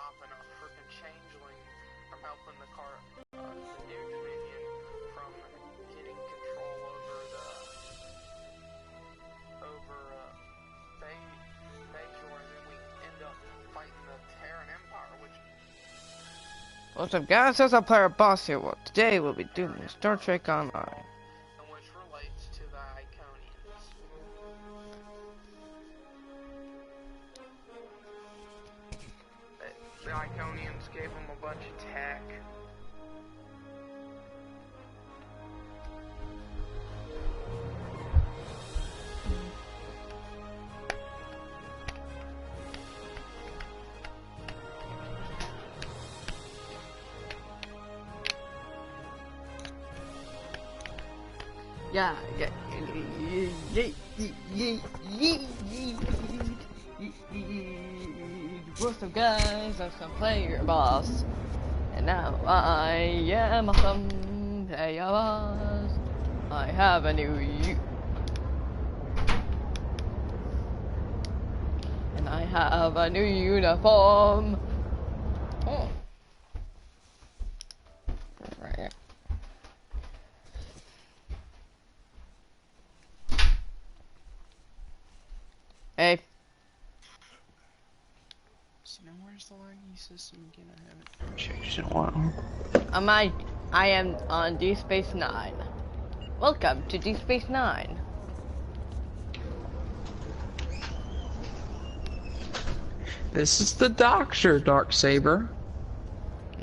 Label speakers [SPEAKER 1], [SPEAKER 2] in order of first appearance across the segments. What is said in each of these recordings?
[SPEAKER 1] stopping a freaking changeling from helping the new Dominion from getting control over Bayshore, and then we end up fighting the Terran Empire, which...
[SPEAKER 2] What's up, guys? It's our player Boss here. Well, today we'll be doing Startrek Online.
[SPEAKER 1] Which relates to the Iconians. The Iconians gave them a bunch of tech.
[SPEAKER 2] What's up, guys? I'm some player boss, and now I am some player boss. I have a new and I have a new uniform. Oh. Right. Hey.
[SPEAKER 1] So now where's the lagging system again? I haven't checked in a while.
[SPEAKER 2] I am on Deep Space Nine. Welcome to Deep Space Nine.
[SPEAKER 1] This is the Doctor, Darksaber.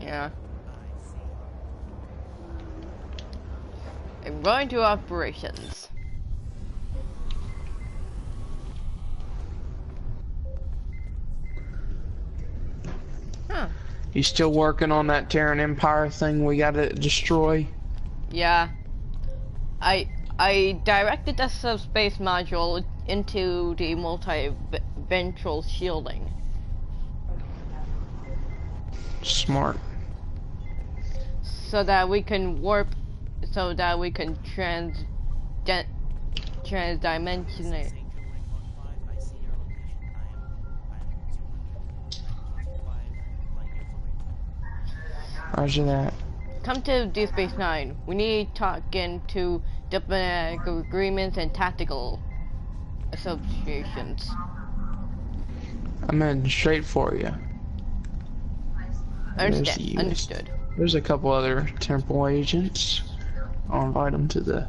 [SPEAKER 2] Yeah. I'm going to operations. Huh.
[SPEAKER 1] You still working on that Terran Empire thing we gotta destroy?
[SPEAKER 2] Yeah. I directed the subspace module into the multi-ventral shielding.
[SPEAKER 1] Smart.
[SPEAKER 2] So that we can warp, so that we can transdimensionate.
[SPEAKER 1] Roger that.
[SPEAKER 2] Come to Deep Space Nine. We need to talk into diplomatic agreements and tactical associations.
[SPEAKER 1] I'm heading straight for you.
[SPEAKER 2] Understood.
[SPEAKER 1] There's a couple other temporal agents. I'll invite them to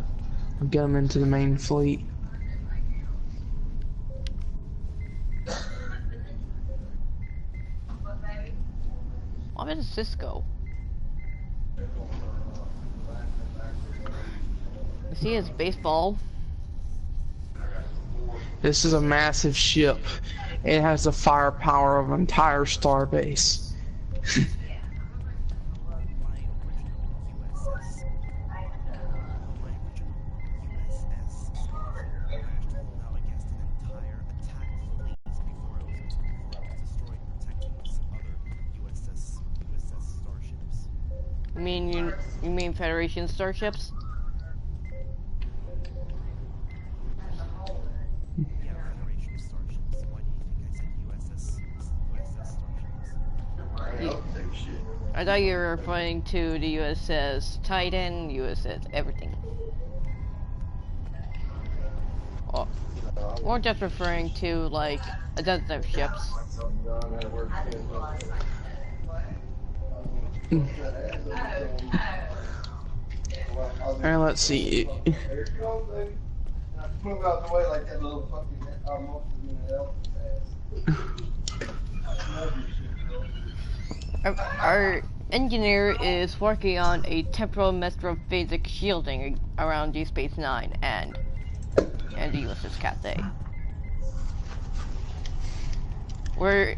[SPEAKER 1] I'll get them into the main fleet.
[SPEAKER 2] Why does Cisco? See his baseball.
[SPEAKER 1] This is a massive ship. It has the firepower of an entire starbase.
[SPEAKER 2] You mean Federation starships? I thought you were referring to the USS Titan, USS everything. Oh, or just referring to like a dozen of ships.
[SPEAKER 1] Alright, let's see.
[SPEAKER 2] Our engineer is working on a temporal metrophasic shielding around Deep Space Nine and the USS Cathay. We're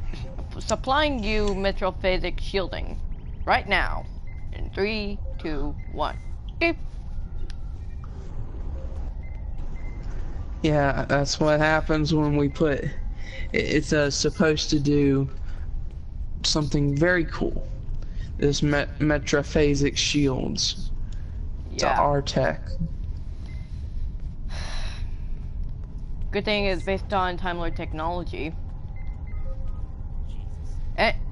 [SPEAKER 2] supplying you metrophasic shielding right now. In 3, 2, 1. Beep.
[SPEAKER 1] Yeah, that's what happens when we put. It's supposed to do something very cool. This metrophasic shields. It's our tech.
[SPEAKER 2] Good thing it's based on Time Lord technology.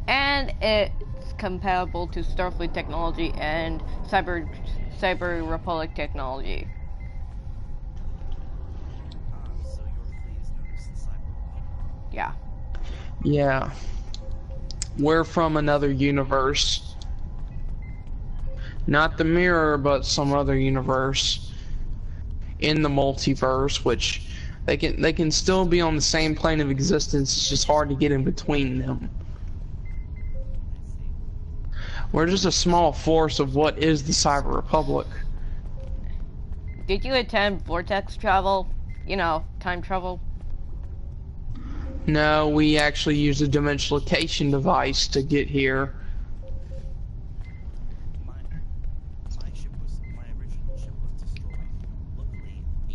[SPEAKER 2] and it's compatible to Starfleet technology and Cyber Republic technology.
[SPEAKER 3] So your fleet is known as the Cyber Republic.
[SPEAKER 2] Yeah.
[SPEAKER 1] Yeah. We're from another universe. Not the mirror, but some other universe in the multiverse, which they can still be on the same plane of existence. It's just hard to get in between them.
[SPEAKER 3] I see.
[SPEAKER 1] We're just a small force of what is the Cyber Republic.
[SPEAKER 2] Did you attempt vortex travel? You know, time travel?
[SPEAKER 1] No, we actually used a dimensionalization device to get here.
[SPEAKER 3] My original ship was destroyed. Luckily, a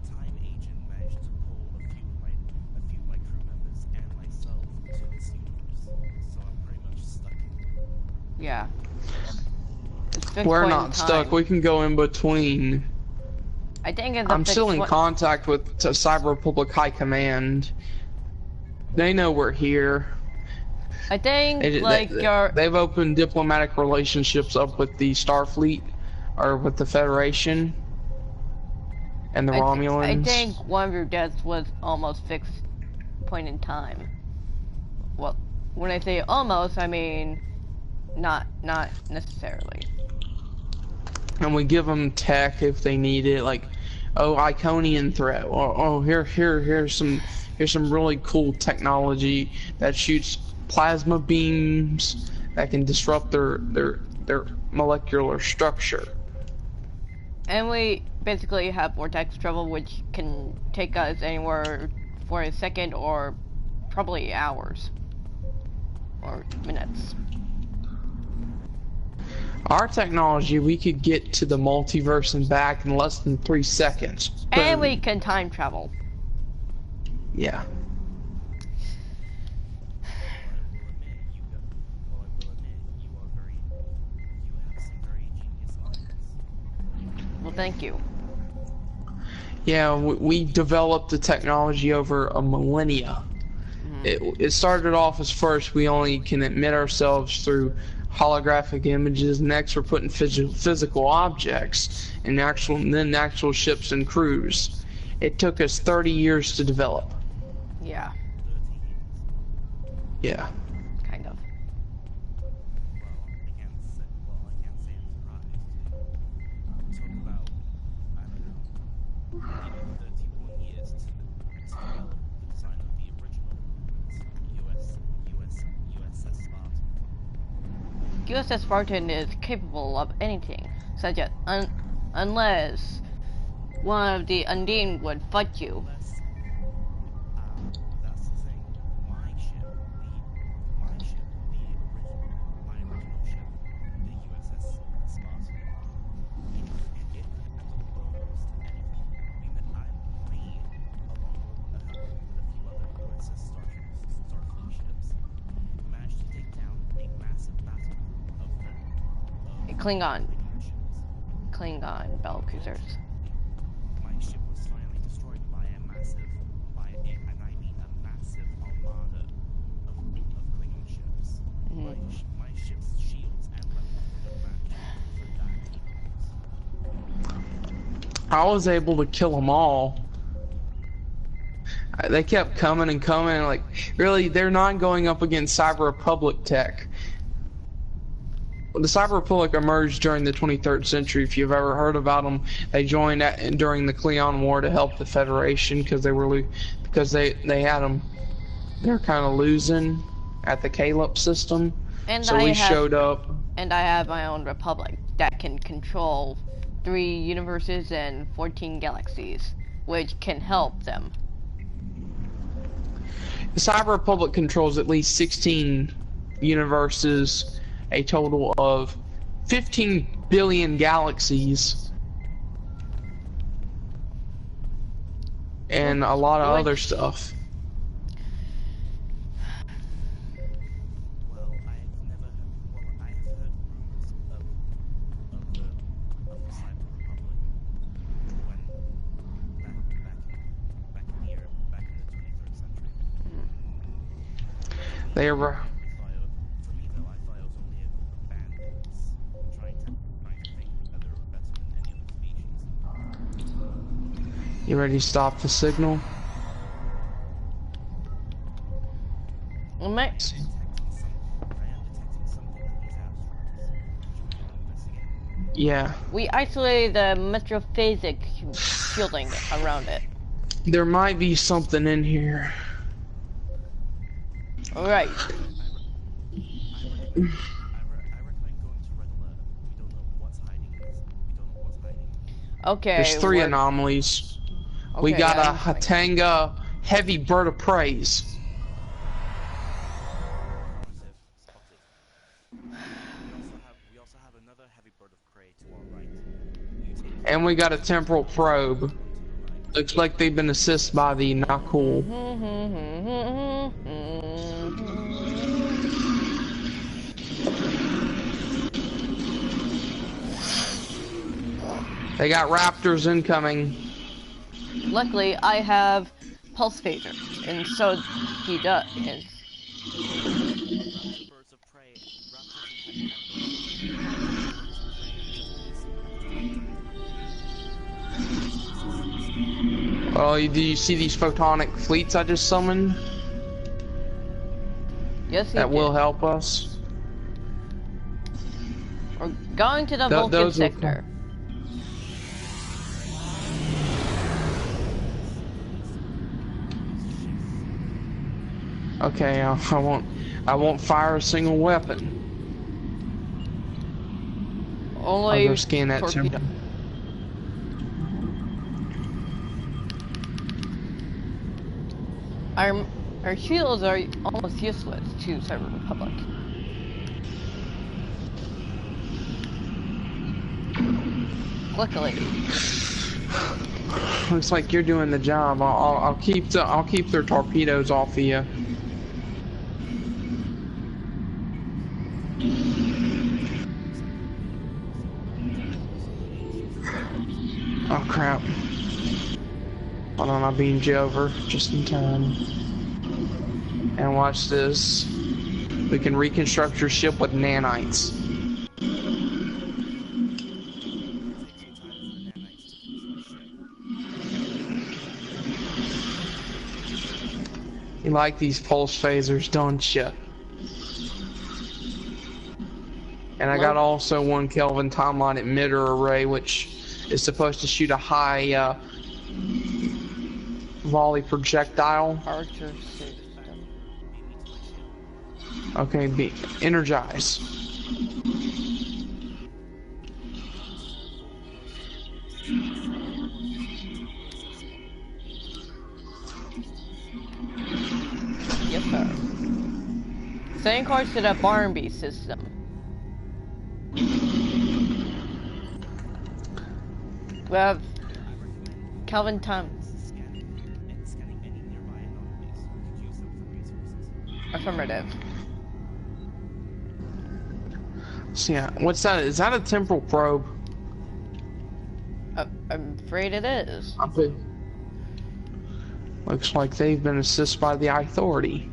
[SPEAKER 3] time agent managed to pull a few of my crew members and myself to this universe. So I'm pretty much stuck.
[SPEAKER 2] Yeah.
[SPEAKER 1] We're not stuck. We can go in between.
[SPEAKER 2] I think it's
[SPEAKER 1] I'm still in contact with Cyber Republic High Command. They know we're here.
[SPEAKER 2] I think
[SPEAKER 1] they've opened diplomatic relationships up with the Starfleet or with the Federation and the Romulans.
[SPEAKER 2] I think one of your deaths was almost fixed point in time. Well, when I say almost, I mean not necessarily.
[SPEAKER 1] And we give them tech if they need it, like, oh, Iconian threat, or oh, here's some really cool technology that shoots plasma beams that can disrupt their molecular structure.
[SPEAKER 2] And we basically have vortex travel, which can take us anywhere for a second or probably hours or minutes.
[SPEAKER 1] Our technology, we could get to the multiverse and back in less than 3 seconds.
[SPEAKER 2] And we can time travel.
[SPEAKER 1] Yeah.
[SPEAKER 2] Well, thank you.
[SPEAKER 1] Yeah, we developed the technology over a millennia. It started off as first we only can admit ourselves through holographic images. Next, we're putting physical objects and then actual ships and crews. It took us 30 years to develop.
[SPEAKER 2] Yeah.
[SPEAKER 1] Yeah.
[SPEAKER 2] Kind of.
[SPEAKER 3] I can't say I'm surprised. Talk about, I don't know, 31 years to develop the design of the original USS Spartan.
[SPEAKER 2] USS Spartan is capable of anything, such as unless one of the Undine would fight you.
[SPEAKER 3] That's the thing. My original ship, the USS Spartan, it handled almost anything. Me, along with a few other USS Starfleet ships, managed to take down a massive battle of
[SPEAKER 2] Klingon battlecruisers.
[SPEAKER 3] My ship was finally destroyed by a massive armada of Klingon ships. My ship's shields and weapons were matched for that.
[SPEAKER 1] I was able to kill them all. They kept coming and coming, like, really, they're not going up against Cyber Republic tech. The Cyber Republic emerged during the 23rd century. If you've ever heard about them, they joined during the Cleon War to help the Federation because they had them. They're kind of losing at the Caleb system, so we showed up.
[SPEAKER 2] And I have my own republic that can control 3 universes and 14 galaxies, which can help them.
[SPEAKER 1] The Cyber Republic controls at least 16 universes, a total of 15 billion galaxies, and a lot of other stuff.
[SPEAKER 3] Well, I have heard rumors of the Cyber Republic back in the 23rd century.
[SPEAKER 1] They were.
[SPEAKER 3] For me though, I thought it was only a group of bandits trying to think that they were better than any other species.
[SPEAKER 1] You ready to stop the signal?
[SPEAKER 2] Well, my,
[SPEAKER 3] I am detecting something in these abstracts.
[SPEAKER 1] Yeah.
[SPEAKER 2] we isolated the metrophasic shielding around it.
[SPEAKER 1] There might be something in here.
[SPEAKER 2] Alright.
[SPEAKER 3] I recommend going to Red Alert. We don't know what's hiding in this. We don't know what's hiding.
[SPEAKER 2] Okay.
[SPEAKER 1] There's 3
[SPEAKER 2] we're-
[SPEAKER 1] anomalies.
[SPEAKER 2] Okay,
[SPEAKER 1] We got a
[SPEAKER 2] I'm coming.
[SPEAKER 1] Hatanga heavy bird of praise.
[SPEAKER 3] Spotted. We also have another heavy bird of prey to our right. Mutate
[SPEAKER 1] And we got a temporal probe. Looks like they've been assisted by the Nakul. They got raptors incoming.
[SPEAKER 2] Luckily, I have pulse phaser, and so he does. And
[SPEAKER 3] birds of prey. Raptors and birds of prey.
[SPEAKER 1] Oh, do you see these photonic fleets I just summoned?
[SPEAKER 2] yes, he
[SPEAKER 1] That
[SPEAKER 2] did.
[SPEAKER 1] will help us.
[SPEAKER 2] We're going to the
[SPEAKER 1] Th-
[SPEAKER 2] Vulcan
[SPEAKER 1] those will
[SPEAKER 2] sector.
[SPEAKER 1] Okay, I won't fire a single weapon. I'll
[SPEAKER 2] Only
[SPEAKER 1] go scan that
[SPEAKER 2] torpedo.
[SPEAKER 1] temple.
[SPEAKER 2] Our shields are almost useless to Cyber Republic. Luckily,
[SPEAKER 1] Looks like you're doing the job. I'll keep their torpedoes off of you. Oh crap. Hold on, I'll beam you over just in time. And watch this. We can reconstruct your ship with nanites. You like these pulse phasers, don't you? And I got also 1 Kelvin timeline emitter array, which is supposed to shoot a high volley projectile.
[SPEAKER 2] Archer system.
[SPEAKER 1] Okay, energize.
[SPEAKER 2] Yes, sir. Same course to the Barnaby system. We have Calvin time.
[SPEAKER 3] Scanning any nearby anomalies. We could use them for resources.
[SPEAKER 2] Affirmative.
[SPEAKER 1] So yeah, what's that? Is that a temporal probe?
[SPEAKER 2] I'm afraid it is.
[SPEAKER 1] Looks like they've been assisted by the Authority.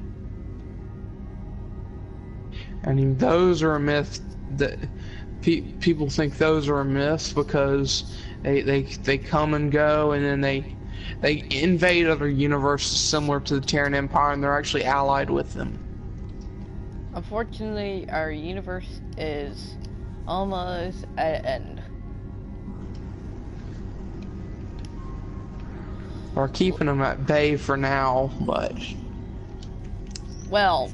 [SPEAKER 1] I mean, those are a myth. That people think those are a myth because they come and go, and then they invade other universes similar to the Terran Empire, and they're actually allied with them.
[SPEAKER 2] Unfortunately, our universe is almost at end.
[SPEAKER 1] We're keeping them at bay for now, but
[SPEAKER 2] Well,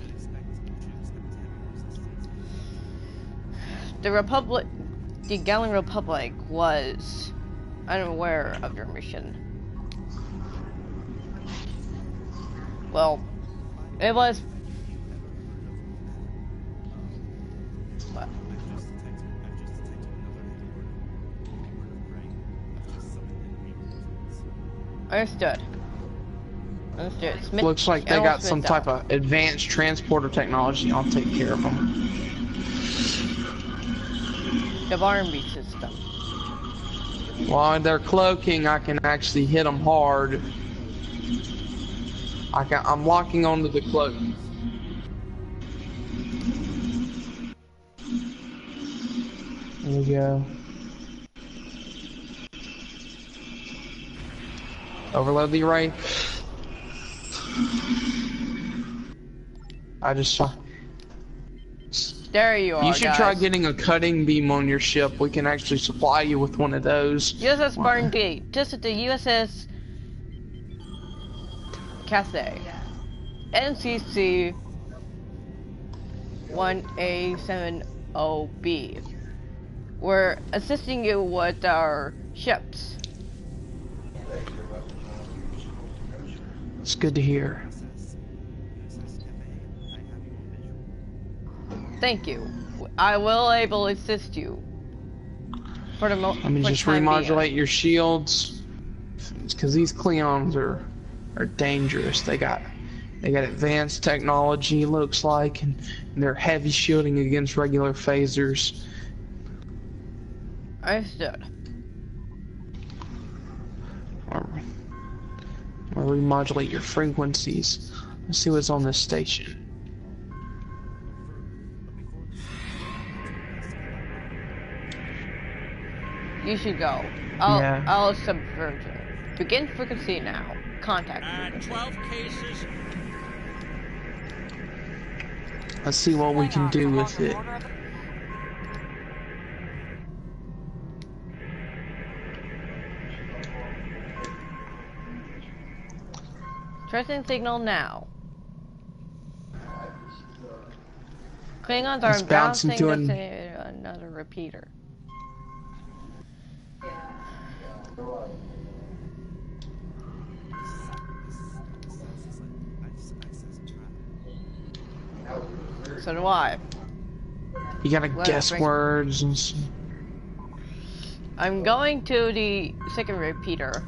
[SPEAKER 2] the Gallian Republic was unaware of your mission. Well, it was. What?
[SPEAKER 3] I've just detected another heavy bird of prey. Just something that
[SPEAKER 2] Understood. Smith,
[SPEAKER 1] looks like they
[SPEAKER 2] General
[SPEAKER 1] got some
[SPEAKER 2] Smith
[SPEAKER 1] type of advanced transporter technology. I'll take care of them.
[SPEAKER 2] the Barnaby system.
[SPEAKER 1] While they're cloaking, I can actually hit them hard. I'm locking onto the cloak. There we go. Overload the array. I just saw.
[SPEAKER 2] There you are,
[SPEAKER 1] You should
[SPEAKER 2] guys.
[SPEAKER 1] try getting a cutting beam on your ship. We can actually supply you with one of those.
[SPEAKER 2] USS Spartan D. Just at the USS Cathay. NCC 1A70B. We're assisting you with our ships.
[SPEAKER 1] It's good to hear.
[SPEAKER 2] Thank you. I will able to assist you. For the
[SPEAKER 1] Let me just remodulate your shields, because these Cleons are dangerous. They got advanced technology, looks like, and they're heavy shielding against regular phasers.
[SPEAKER 2] Understood.
[SPEAKER 1] I'll remodulate your frequencies. Let's see what's on this station.
[SPEAKER 2] You should go. I'll subvert it. Begin frequency now. Contact frequency.
[SPEAKER 4] 12 cases.
[SPEAKER 1] Let's see what we can do with it.
[SPEAKER 2] Tracing signal now. Klingons are bouncing to another repeater. So do I.
[SPEAKER 1] You gotta guess words and stuff.
[SPEAKER 2] I'm going to the second repeater.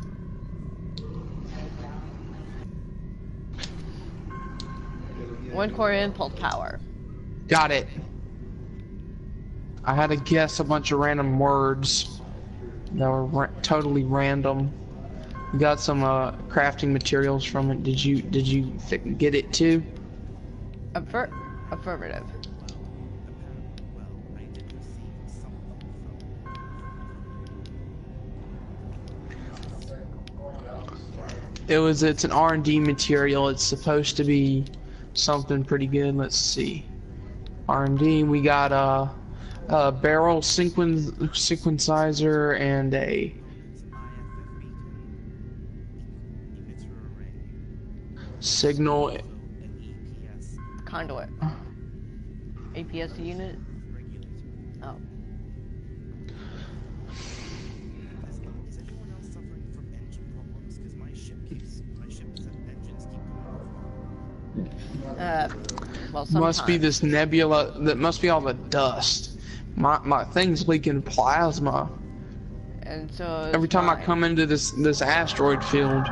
[SPEAKER 2] One core impulse power.
[SPEAKER 1] Got it. I had to guess a bunch of random words that were totally random. You got some crafting materials from it. Did you get it too?
[SPEAKER 2] Affirmative.
[SPEAKER 1] It's an R&D material. It's supposed to be something pretty good. Let's see. R&D. We got a barrel sequencizer and a signal
[SPEAKER 2] conduit. APS unit. Oh.
[SPEAKER 3] Is anyone else suffering from engine problems? Because my ship engines keep going.
[SPEAKER 2] Well,
[SPEAKER 1] must be this nebula. That must be all the dust. My thing's leaking plasma.
[SPEAKER 2] And so
[SPEAKER 1] every time I come into this asteroid field,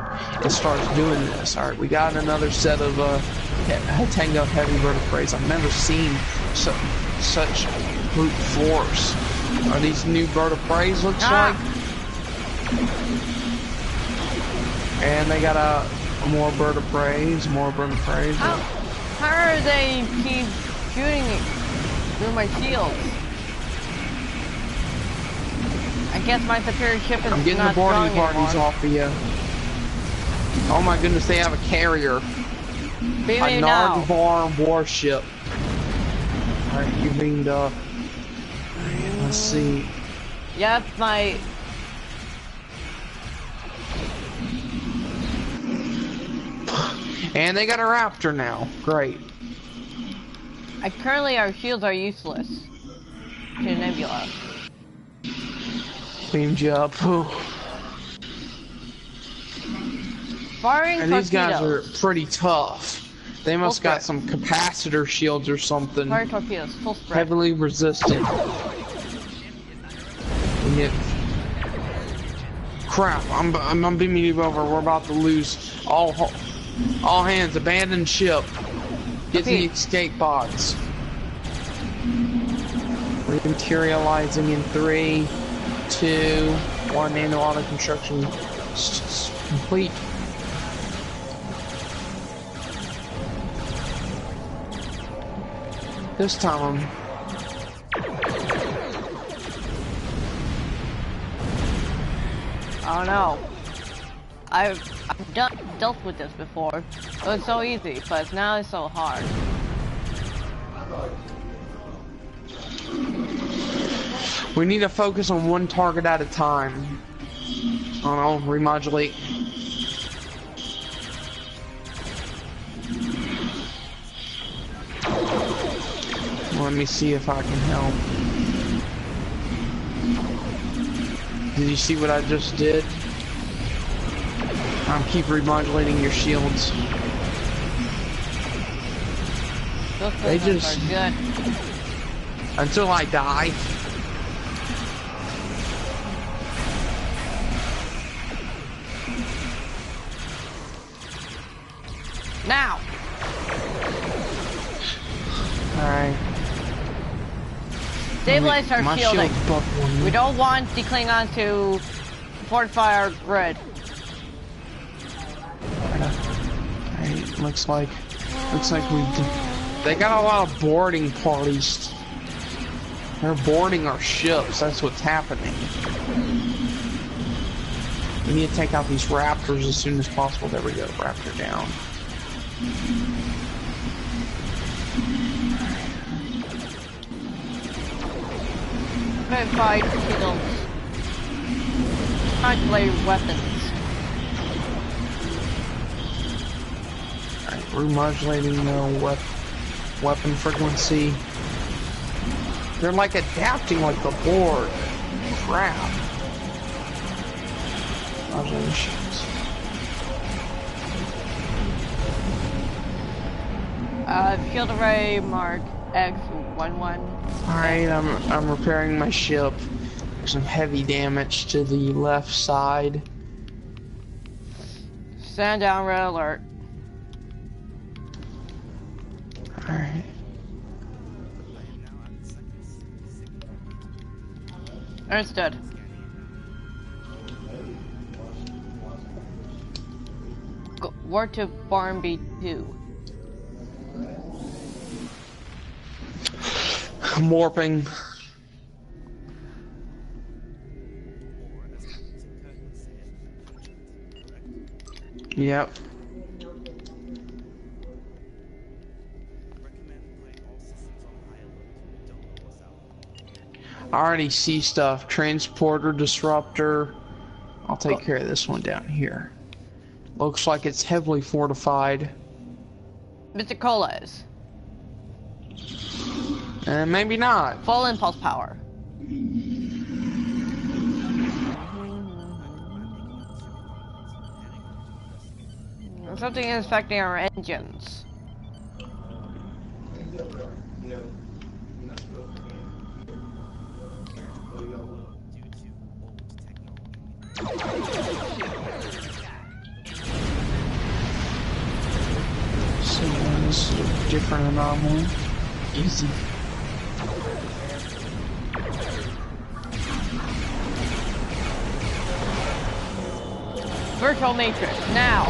[SPEAKER 1] it starts doing this. All right, we got another set of Tango heavy vertebrates. I've never seen such brute force. Are these new vertebrates? Looks like. And they got more vertebrates.
[SPEAKER 2] How are they keep shooting through my shields? I guess my superior ship is
[SPEAKER 1] I'm getting
[SPEAKER 2] not
[SPEAKER 1] the boarding
[SPEAKER 2] strong
[SPEAKER 1] parties
[SPEAKER 2] anymore.
[SPEAKER 1] off of you. Oh my goodness, they have a carrier.
[SPEAKER 2] Beam
[SPEAKER 1] A
[SPEAKER 2] me now.
[SPEAKER 1] Nardvar warship. Alright, you beamed up. Let's see.
[SPEAKER 2] Yep, my...
[SPEAKER 1] And they got a raptor now. Great.
[SPEAKER 2] Currently our shields are useless to Nebula.
[SPEAKER 1] Beamed you up.
[SPEAKER 2] Firing
[SPEAKER 1] And these guys are
[SPEAKER 2] torpedoes.
[SPEAKER 1] pretty tough. They must
[SPEAKER 2] Full
[SPEAKER 1] got some capacitor shields or something.
[SPEAKER 2] Fire torpedoes, full spread.
[SPEAKER 1] Heavily resistant. Yeah. Crap! I'm beaming you over. We're about to lose all hands. Abandon ship. Get to the escape pods. Rematerializing in 3, 2, 1. Nano auto construction complete. This time
[SPEAKER 2] I don't know. I've dealt with this before. It was so easy, but now it's so hard.
[SPEAKER 1] We need to focus on one target at a time. I don't know, remodulate. Let me see if I can help. Did you see what I just did? Keep remodulating your shields. They just...
[SPEAKER 2] are good.
[SPEAKER 1] Until I die.
[SPEAKER 2] Now!
[SPEAKER 1] Alright.
[SPEAKER 2] Stabilize our
[SPEAKER 1] My
[SPEAKER 2] shielding.
[SPEAKER 1] shield's buckling.
[SPEAKER 2] We don't want the Klingons to fortify our grid.
[SPEAKER 1] Alright, looks like they got a lot of boarding parties. They're boarding our ships, that's what's happening. We need to take out these raptors as soon as possible. There we go, raptor down.
[SPEAKER 2] Fight shields. Calculate weapons.
[SPEAKER 1] Alright, remodulating the weapon frequency. They're like adapting like the board. Crap. Modulating shields.
[SPEAKER 2] Field array mark X11.
[SPEAKER 1] Alright, I'm repairing my ship. There's some heavy damage to the left side.
[SPEAKER 2] Stand down, red alert.
[SPEAKER 1] Alright.
[SPEAKER 2] Understood. Word to Barnby 2.
[SPEAKER 1] I'm warping. Yep. I already see stuff. Transporter, disruptor. I'll take care of this one down here. Looks like it's heavily fortified.
[SPEAKER 2] Mr. Colas.
[SPEAKER 1] Maybe not.
[SPEAKER 2] Full impulse power. Something is affecting our engines.
[SPEAKER 1] So this is a different anomaly. Easy.
[SPEAKER 2] Virtual matrix, now!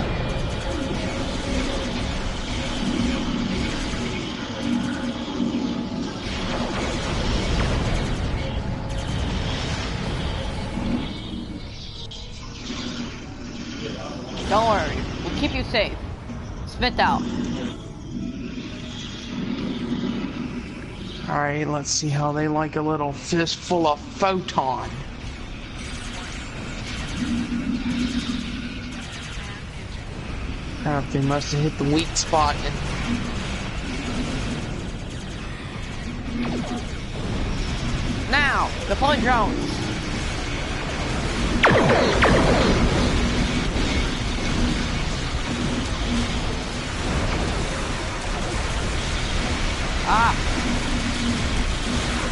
[SPEAKER 2] Don't worry, we'll keep you safe. Spit out.
[SPEAKER 1] Alright, let's see how they like a little fistful of photon. They must have hit the weak spot.
[SPEAKER 2] Now, deploy drones.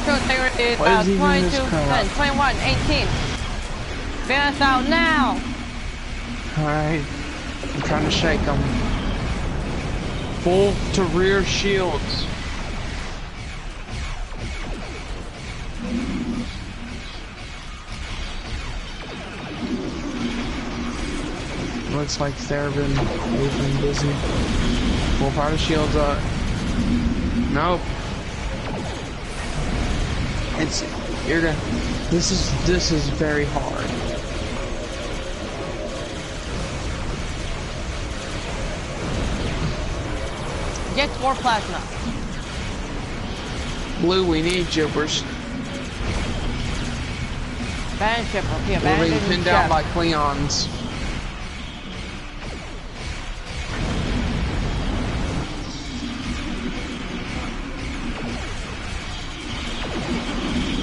[SPEAKER 2] Crew integrity is 22, 10, 21, 18. Fan us out now.
[SPEAKER 1] Alright. I'm trying to shake them. Full to rear shields. Looks like they've been busy. Full power shields up. Nope. This is very hard.
[SPEAKER 2] Eject more plasma.
[SPEAKER 1] Blue, we need Jippers.
[SPEAKER 2] Abandoned ship. Okay,
[SPEAKER 1] We're
[SPEAKER 2] abandoned
[SPEAKER 1] being pinned
[SPEAKER 2] ship.
[SPEAKER 1] down by Cleons.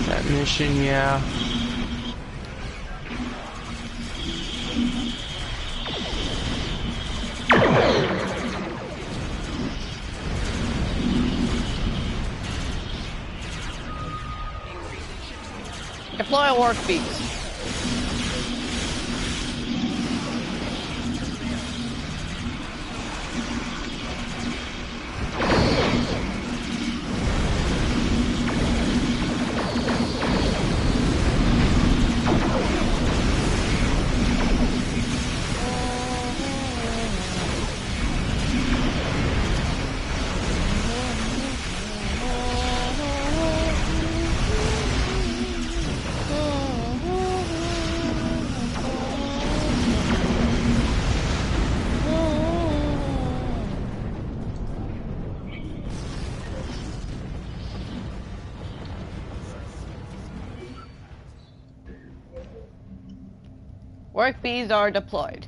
[SPEAKER 1] That mission, yeah.
[SPEAKER 2] Deploy work beats. Work bees are deployed.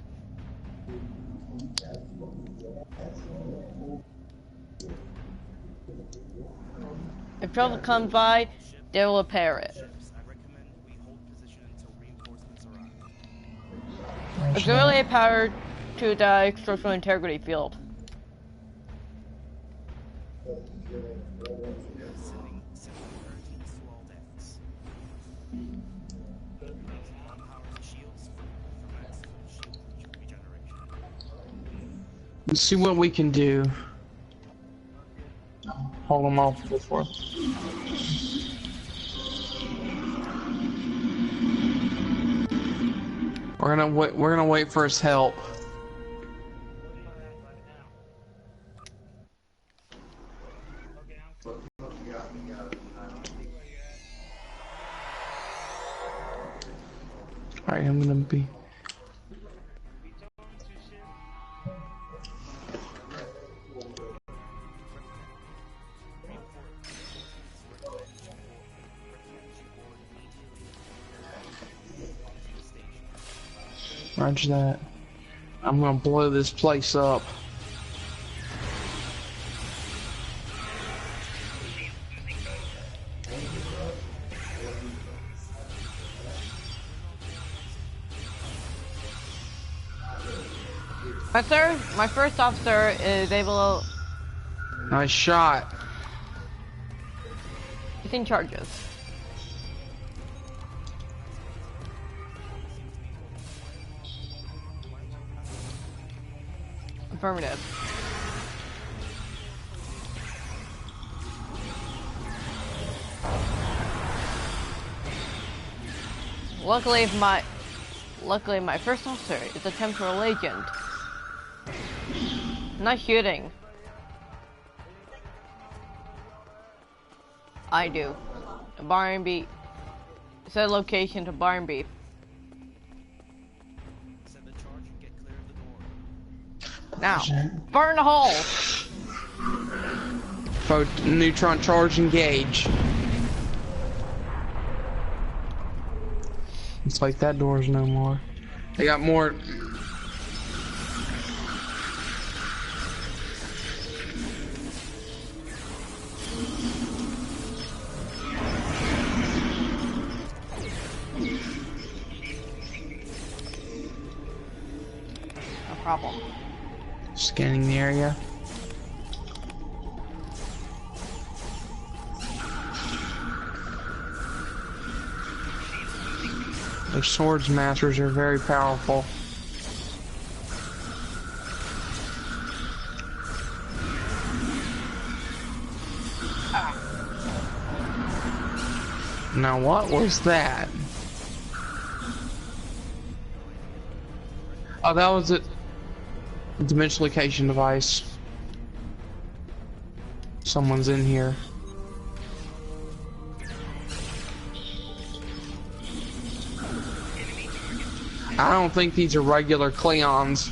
[SPEAKER 2] If trouble comes by, they will repair it.
[SPEAKER 3] Ships, I recommend we hold position until reinforcements arrive.
[SPEAKER 2] Auxiliary power to the structural integrity field.
[SPEAKER 3] Sending hurricanes to all decks. Power to shields for maximum shield regeneration.
[SPEAKER 1] Let's see what we can do. Hold them off before. We're gonna wait for his help. Alright, I'm gonna be. Roger that. I'm gonna blow this place up.
[SPEAKER 2] My first officer is able to...
[SPEAKER 1] Nice shot.
[SPEAKER 2] He's in charges. Affirmative. Luckily my first officer is a temporal agent. Not shooting. I do. The barn beat. Set location to barn beat.
[SPEAKER 3] Set the charge and get clear of the door.
[SPEAKER 2] Now, burn the hole!
[SPEAKER 1] Neutron charge engage. It's like that door's no more. They got more.
[SPEAKER 2] No problem.
[SPEAKER 1] Scanning the area. Their swords masters are very powerful. Now what was that? Oh, that was it. Dimension location device. Someone's in here. I don't think these are regular Cleons.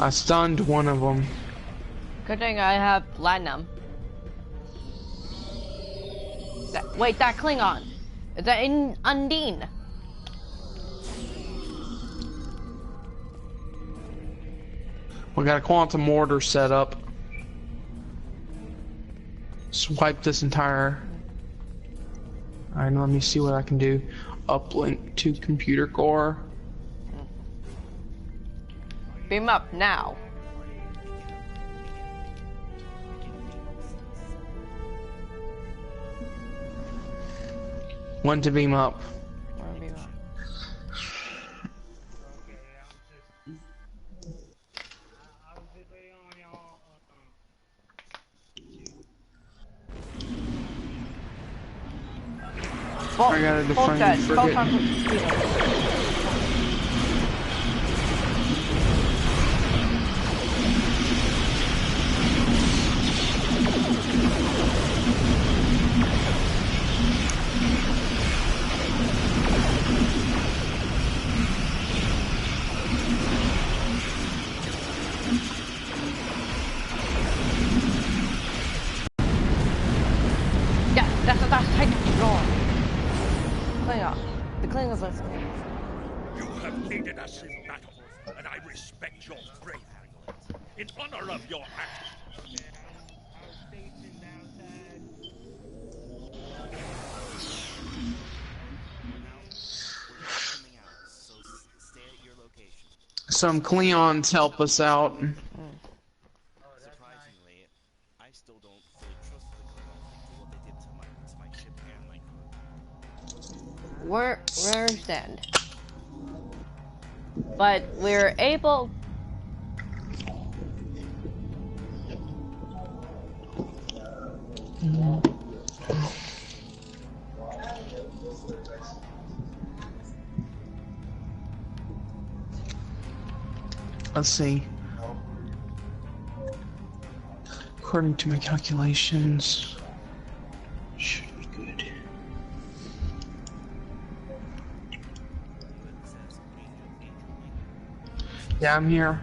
[SPEAKER 1] I stunned one of them.
[SPEAKER 2] Good thing I have platinum. Wait, that Klingon. Is that in Undine?
[SPEAKER 1] We got a quantum mortar set up. Swipe this entire... Alright, let me see what I can do. Uplink to computer core.
[SPEAKER 2] Beam up now.
[SPEAKER 1] When to beam up.
[SPEAKER 2] Beam up.
[SPEAKER 1] I gotta define frigate.
[SPEAKER 2] That's tight. Roar. Klingon. The Klingons are scared.
[SPEAKER 4] You have aided us in battle, and I respect your bravery. In honor of your act,
[SPEAKER 1] Some Cleons help us out.
[SPEAKER 3] Surprisingly, I still don't fully trust the Klingons after what they did to my ship and my crew.
[SPEAKER 2] We understand. But we're able.
[SPEAKER 1] Let's see. According to my calculations, should be good. Yeah, I'm here.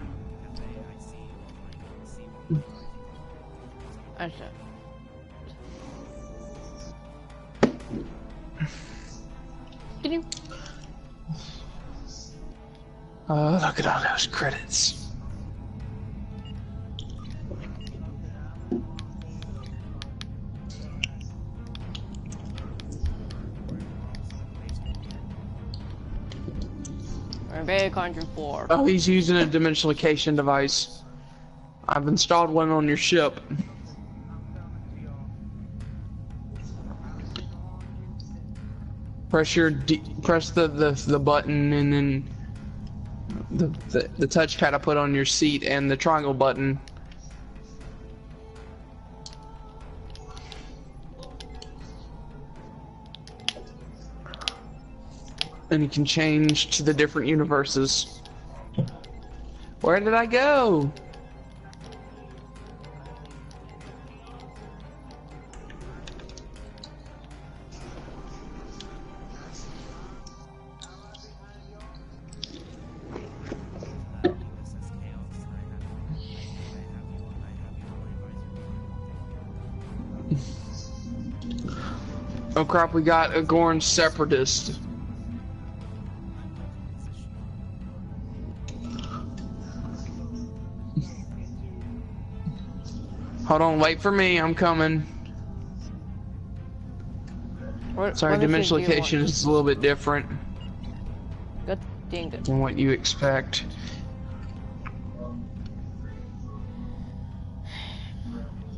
[SPEAKER 2] Understood. Can you?
[SPEAKER 1] Look at all those credits.
[SPEAKER 2] We're in Beta Conjure 4.
[SPEAKER 1] Oh, he's using a dimensionalization device. I've installed one on your ship. Press the button and then the touchpad I put on your seat and the triangle button. And you can change to the different universes. Where did I go? Oh crap, we got a Gorn separatist. Hold on, wait for me, I'm coming. Sorry, dimensionalization is a little bit different
[SPEAKER 2] Good thing.
[SPEAKER 1] than what you expect.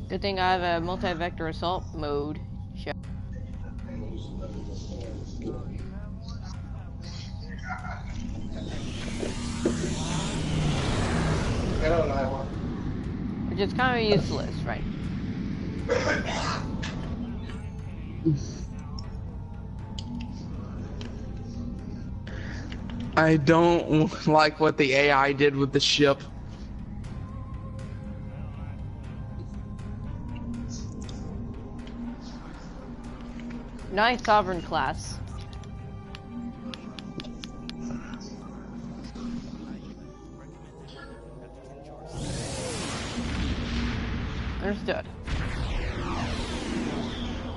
[SPEAKER 2] Good thing I have a multi-vector assault mode. Show. Which is kind of useless, right?
[SPEAKER 1] I don't like what the AI did with the ship.
[SPEAKER 2] Nice sovereign class. Understood.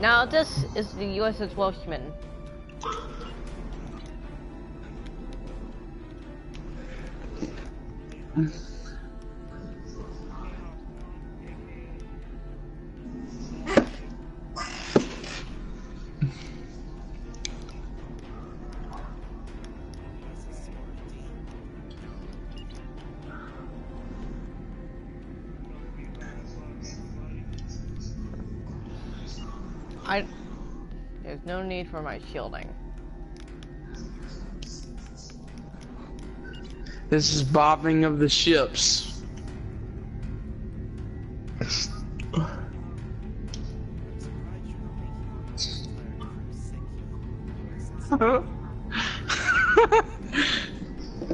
[SPEAKER 2] Now this is the USS Welshman. There's no need for my shielding.
[SPEAKER 1] This is bobbing of the ships.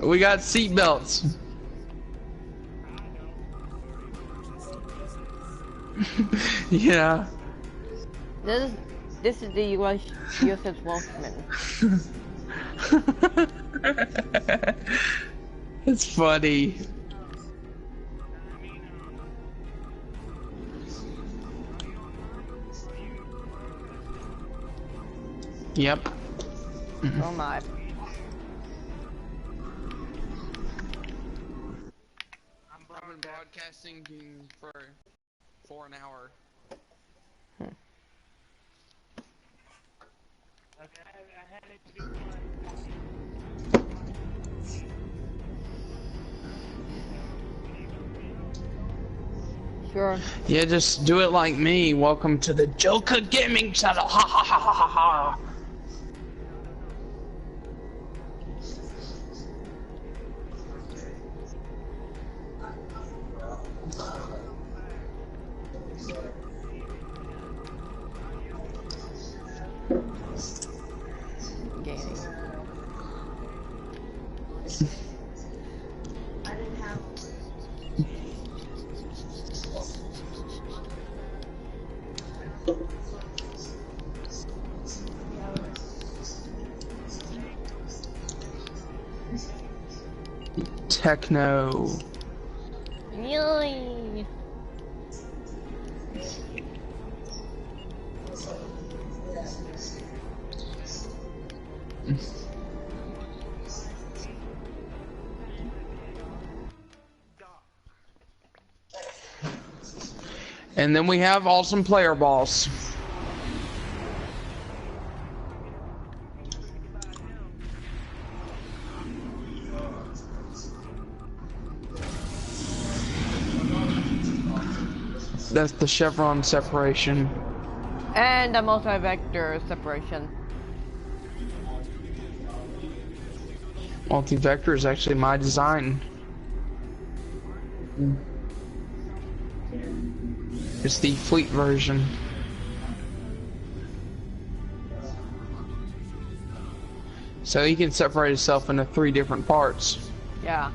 [SPEAKER 1] We got seat belts. Yeah.
[SPEAKER 2] This is the USS Welshman.
[SPEAKER 1] It's funny. Yep.
[SPEAKER 2] Oh my.
[SPEAKER 1] I've been broadcasting for an hour.
[SPEAKER 2] Sure.
[SPEAKER 1] Yeah, just do it like me. Welcome to the Joker Gaming Channel. Ha ha ha ha ha ha.
[SPEAKER 2] Gaming.
[SPEAKER 1] Techno.
[SPEAKER 2] Yay!
[SPEAKER 1] And then we have awesome player boss. That's the chevron separation.
[SPEAKER 2] And a multi-vector separation.
[SPEAKER 1] Multi-vector is actually my design. It's the fleet version. So he can separate itself into 3 different parts.
[SPEAKER 2] Yeah.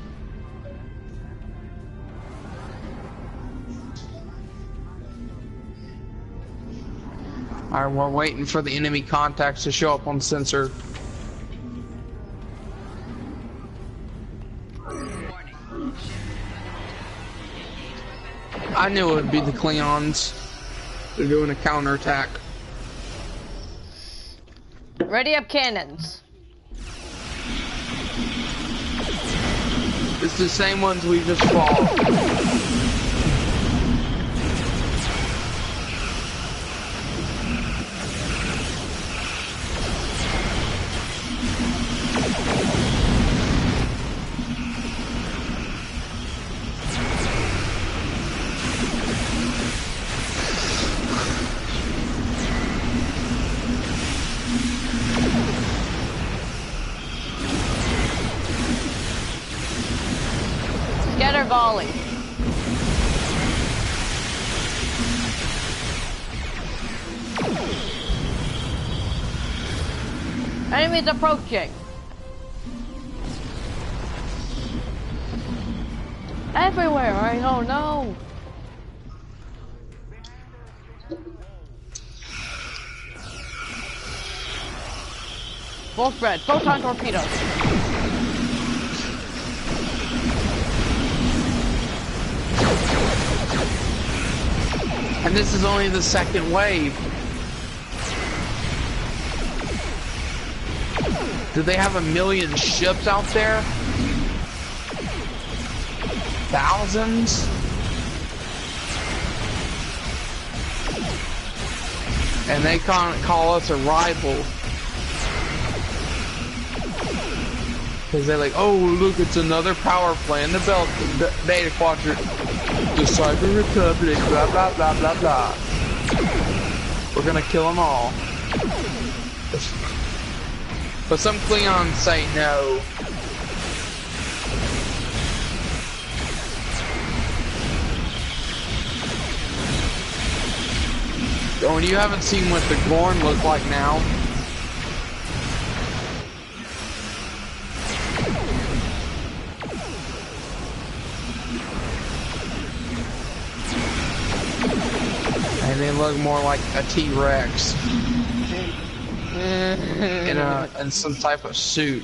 [SPEAKER 1] Alright, we're waiting for the enemy contacts to show up on sensor. I knew it would be the Klingons. They're doing a counterattack.
[SPEAKER 2] Ready up cannons.
[SPEAKER 1] It's the same ones we just fought.
[SPEAKER 2] Scatter volley. Enemies approaching. Everywhere, I don't know. Full spread, photon torpedoes.
[SPEAKER 1] And this is only the second wave. Do they have 1,000,000 ships out there? Thousands? And they can't call us a rival. Because they're like, oh, look, it's another power plant in the Beta Quadrant. The Cyber Republic, blah, blah, blah, blah, blah. We're gonna kill them all. But some Klingons say no. Oh, and you haven't seen what the Gorn look like now? And they look more like a T-Rex. in some type of suit.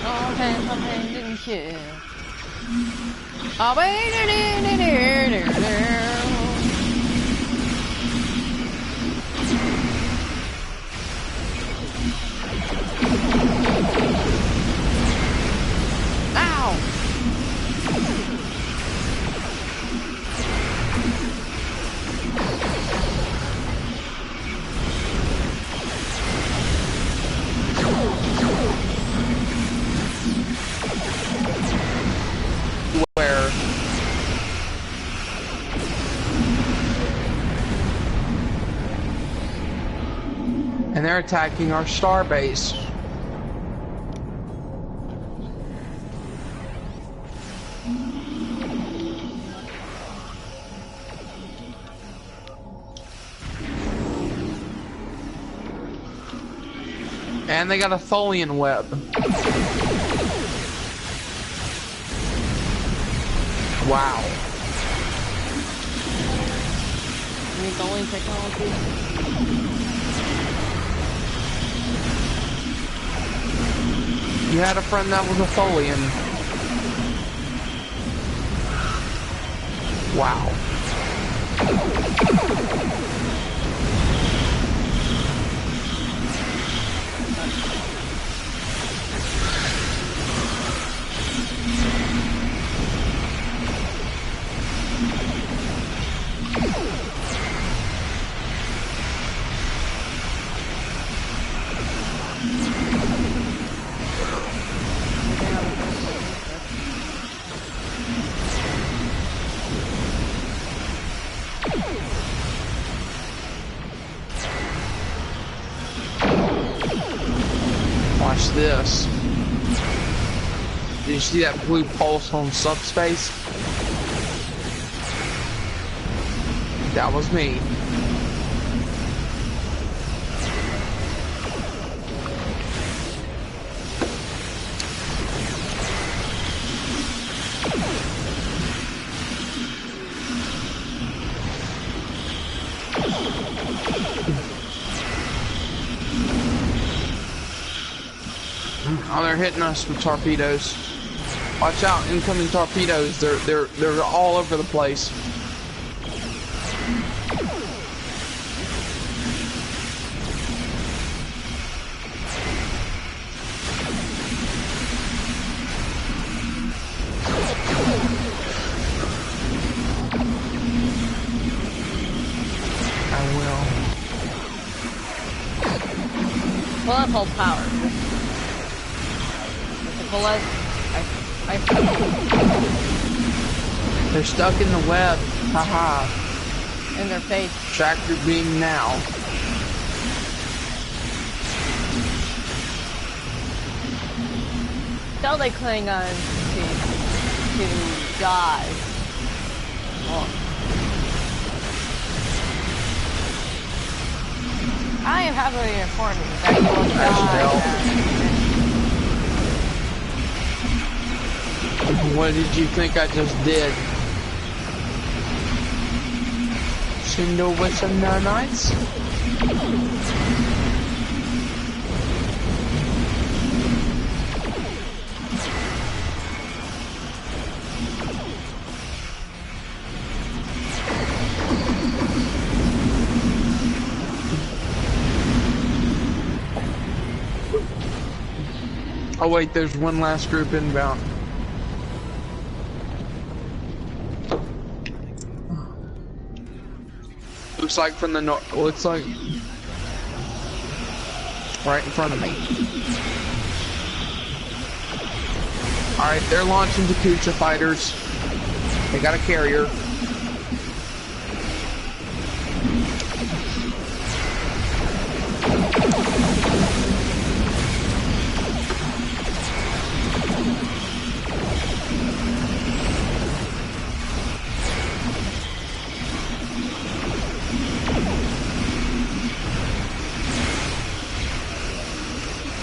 [SPEAKER 2] All hands on hand and shit. Oh, wait,
[SPEAKER 1] Where? And they're attacking our star base. And they got a Tholian web. Wow.
[SPEAKER 2] It's only technology.
[SPEAKER 1] You had a friend that was a Tholian. Wow. Watch this. Did you see that blue pulse on subspace? That was me. Oh, they're hitting us with torpedoes. Watch out, incoming torpedoes. They're all over the place. I will.
[SPEAKER 2] Well, that's all power.
[SPEAKER 1] They're stuck in the web. Haha.
[SPEAKER 2] In their face.
[SPEAKER 1] Tractor beam now.
[SPEAKER 2] Tell the Klingons to die. Oh. I am happily informed that you will die.
[SPEAKER 1] What did you think I just did? Shindo with some nanites? Oh wait, there's one last group inbound. Looks like from the north. Looks like right in front of me. All right, they're launching Takucha fighters. They got a carrier.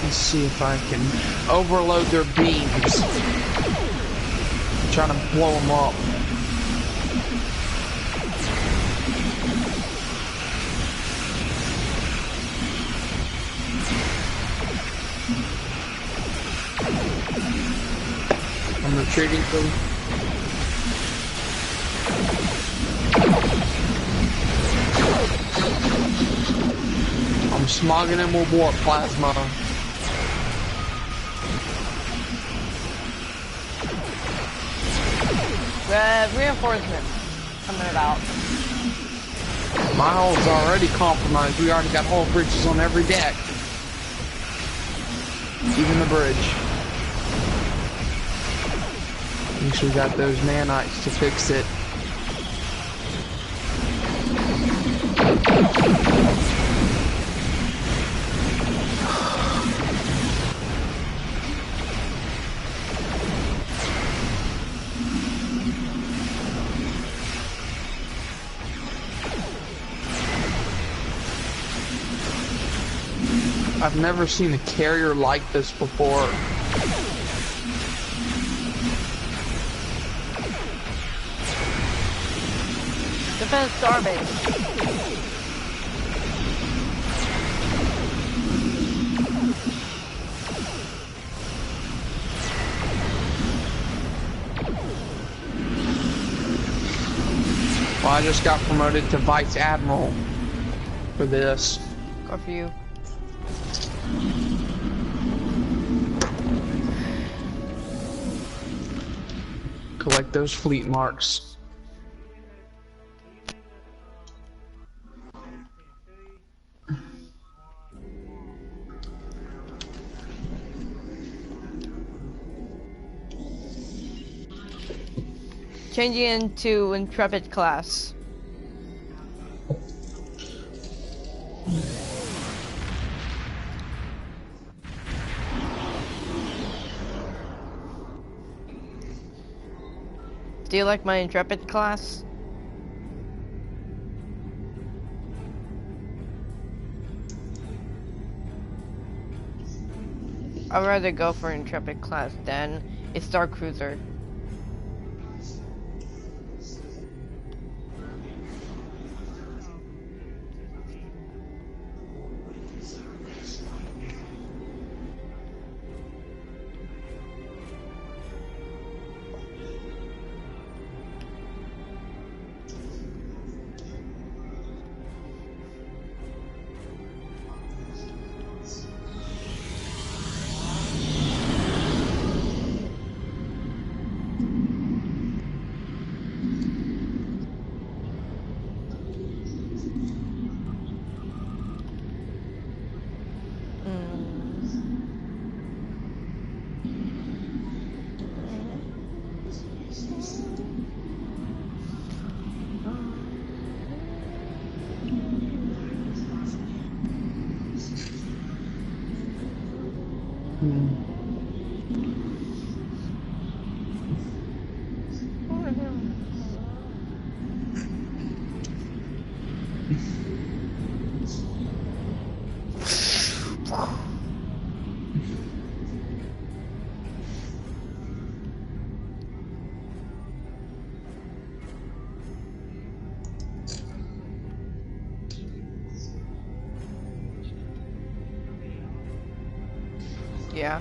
[SPEAKER 1] Let's see if I can overload their beams. I'm trying to blow them up. I'm retreating from. I'm smogging him with warp plasma.
[SPEAKER 2] Reinforcements coming about.
[SPEAKER 1] My hull's already compromised. We already got hull bridges on every deck. Even the bridge. At least we got those nanites to fix it. I've never seen a carrier like this before.
[SPEAKER 2] Defense starbase.
[SPEAKER 1] Well, I just got promoted to Vice Admiral for this.
[SPEAKER 2] Good for you.
[SPEAKER 1] Collect those fleet marks.
[SPEAKER 2] Changing into Intrepid class. Do you like my Intrepid class? I'd rather go for Intrepid class than a Star Cruiser. Yeah.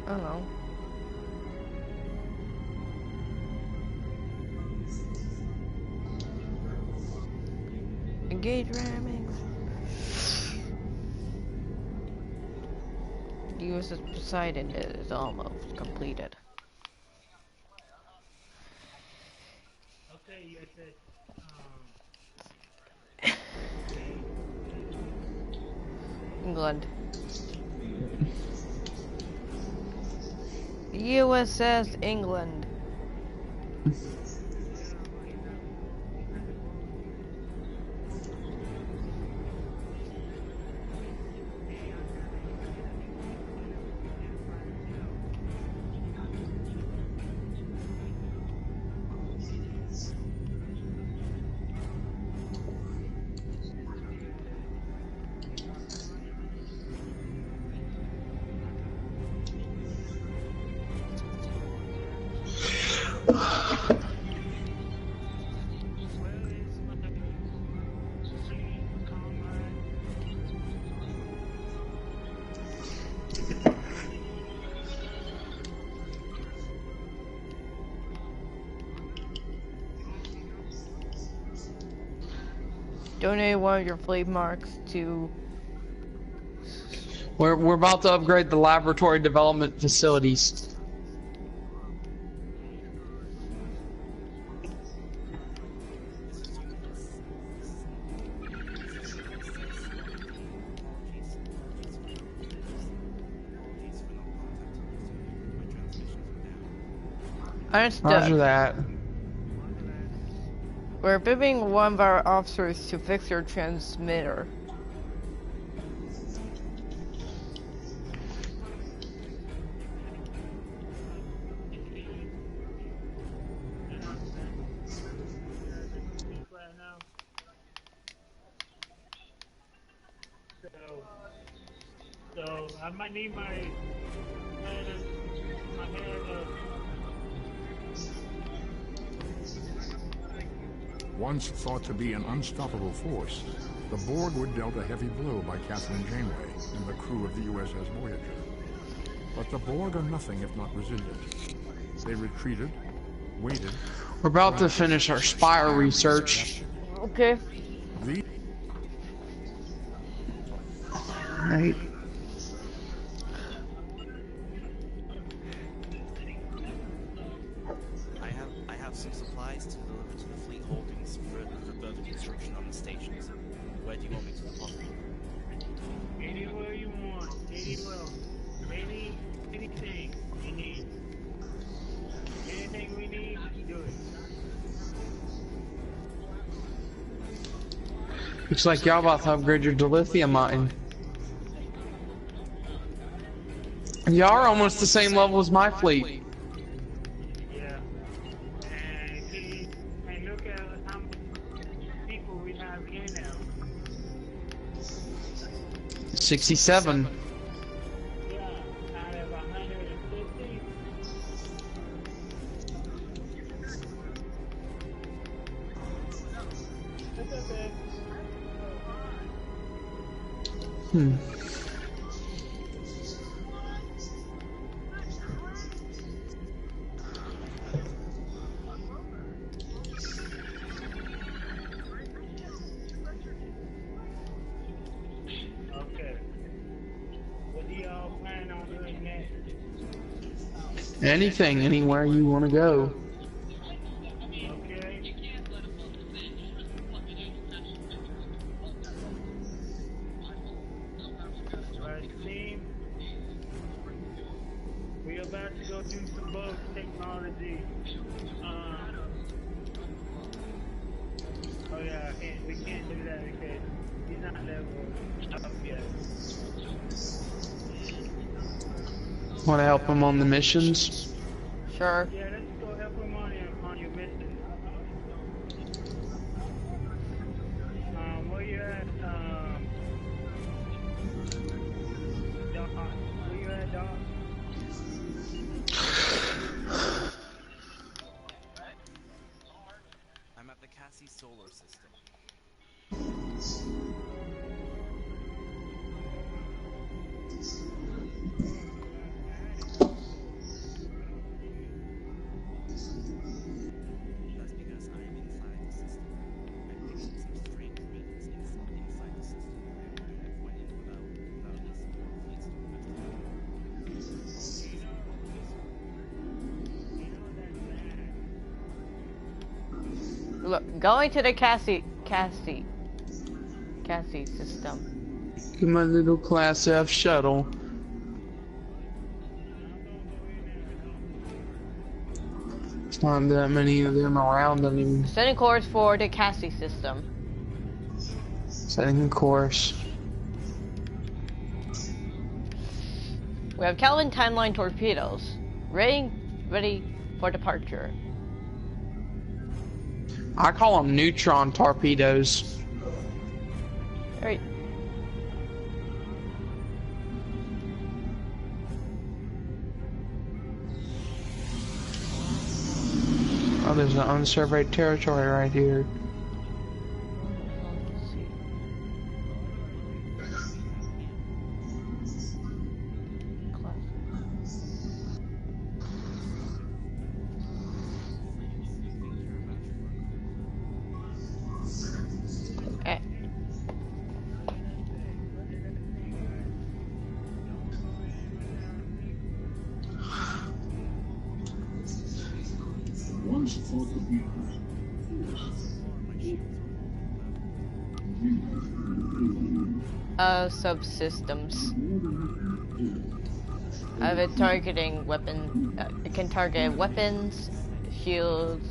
[SPEAKER 2] I don't know. Engage ramming. USS Poseidon is almost completed.
[SPEAKER 5] Okay, USS.
[SPEAKER 2] England. USS England.
[SPEAKER 5] Where is my comrade?
[SPEAKER 2] Donate one of your fleet marks to.
[SPEAKER 1] We're about to upgrade the laboratory development facilities.
[SPEAKER 2] Understood.
[SPEAKER 1] Roger that.
[SPEAKER 2] We're bidding one of our officers to fix your transmitter.
[SPEAKER 5] Right now. So I might need my head of
[SPEAKER 6] Once thought to be an unstoppable force, the Borg were dealt a heavy blow by Captain Janeway and the crew of the USS Voyager. But the Borg are nothing if not resilient. They retreated, waited.
[SPEAKER 1] We're about to finish our spire research.
[SPEAKER 2] Okay.
[SPEAKER 6] The
[SPEAKER 1] Right.
[SPEAKER 3] I have some supplies to deliver to the fleet holdings for further construction on the stations. Where do you want me to deposit them?
[SPEAKER 5] anywhere you want, anywhere, anything you need. Anything we need, do it.
[SPEAKER 1] Looks like y'all about to upgrade your dilithium mine. Y'all are almost the same level as my fleet.
[SPEAKER 5] Yeah. And look at how many people we have here now.
[SPEAKER 1] 67.
[SPEAKER 5] Yeah, out of 150. That's okay.
[SPEAKER 1] Hmm.
[SPEAKER 5] Okay. What do y'all plan on doing next?
[SPEAKER 1] Anything, anywhere you want to go.
[SPEAKER 5] Okay. Right, team. We're about to go do some boat technology. Oh yeah, we can't do that because he's not level up yet.
[SPEAKER 1] Want to help him on the missions?
[SPEAKER 2] Sure.
[SPEAKER 5] Yeah, let's go help him on your mission. Where you at? Doc, where you at, Doc?
[SPEAKER 3] I'm at the Cassie solar system. That's because I am inside the system. I'm picking some strange readings in
[SPEAKER 2] Look, going to the Cassie system.
[SPEAKER 1] Get my little Class F shuttle. There's not that many of them around anymore.
[SPEAKER 2] Setting course for the Cassie system.
[SPEAKER 1] Setting a course.
[SPEAKER 2] We have Calvin timeline torpedoes. Ready for departure.
[SPEAKER 1] I call them neutron torpedoes.
[SPEAKER 2] Alright.
[SPEAKER 1] Oh, there's an unsurveyed territory right here.
[SPEAKER 2] Subsystems. I have it targeting weapon. It can target weapons, shields.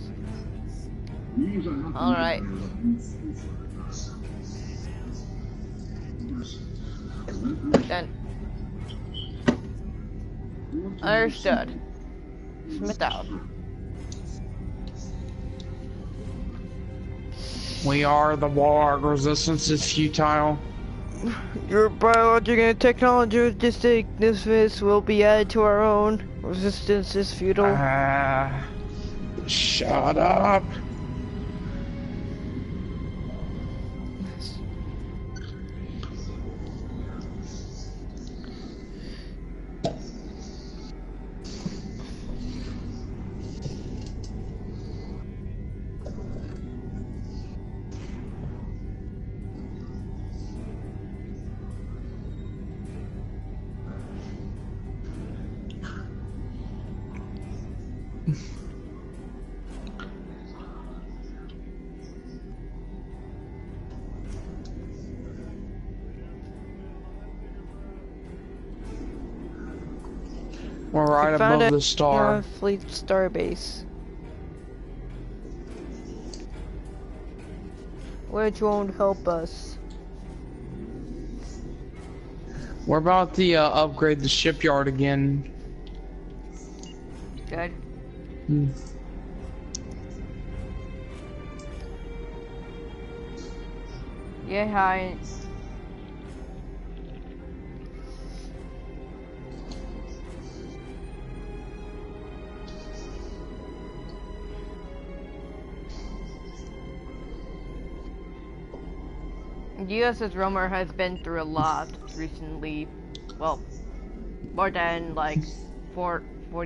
[SPEAKER 2] All right. Done. Understood. Smith out.
[SPEAKER 1] We are the Borg. Resistance is futile.
[SPEAKER 2] Your biological and technology distinctiveness will be added to our own. Resistance is futile.
[SPEAKER 1] Shut up. We're right above the star.
[SPEAKER 2] Fleet starbase. Which won't help us.
[SPEAKER 1] We're about to upgrade the shipyard again.
[SPEAKER 2] Good.
[SPEAKER 1] Hmm.
[SPEAKER 2] Yeah, hi. USS Romer has been through a lot recently. Well, more than like 4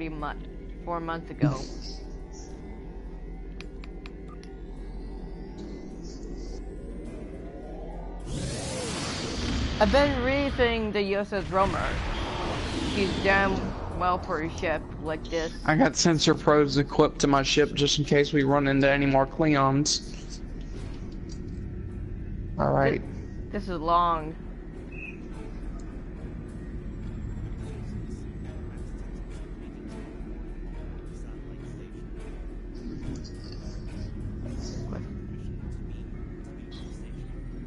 [SPEAKER 2] months ago. I've been reading the USS Romer. He's damn well for a ship like this.
[SPEAKER 1] I got sensor probes equipped to my ship just in case we run into any more Klingons. Alright.
[SPEAKER 2] This is long.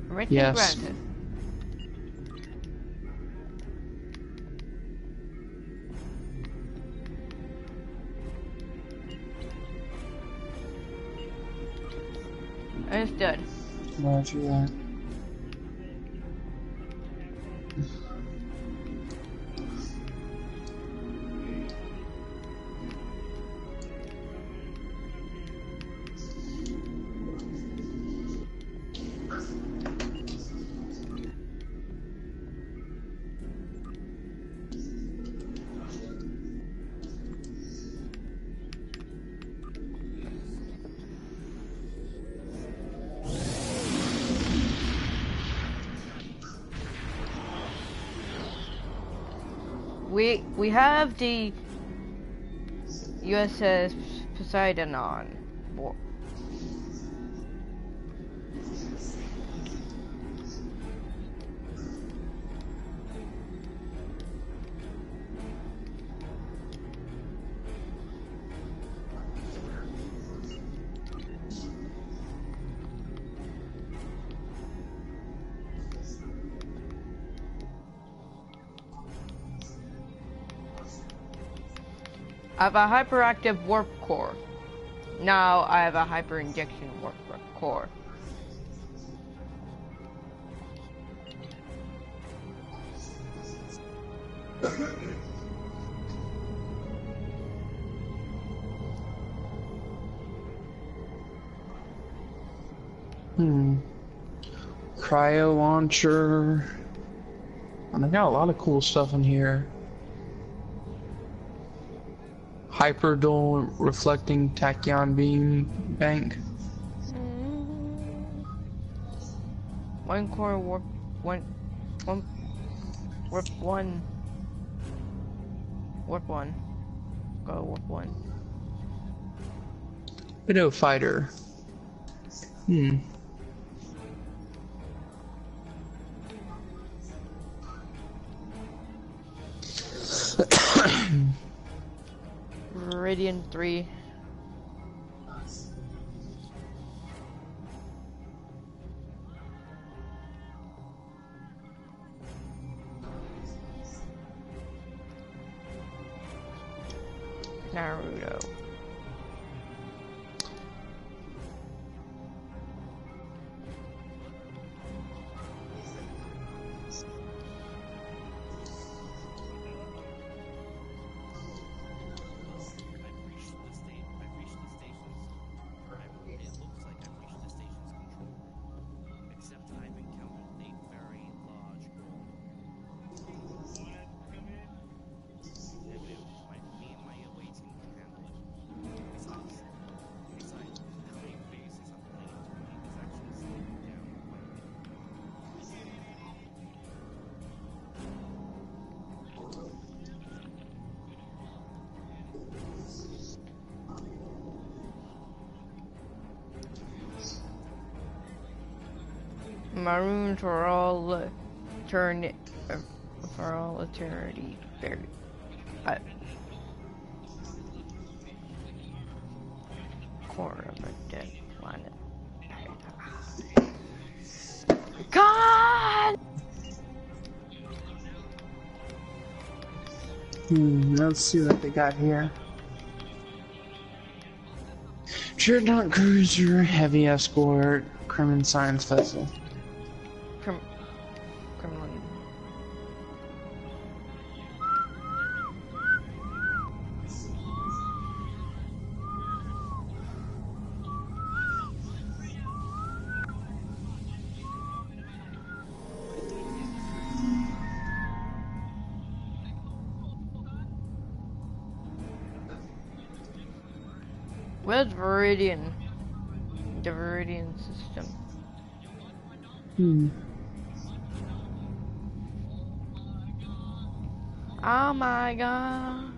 [SPEAKER 2] Permission
[SPEAKER 1] Yes.
[SPEAKER 2] granted. Understood.
[SPEAKER 1] Roger that.
[SPEAKER 2] We have the USS Poseidon on board. I have a hyperactive warp core. Now I have a hyper injection warp core.
[SPEAKER 1] Cryo launcher. And I got a lot of cool stuff in here. Hyperdual reflecting tachyon beam bank.
[SPEAKER 2] One core warp warp one. Warp one. Go warp one.
[SPEAKER 1] Widow fighter.
[SPEAKER 2] Radiant 3. Naruto. Maroon for all for all eternity. Buried. Core of a dead planet. God!
[SPEAKER 1] Let's see what they got here. Dreadnought cruiser, heavy escort, Kremlin science vessel.
[SPEAKER 2] Kremlin. Where's Viridian? The Viridian system. Oh my god.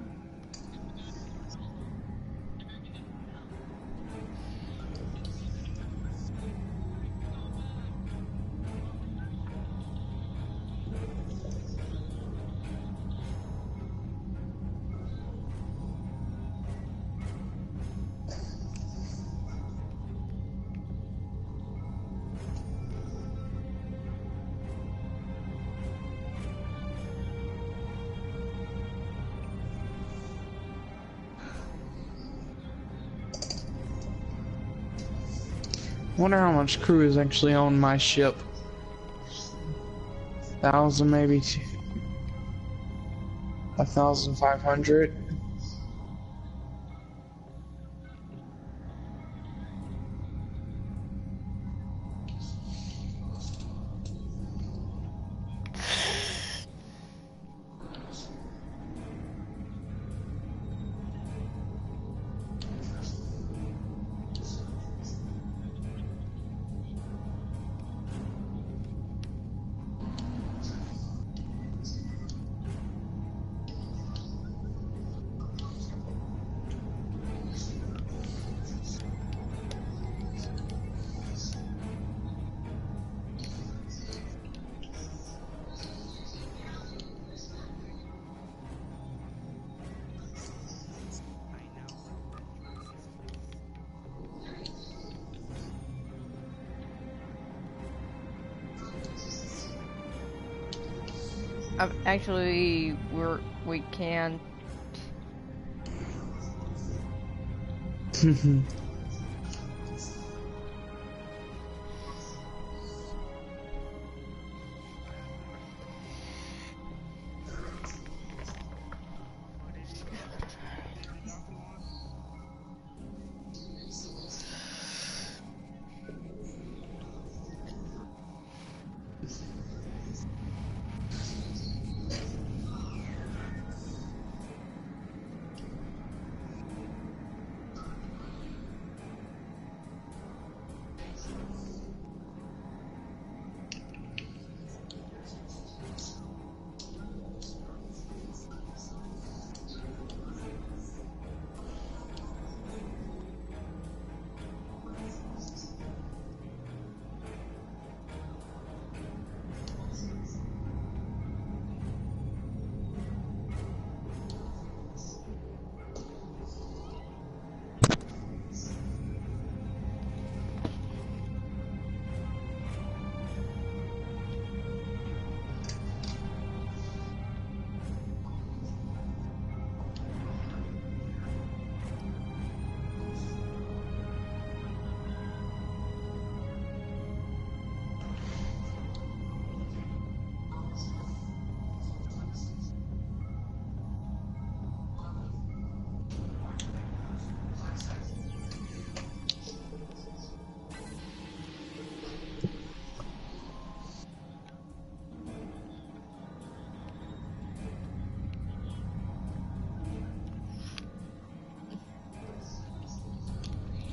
[SPEAKER 1] Wonder how much crew is actually on my ship. 1,000 maybe. 1,500.
[SPEAKER 2] Actually, we can't.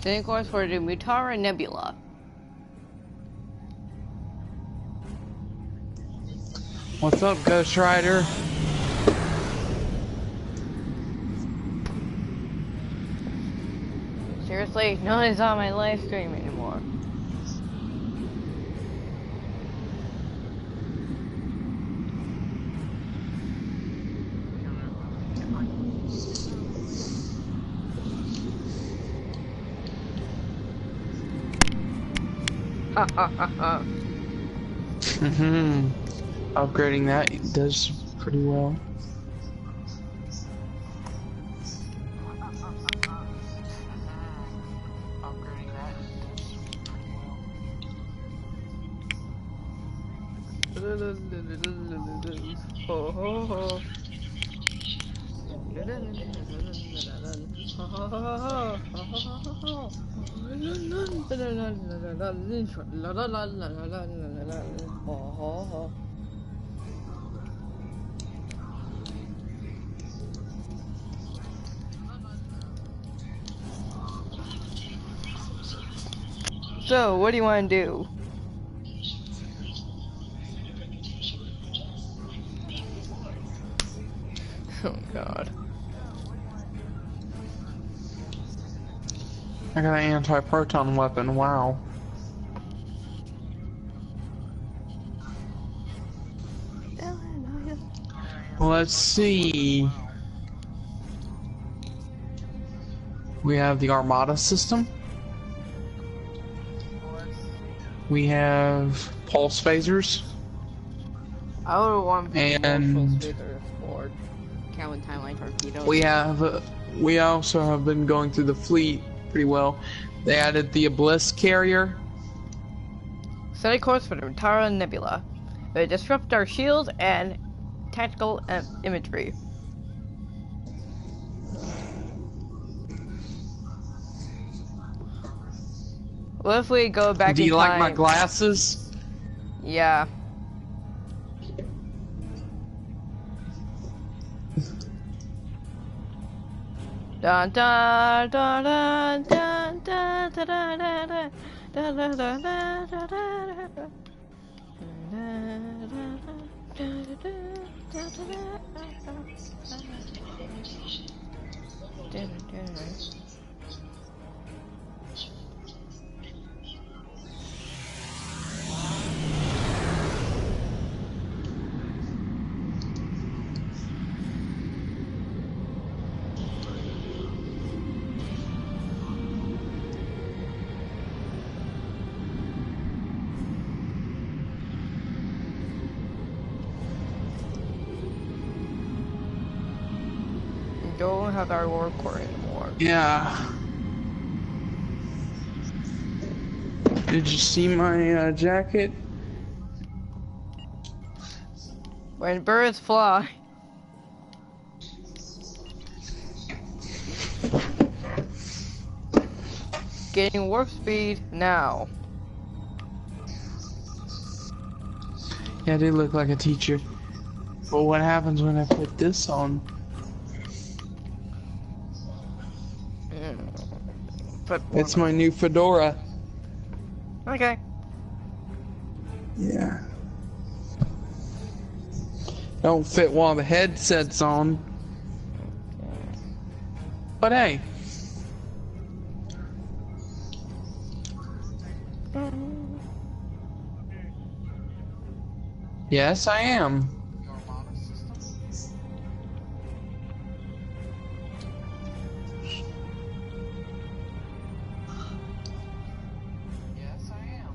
[SPEAKER 2] Sending course for the Mutara Nebula.
[SPEAKER 1] What's up, Ghost Rider?
[SPEAKER 2] Seriously, no one's on my live stream anymore. Ha ha ha ha.
[SPEAKER 1] Upgrading that does pretty well.
[SPEAKER 2] Ho ho ho. So, what do you want to do? Oh god.
[SPEAKER 1] I got an anti-proton weapon, wow. Let's see. We have the Armada system. We have pulse phasers.
[SPEAKER 2] I would want
[SPEAKER 1] And
[SPEAKER 2] for Calvin timeline torpedoes.
[SPEAKER 1] we also have been going through the fleet pretty well. They added the Abyss carrier.
[SPEAKER 2] Set a course for the Mutara Nebula. They disrupt our shields and tactical imagery. What if we go back in time?
[SPEAKER 1] Do you like my glasses?
[SPEAKER 2] Yeah. Dun dun dun dun dun dun dun dun dun dun dun dun dun dun. Don't have our war core anymore.
[SPEAKER 1] Yeah. Did you see my jacket?
[SPEAKER 2] When birds fly. Getting warp speed now.
[SPEAKER 1] Yeah, I do look like a teacher. But what happens when I put this on?
[SPEAKER 2] But
[SPEAKER 1] It's my new fedora.
[SPEAKER 2] okay.
[SPEAKER 1] Yeah. Don't fit while the headset's on. But hey. Yes, I am. Yes, I am.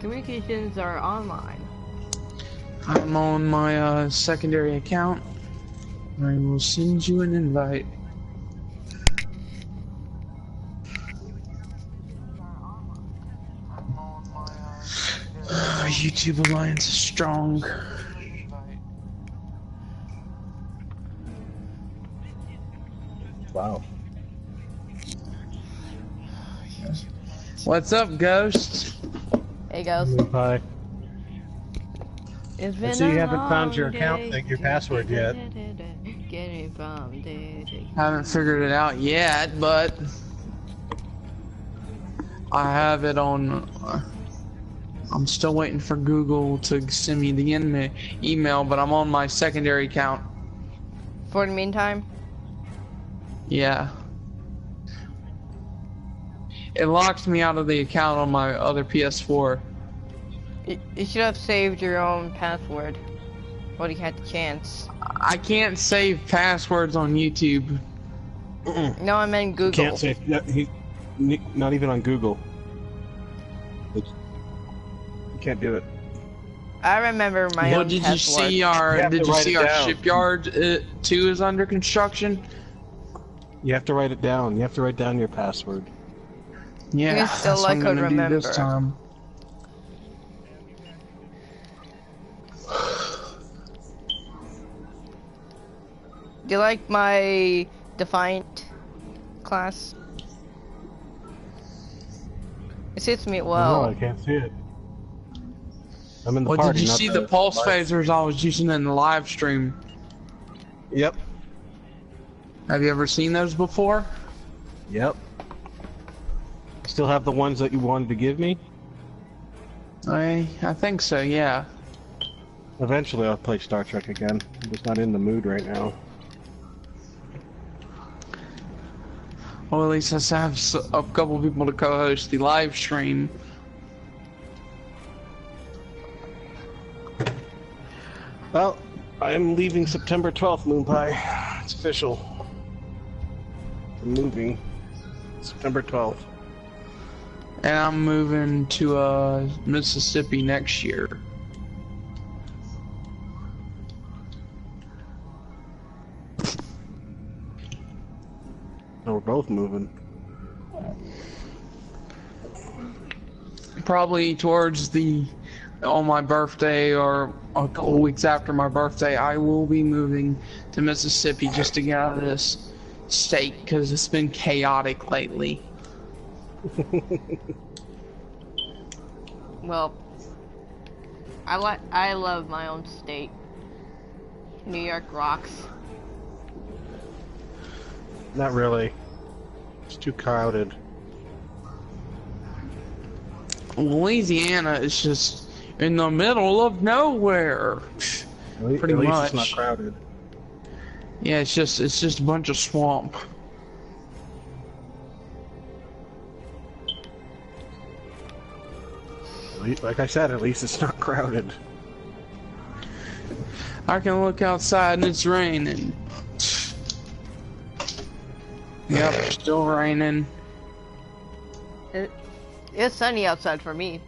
[SPEAKER 2] Communications are online.
[SPEAKER 1] I'm on my secondary account. I will send you an invite. YouTube Alliance is strong.
[SPEAKER 7] Wow.
[SPEAKER 1] What's up, Ghost?
[SPEAKER 2] Hey, guys.
[SPEAKER 7] Hi.
[SPEAKER 2] It's
[SPEAKER 7] I
[SPEAKER 2] been
[SPEAKER 7] see you
[SPEAKER 2] a
[SPEAKER 7] haven't found your
[SPEAKER 2] long
[SPEAKER 7] account,
[SPEAKER 2] day.
[SPEAKER 7] your password yet.
[SPEAKER 2] Getting from day to
[SPEAKER 1] Haven't figured it out yet, but I have it on. I'm still waiting for Google to send me the email, but I'm on my secondary account.
[SPEAKER 2] For the meantime,
[SPEAKER 1] Yeah. It locked me out of the account on my other PS4.
[SPEAKER 2] you should have saved your own password while you had the chance.
[SPEAKER 1] I can't save passwords on YouTube.
[SPEAKER 2] No, I meant Google.
[SPEAKER 7] Can't say not even on Google. You can't do it.
[SPEAKER 2] I remember my
[SPEAKER 1] Well,
[SPEAKER 2] own
[SPEAKER 1] did you
[SPEAKER 2] password.
[SPEAKER 1] see our
[SPEAKER 7] You have to write it
[SPEAKER 1] our
[SPEAKER 7] down.
[SPEAKER 1] shipyard 2 is under construction?
[SPEAKER 7] You have to write it down. You have to write down your password.
[SPEAKER 1] Yeah,
[SPEAKER 2] You still
[SPEAKER 1] that's what I'm
[SPEAKER 2] could
[SPEAKER 1] gonna do
[SPEAKER 2] remember.
[SPEAKER 1] this time.
[SPEAKER 2] Do you like my Defiant class? It suits me
[SPEAKER 7] No,
[SPEAKER 2] well.
[SPEAKER 7] I can't see it. I'm in the
[SPEAKER 1] Well,
[SPEAKER 7] party.
[SPEAKER 1] did you
[SPEAKER 7] not
[SPEAKER 1] see the pulse
[SPEAKER 7] live-
[SPEAKER 1] phasers I was using in the live stream?
[SPEAKER 7] Yep.
[SPEAKER 1] Have you ever seen those before?
[SPEAKER 7] Yep. Still have the ones that you wanted to give me?
[SPEAKER 1] I think so, yeah.
[SPEAKER 7] Eventually I'll play Star Trek again. I'm just not in the mood right now.
[SPEAKER 1] Well, at least I have a couple people to co-host the live stream.
[SPEAKER 7] Well, I'm leaving September 12th, Moon Pie. It's official. I'm moving. September 12th.
[SPEAKER 1] And I'm moving to Mississippi next year.
[SPEAKER 7] No, we're both moving.
[SPEAKER 1] Probably towards on my birthday or a couple weeks after my birthday, I will be moving to Mississippi just to get out of this state because it's been chaotic lately.
[SPEAKER 2] Well, I love my own state. New York rocks.
[SPEAKER 7] Not really. It's too crowded.
[SPEAKER 1] Louisiana is just in the middle of nowhere. Pretty
[SPEAKER 7] At least
[SPEAKER 1] much.
[SPEAKER 7] it's not crowded.
[SPEAKER 1] Yeah, it's just a bunch of swamp.
[SPEAKER 7] Like I said, at least it's not crowded.
[SPEAKER 1] I can look outside and it's raining. Yep, still raining.
[SPEAKER 2] It's sunny outside for me.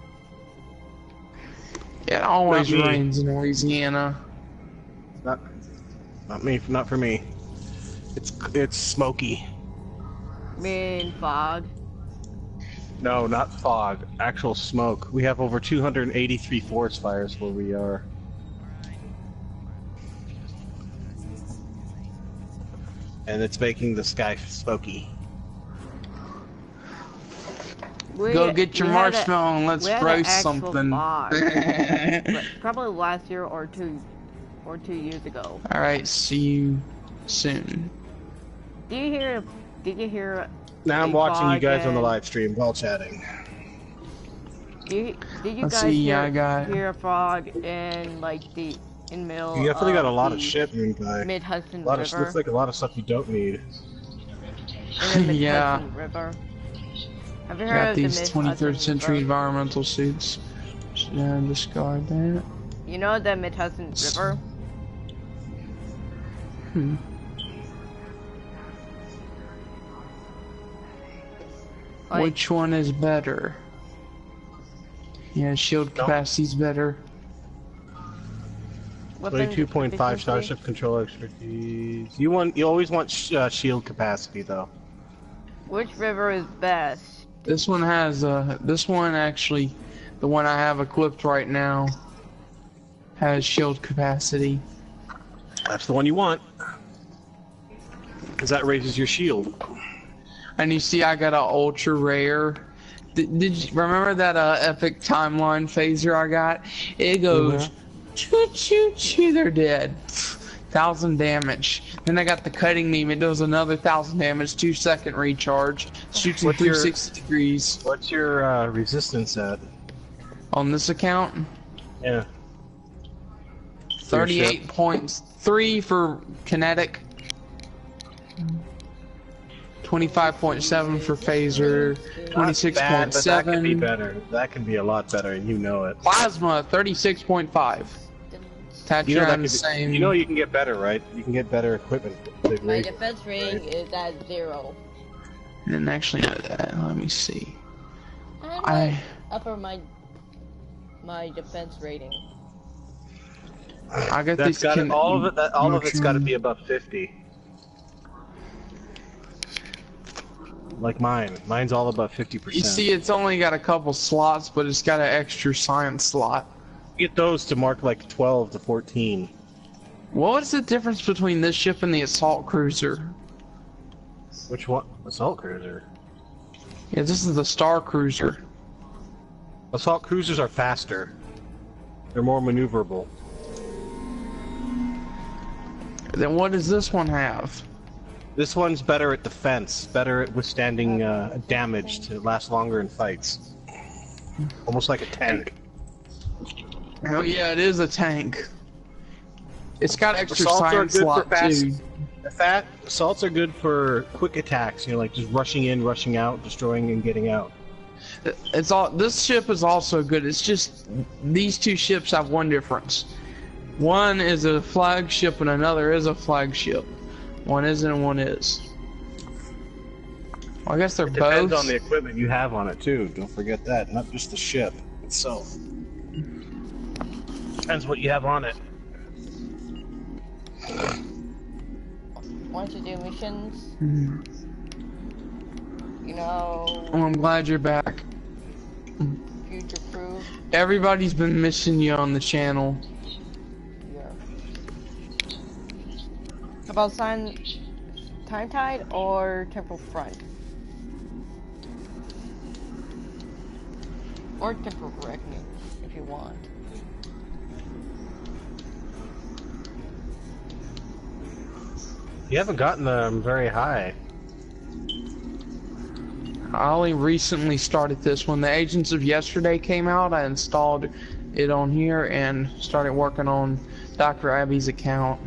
[SPEAKER 1] It always
[SPEAKER 7] Not me.
[SPEAKER 1] rains in Louisiana.
[SPEAKER 7] Not me. Not for me. It's smoky.
[SPEAKER 2] mean fog.
[SPEAKER 7] No, not fog. Actual smoke. We have over 283 forest fires where we are. And it's making the sky smoky.
[SPEAKER 1] Go get your marshmallow and let's roast something.
[SPEAKER 2] Probably last year or 2 years ago.
[SPEAKER 1] Alright, see you soon.
[SPEAKER 2] Did you hear
[SPEAKER 7] Now I'm watching you guys on the live stream while chatting.
[SPEAKER 2] Did you
[SPEAKER 1] Let's
[SPEAKER 2] guys
[SPEAKER 1] see,
[SPEAKER 2] hear a frog in in middle?
[SPEAKER 7] You definitely got a lot of shit, Moon Guy.
[SPEAKER 2] Mid Hudson
[SPEAKER 7] A lot
[SPEAKER 2] River.
[SPEAKER 7] of looks like a lot of stuff you don't need.
[SPEAKER 2] In the Mid
[SPEAKER 1] Yeah.
[SPEAKER 2] Hudson River. Have you heard
[SPEAKER 1] Got
[SPEAKER 2] of
[SPEAKER 1] these
[SPEAKER 2] the Mid
[SPEAKER 1] 23rd
[SPEAKER 2] Hudson
[SPEAKER 1] century
[SPEAKER 2] River?
[SPEAKER 1] environmental suits. Should discard that.
[SPEAKER 2] You know the Mid Hudson River?
[SPEAKER 1] Hmm. Which one is better? Yeah, shield capacity's better.
[SPEAKER 7] 22.5 starship control expertise. You always want shield capacity though.
[SPEAKER 2] Which river is best?
[SPEAKER 1] This one has this one actually, the one I have equipped right now, has shield capacity.
[SPEAKER 7] That's the one you want. Because that raises your shield.
[SPEAKER 1] And you see I got an ultra rare. Did you remember that epic timeline phaser I got? It goes choo choo choo, they're dead. 1,000 damage. Then I got the cutting meme, it does another 1,000 damage, 2-second recharge. Shoots in 360 degrees.
[SPEAKER 7] What's your resistance at?
[SPEAKER 1] On this account?
[SPEAKER 7] Yeah.
[SPEAKER 1] 38.3 for kinetic. 25.7 for phaser. 26.7.
[SPEAKER 7] That can be better. That can be a lot better, and you know it.
[SPEAKER 1] Plasma 36.5. Attach
[SPEAKER 7] You know,
[SPEAKER 1] around the same.
[SPEAKER 7] you know you can get better, right? You can get better equipment.
[SPEAKER 2] My defense rating is at 0.
[SPEAKER 1] I didn't actually know that. Let me see.
[SPEAKER 2] I'm upper my defense rating.
[SPEAKER 1] I got
[SPEAKER 7] That's
[SPEAKER 1] these.
[SPEAKER 7] got all of it's got to be above 50. Like mine. Mine's all above 50%.
[SPEAKER 1] You see, it's only got a couple slots, but it's got an extra science slot.
[SPEAKER 7] Get those to mark like 12 to 14.
[SPEAKER 1] What is the difference between this ship and the assault cruiser?
[SPEAKER 7] Which one? Assault cruiser.
[SPEAKER 1] Yeah, this is the Star Cruiser.
[SPEAKER 7] Assault cruisers are faster. They're more maneuverable.
[SPEAKER 1] Then what does this one have?
[SPEAKER 7] This one's better at defense, better at withstanding damage to last longer in fights. Almost like a tank.
[SPEAKER 1] Oh yeah, it is a tank. It's got extra
[SPEAKER 7] Assaults are
[SPEAKER 1] science
[SPEAKER 7] good
[SPEAKER 1] slot
[SPEAKER 7] for fast.
[SPEAKER 1] too.
[SPEAKER 7] Assaults are good for quick attacks. You know, like just rushing in, rushing out, destroying and getting out.
[SPEAKER 1] It's all. This ship is also good. It's just these two ships have one difference. One is a flagship and another is a flagship. One isn't and one is. Well, I guess they're both.
[SPEAKER 7] Depends on the equipment you have on it too. Don't forget that. Not just the ship itself. Depends what you have on it.
[SPEAKER 2] Want to do missions?
[SPEAKER 1] Mhm.
[SPEAKER 2] You know,
[SPEAKER 1] Oh, I'm glad you're back.
[SPEAKER 2] future proof.
[SPEAKER 1] Everybody's been missing you on the channel.
[SPEAKER 2] Yeah. How about Time Tide or Temporal Front? Or Temporal Reckoning, if you want.
[SPEAKER 7] You haven't gotten them very high.
[SPEAKER 1] I only recently started this. When the Agents of Yesterday came out, I installed it on here and started working on Dr. Abby's account.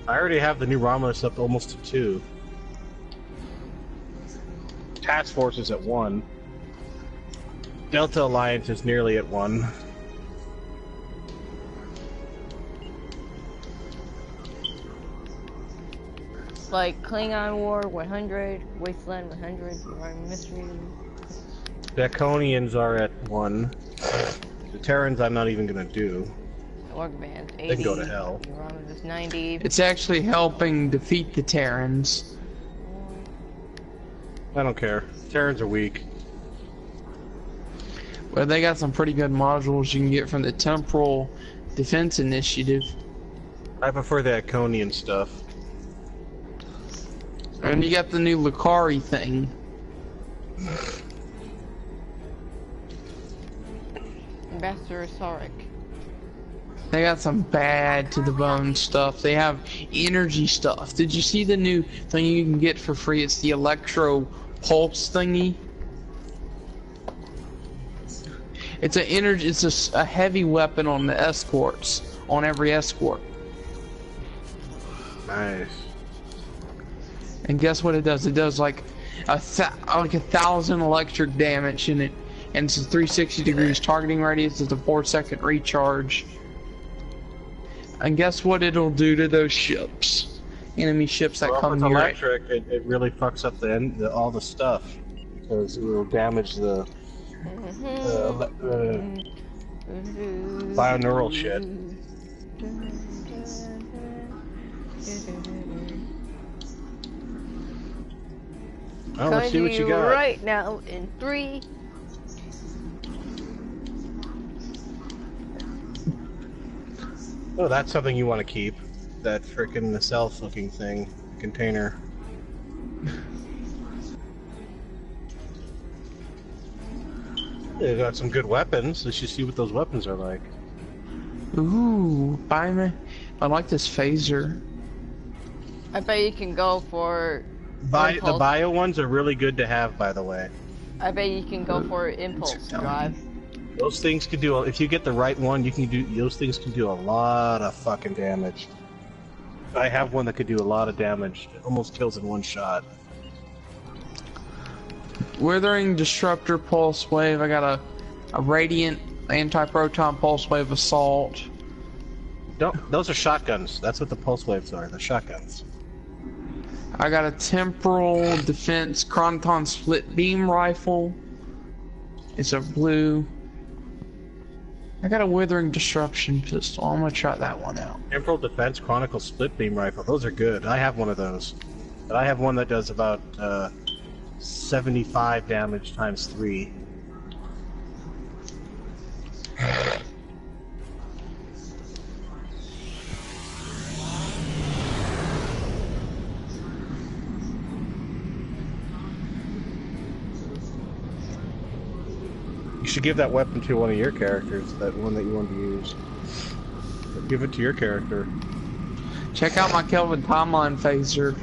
[SPEAKER 7] I already have the new Ramos up almost to 2. Task Force is at 1. Delta Alliance is nearly at 1.
[SPEAKER 2] Like Klingon War 100, Wasteland 100, Rhyme Mystery.
[SPEAKER 7] The Iconians are at 1. The Terrans I'm not even gonna do.
[SPEAKER 2] Org Van's 80.
[SPEAKER 7] They can go to hell.
[SPEAKER 2] Uranium is 90.
[SPEAKER 1] It's actually helping defeat the Terrans.
[SPEAKER 7] I don't care. Terrans are weak.
[SPEAKER 1] Well, they got some pretty good modules you can get from the Temporal Defense Initiative.
[SPEAKER 7] I prefer the Iconian stuff.
[SPEAKER 1] And you got the new Lucari thing.
[SPEAKER 2] Ambassador Sarek.
[SPEAKER 1] They got some bad to the bone stuff. They have energy stuff. Did you see the new thing you can get for free? It's the Electro Pulse thingy. It's a energy. It's a heavy weapon on the escorts. On every escort.
[SPEAKER 7] Nice.
[SPEAKER 1] And guess what it does? It does like a 1,000 electric damage in it, and it's a 360 degrees targeting radius. It's a 4-second recharge. And guess what it'll do to those ships? Enemy ships that come
[SPEAKER 7] near
[SPEAKER 1] electric,
[SPEAKER 7] it really fucks up all the stuff because it will damage the bioneural shit. Oh, let's see what you got.
[SPEAKER 2] Right now in 3.
[SPEAKER 7] Oh, that's something you want to keep. That frickin' nacelle looking thing. Container. They got some good weapons. Let's just see what those weapons are like.
[SPEAKER 1] Ooh, buy me. I like this phaser.
[SPEAKER 2] I bet you can go for
[SPEAKER 7] The bio ones are really good to have, by the way.
[SPEAKER 2] I bet you can go for impulse drive.
[SPEAKER 7] Those things can do. If you get the right one, you can do. Those things can do a lot of fucking damage. I have one that could do a lot of damage. It almost kills in one shot.
[SPEAKER 1] Withering Disruptor Pulse Wave. I got a Radiant Anti-Proton Pulse Wave Assault.
[SPEAKER 7] Don't. Those are shotguns. That's what the pulse waves are. The shotguns.
[SPEAKER 1] I got a Temporal Defense Chronoton Split Beam Rifle. It's a blue. I got a Withering Disruption Pistol. I'm gonna try that one out.
[SPEAKER 7] Temporal Defense Chronicle Split Beam Rifle. Those are good. I have one of those. But I have one that does about 75 damage times 3. You should give that weapon to one of your characters, that one that you want to use. Give it to your character.
[SPEAKER 1] Check out my Kelvin Timeline phaser.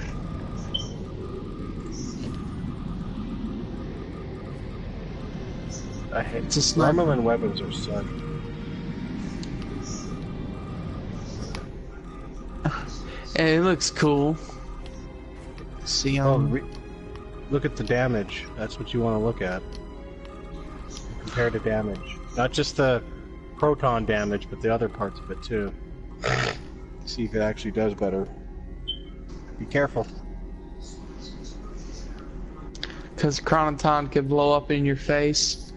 [SPEAKER 7] I hate
[SPEAKER 1] It's a sniper.
[SPEAKER 7] Romulan weapons are suck.
[SPEAKER 1] And it looks cool. See,
[SPEAKER 7] Look at the damage. That's what you want to look at. Compare the damage. Not just the proton damage, but the other parts of it too. See if it actually does better. Be careful.
[SPEAKER 1] because Chronoton could blow up in your face.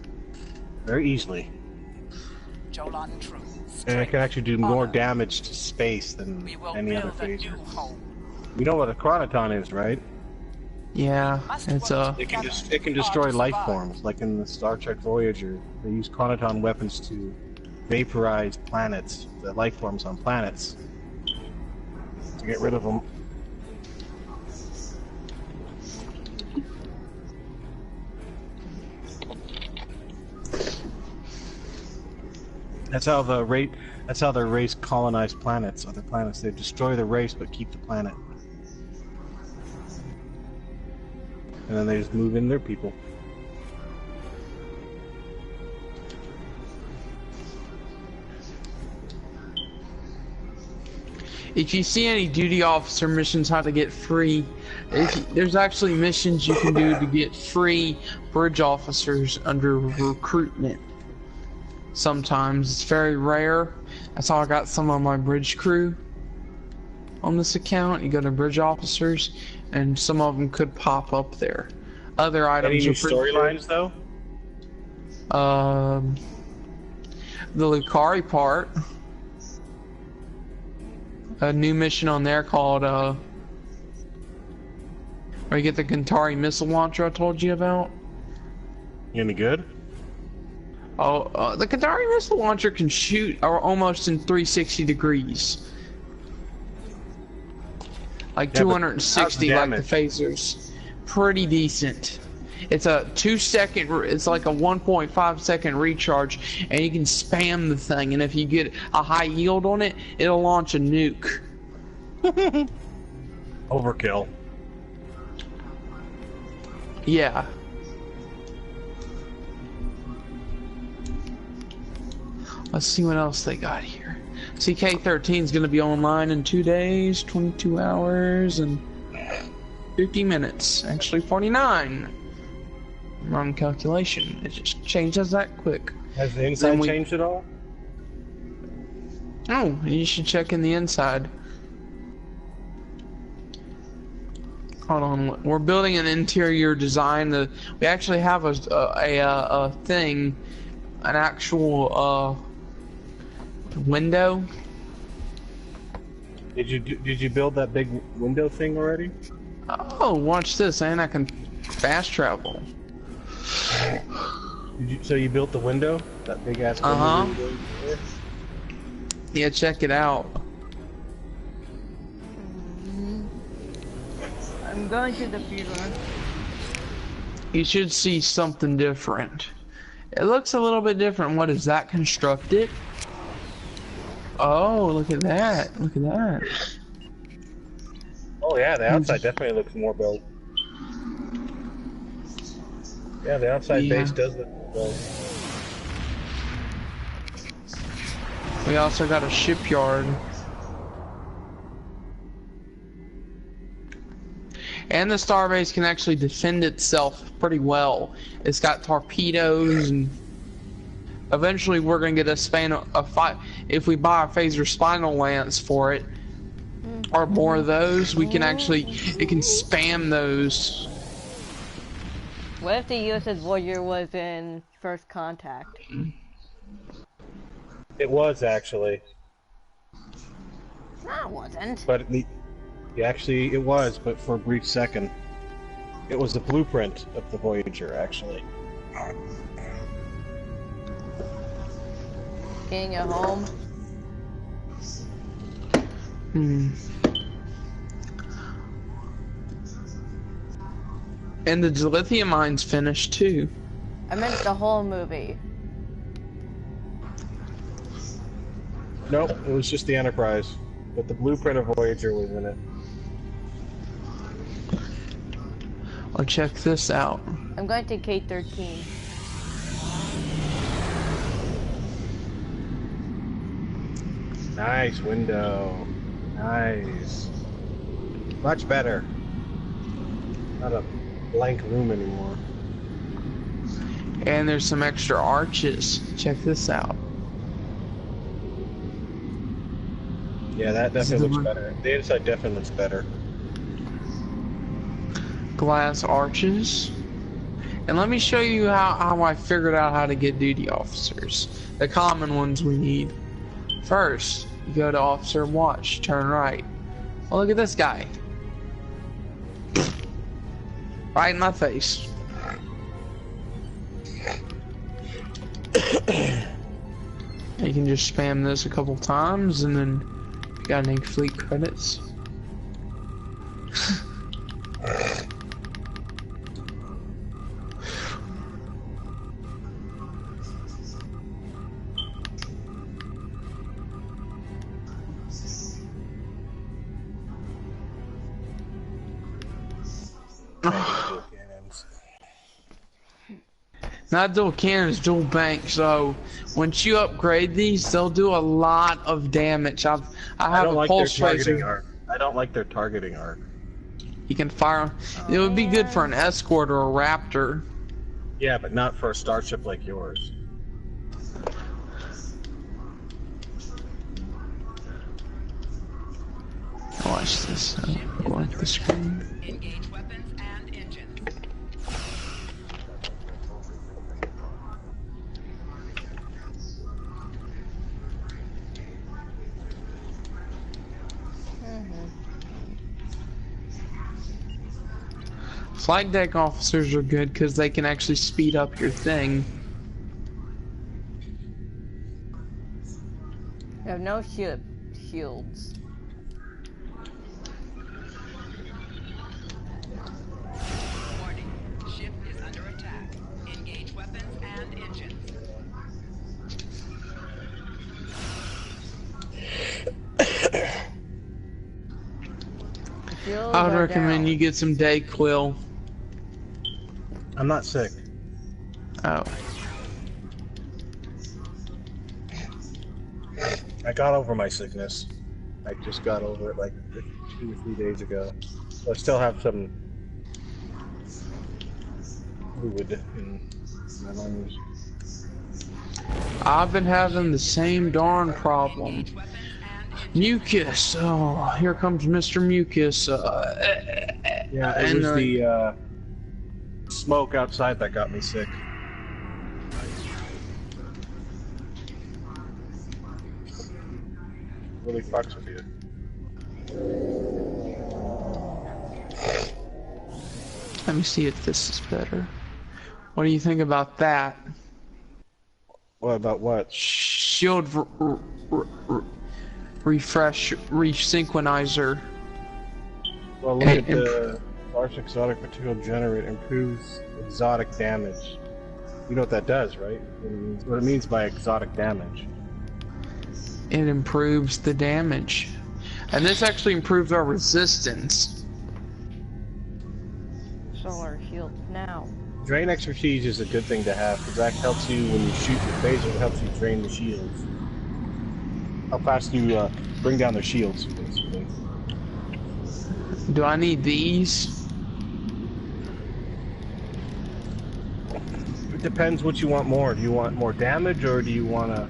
[SPEAKER 7] Very easily. And it can actually do more damage to space than any other phaser. You know what a Chronoton is, right?
[SPEAKER 1] Yeah, it's a...
[SPEAKER 7] It can destroy life forms, like in the Star Trek Voyager. They use Chronoton weapons to vaporize planets, the life forms on planets, to get rid of them. That's how the race colonize planets, other planets. They destroy the race but keep the planet. And then they just move in their people.
[SPEAKER 1] If you see any duty officer missions how to get free, there's actually missions you can do to get free bridge officers under recruitment. Sometimes it's very rare. That's how I got some of my bridge crew on this account. You go to bridge officers, and some of them could pop up there. Other items.
[SPEAKER 7] Any new storylines though?
[SPEAKER 1] The Lucari part. a new mission on there called where you get the Kantari missile launcher I told you about.
[SPEAKER 7] Any good?
[SPEAKER 1] Oh, the Kantari missile launcher can shoot almost in 360 degrees. Like
[SPEAKER 7] Yeah, but
[SPEAKER 1] 260
[SPEAKER 7] how's
[SPEAKER 1] like the phasers. Pretty decent. It's a 2-second, it's like a 1.5 second recharge, and you can spam the thing, and if you get a high yield on it, it'll launch a nuke.
[SPEAKER 7] Overkill.
[SPEAKER 1] Yeah. Let's see what else they got here. CK13 is going to be online in 2 days, 22 hours, and 50 minutes. Actually, 49. Wrong calculation. It just changes that quick.
[SPEAKER 7] Has the inside changed at all?
[SPEAKER 1] Oh, you should check in the inside. Hold on, we're building an interior design. We actually have a thing, an actual window.
[SPEAKER 7] Did you build that big window thing already?
[SPEAKER 1] Oh, watch this, and I can fast travel.
[SPEAKER 7] So you built the window? That big ass window?
[SPEAKER 1] Uh-huh. Yeah, check it out.
[SPEAKER 2] I'm going to the funeral.
[SPEAKER 1] You should see something different. It looks a little bit different. What is that constructed? Oh, look at that. Look at that.
[SPEAKER 7] Oh yeah, the outside definitely looks more built. Yeah, the outside base does look built.
[SPEAKER 1] We also got a shipyard. And the starbase can actually defend itself pretty well. It's got torpedoes, and eventually we're gonna get if we buy a phaser spinal lance for it, or more of those, we can actually, it can spam those.
[SPEAKER 2] What if the USS Voyager was in First Contact?
[SPEAKER 7] It was actually.
[SPEAKER 2] No, it wasn't.
[SPEAKER 7] But actually, it was, but for a brief second. It was the blueprint of the Voyager, actually.
[SPEAKER 2] Getting a home.
[SPEAKER 1] And the dilithium mine's finished too.
[SPEAKER 2] I meant the whole movie.
[SPEAKER 7] Nope, it was just the Enterprise. But the blueprint of Voyager was in it.
[SPEAKER 1] I'll check this out.
[SPEAKER 2] I'm going to K-13.
[SPEAKER 7] Nice window. Nice. Much better. Not a blank room anymore.
[SPEAKER 1] And there's some extra arches. Check this out.
[SPEAKER 7] Yeah, that definitely looks better. The inside definitely looks better.
[SPEAKER 1] Glass arches. And let me show you how I figured out how to get duty officers. The common ones we need. First, you go to officer watch, turn right. Oh, look at this guy. Right in my face. You can just spam this a couple times, and then you got any fleet credits. Not dual cannons, dual banks. So once you upgrade these, they'll do a lot of damage. I have a pulse tracer.
[SPEAKER 7] I don't like their targeting arc.
[SPEAKER 1] You can fire. It would be good for an escort or a raptor.
[SPEAKER 7] Yeah, but not for a starship like yours.
[SPEAKER 1] Watch this. Go at the screen.
[SPEAKER 8] Engage weapons and engines.
[SPEAKER 1] Flight deck officers are good because they can actually speed up your thing.
[SPEAKER 2] You have no shields.
[SPEAKER 8] Warning. Ship is under attack. Engage weapons and engines.
[SPEAKER 2] Shields
[SPEAKER 1] I would
[SPEAKER 2] are
[SPEAKER 1] recommend
[SPEAKER 2] down.
[SPEAKER 1] you get some Dayquil.
[SPEAKER 7] I'm not sick.
[SPEAKER 1] Oh.
[SPEAKER 7] I got over my sickness. I just got over it like 2 or 3 days ago. So I still have some fluid in my lungs.
[SPEAKER 1] I've been having the same darn problem.
[SPEAKER 8] Engage weapons and engines.
[SPEAKER 1] Mucus. Oh, here comes Mr. Mucus.
[SPEAKER 7] Yeah, it
[SPEAKER 1] and,
[SPEAKER 7] was the smoke outside that got me sick. Really fucks with you.
[SPEAKER 1] Let me see if this is better. What do you think about that?
[SPEAKER 7] What about what?
[SPEAKER 1] Shield refresh resynchronizer.
[SPEAKER 7] Well, look at the large exotic material generator improves exotic damage. You know what that does, right? What it means by exotic damage.
[SPEAKER 1] It improves the damage. And this actually improves our resistance.
[SPEAKER 2] Solar shields now.
[SPEAKER 7] Drain expertise is a good thing to have because that helps you when you shoot your phaser. It helps you drain the shields. How fast you bring down their shields, basically.
[SPEAKER 1] Do I need these?
[SPEAKER 7] It depends what you want more. Do you want more damage, or do you want to?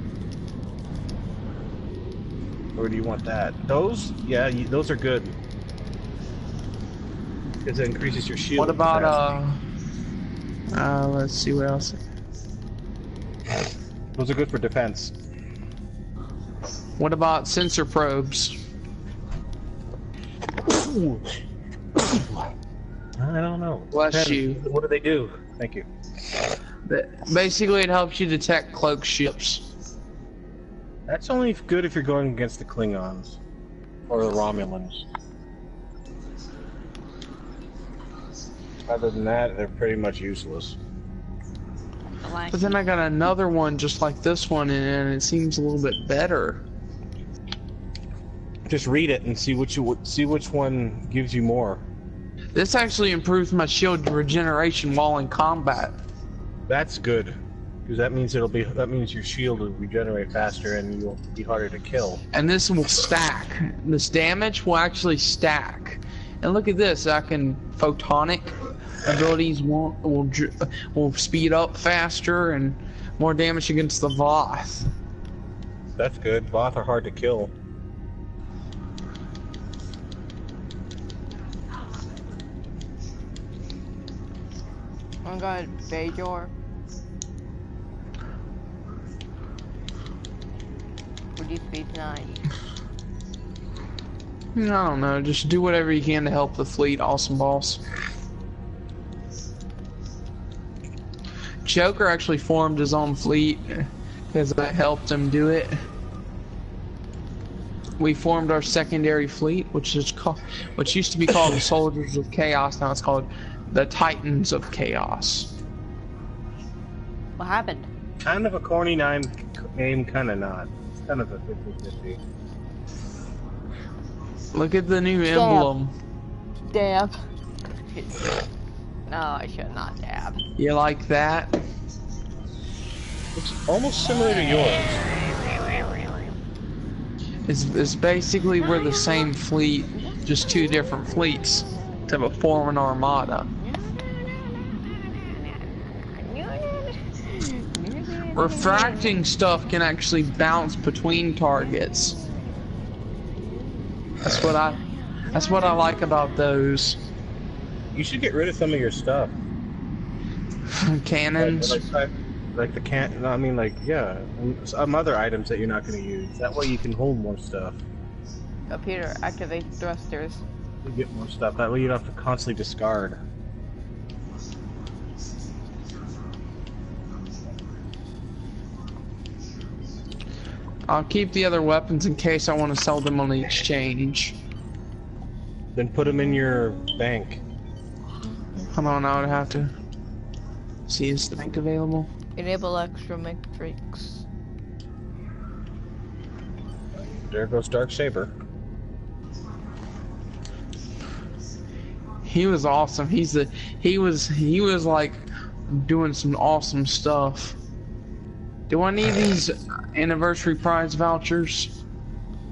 [SPEAKER 7] Or do you want that? Those? Yeah, those are good. Because it increases your shield.
[SPEAKER 1] What about, let's see what else.
[SPEAKER 7] Those are good for defense.
[SPEAKER 1] What about sensor probes?
[SPEAKER 7] I don't know.
[SPEAKER 1] Bless
[SPEAKER 7] Depends.
[SPEAKER 1] you.
[SPEAKER 7] What do they do? Thank you.
[SPEAKER 1] Basically, it helps you detect cloaked ships.
[SPEAKER 7] That's only good if you're going against the Klingons. Or the Romulans. Other than that, they're pretty much useless.
[SPEAKER 1] But then I got another one just like this one, and it seems a little bit better.
[SPEAKER 7] Just read it and see which one gives you more.
[SPEAKER 1] This actually improves my shield regeneration while in combat.
[SPEAKER 7] That's good, because that means your shield will regenerate faster and you'll be harder to kill.
[SPEAKER 1] And this will stack. This damage will actually stack. And look at this, I can photonic abilities will speed up faster and more damage against the Voth.
[SPEAKER 7] That's good. Voth are hard to kill.
[SPEAKER 2] Oh god, Bajor. Would you speed 9?
[SPEAKER 1] I don't know, just do whatever you can to help the fleet, awesome boss. Joker actually formed his own fleet because I helped him do it. We formed our secondary fleet, which used to be called the Soldiers of Chaos. Now it's called the Titans of Chaos.
[SPEAKER 2] What happened?
[SPEAKER 7] Kind of a corny name, kind of not. It's kind of a 50-50.
[SPEAKER 1] Look at the new emblem.
[SPEAKER 2] Dab. No, I should not dab.
[SPEAKER 1] You like that?
[SPEAKER 7] It's almost similar to yours.
[SPEAKER 1] It's basically we're the same fleet, just two different fleets to form an armada. Refracting stuff can actually bounce between targets. That's what I like about those.
[SPEAKER 7] You should get rid of some of your stuff.
[SPEAKER 1] Cannons.
[SPEAKER 7] Like the can. I mean, like, yeah, some other items that you're not going to use. That way you can hold more stuff.
[SPEAKER 2] Computer, activate thrusters.
[SPEAKER 7] You get more stuff. That way you don't have to constantly discard.
[SPEAKER 1] I'll keep the other weapons in case I want to sell them on the exchange.
[SPEAKER 7] Then put them in your bank.
[SPEAKER 1] Hold on, I would have to see is the bank available.
[SPEAKER 2] Enable extra matrix.
[SPEAKER 7] There goes Dark Saber.
[SPEAKER 1] He was awesome. He was like doing some awesome stuff. Do I need these anniversary prize vouchers?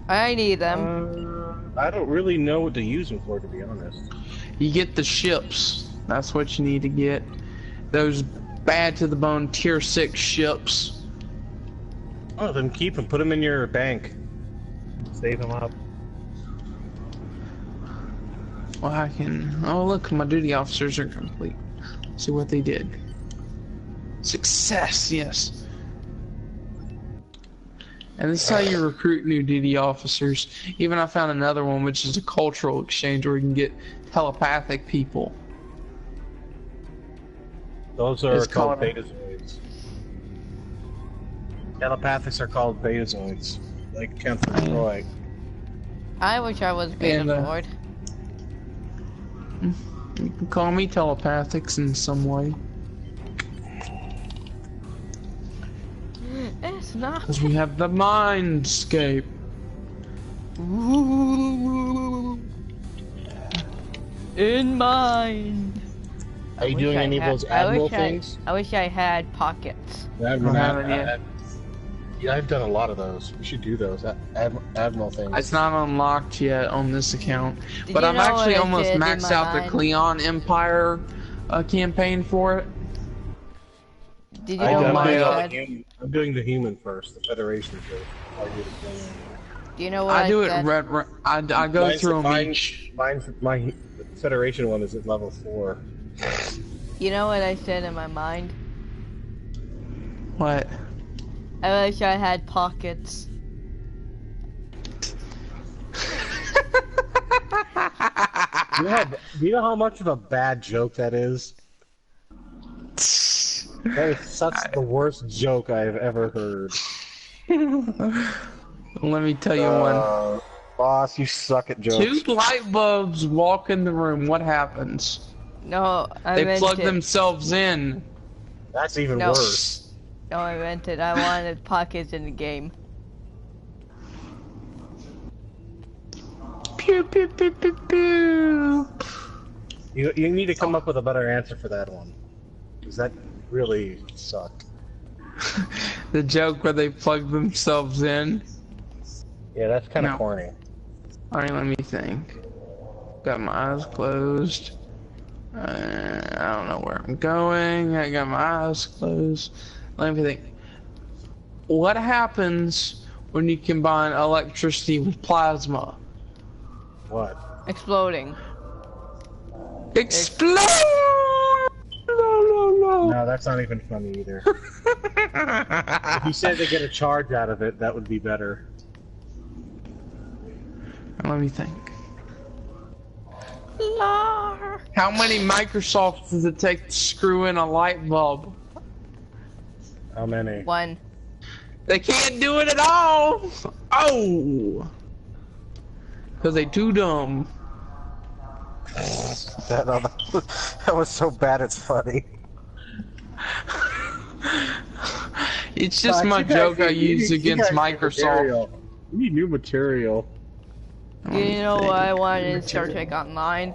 [SPEAKER 2] I need them.
[SPEAKER 7] I don't really know what to use them for, to be honest.
[SPEAKER 1] You get the ships. That's what you need to get. Those bad to the bone tier 6 ships.
[SPEAKER 7] Oh, then keep them. Put them in your bank. Save them up.
[SPEAKER 1] Well, I can. Oh, look, my duty officers are complete. Let's see what they did. Success, yes. And this is how you recruit new duty officers. Even I found another one, which is a cultural exchange where you can get telepathic people.
[SPEAKER 7] Those are
[SPEAKER 1] It's
[SPEAKER 7] called
[SPEAKER 1] called-
[SPEAKER 7] betazoids. Telepathics are called betazoids, like Kemper Troy.
[SPEAKER 2] I wish I was Beta
[SPEAKER 1] And,
[SPEAKER 2] Lord.
[SPEAKER 1] You can call me telepathics in some way.
[SPEAKER 2] It's not.
[SPEAKER 1] Because we have the mindscape.
[SPEAKER 2] In mind.
[SPEAKER 7] Are you
[SPEAKER 2] Wish
[SPEAKER 7] doing
[SPEAKER 2] I
[SPEAKER 7] any of
[SPEAKER 2] had-
[SPEAKER 7] those
[SPEAKER 2] I
[SPEAKER 7] admiral
[SPEAKER 2] wish
[SPEAKER 7] things?
[SPEAKER 2] I wish I had pockets.
[SPEAKER 7] Yeah, I've done a lot of those. We should do those. Admiral things.
[SPEAKER 1] It's not unlocked yet on this account.
[SPEAKER 2] Did
[SPEAKER 1] But
[SPEAKER 2] you
[SPEAKER 1] I'm
[SPEAKER 2] know
[SPEAKER 1] actually
[SPEAKER 2] what I
[SPEAKER 1] almost
[SPEAKER 2] did in
[SPEAKER 1] maxed
[SPEAKER 2] my
[SPEAKER 1] out the
[SPEAKER 2] mind?
[SPEAKER 1] Cleon Empire campaign for it.
[SPEAKER 2] Did you
[SPEAKER 1] I
[SPEAKER 2] know
[SPEAKER 1] got
[SPEAKER 2] what
[SPEAKER 1] my,
[SPEAKER 2] I said?
[SPEAKER 7] I'm doing the human first, the Federation first. I'll do the Klingon.
[SPEAKER 2] Do you know what
[SPEAKER 1] I do it
[SPEAKER 2] said?
[SPEAKER 1] I go
[SPEAKER 7] Mine's-
[SPEAKER 1] through them
[SPEAKER 7] mine-
[SPEAKER 1] each.
[SPEAKER 7] my Federation one is at level 4.
[SPEAKER 2] You know what I said in my mind?
[SPEAKER 1] What?
[SPEAKER 2] I wish I had pockets.
[SPEAKER 7] Do you know how much of a bad joke that is? That is such the worst joke I've ever heard.
[SPEAKER 1] Let me tell you one.
[SPEAKER 7] Boss, you suck at jokes.
[SPEAKER 1] 2 light bulbs walk in the room. What happens?
[SPEAKER 2] No, I
[SPEAKER 1] They
[SPEAKER 2] meant
[SPEAKER 1] plug
[SPEAKER 2] it.
[SPEAKER 1] themselves in.
[SPEAKER 7] That's even
[SPEAKER 2] No.
[SPEAKER 7] worse.
[SPEAKER 2] No, I meant it. I wanted pockets in the game.
[SPEAKER 1] Pew pew pew pew pew.
[SPEAKER 7] You need to come up with a better answer for that one. Because that really sucked.
[SPEAKER 1] The joke where they plug themselves in.
[SPEAKER 7] Yeah, that's kind of
[SPEAKER 1] No.
[SPEAKER 7] corny.
[SPEAKER 1] Alright, let me think. Got my eyes closed. I don't know where I'm going. I got my eyes closed. Let me think. What happens when you combine electricity with plasma?
[SPEAKER 7] What?
[SPEAKER 2] Exploding.
[SPEAKER 1] Explode! No.
[SPEAKER 7] No, that's not even funny either. If you said they get a charge out of it, that would be better.
[SPEAKER 1] Let me think.
[SPEAKER 2] Lar.
[SPEAKER 1] How many Microsofts does it take to screw in a light bulb?
[SPEAKER 7] How many?
[SPEAKER 2] 1.
[SPEAKER 1] They can't do it at all! Oh! Because they too dumb.
[SPEAKER 7] That was so bad it's funny.
[SPEAKER 1] It's just my joke I use against Microsoft.
[SPEAKER 7] We need new material.
[SPEAKER 2] Do you know what I wanted in Star Trek Online?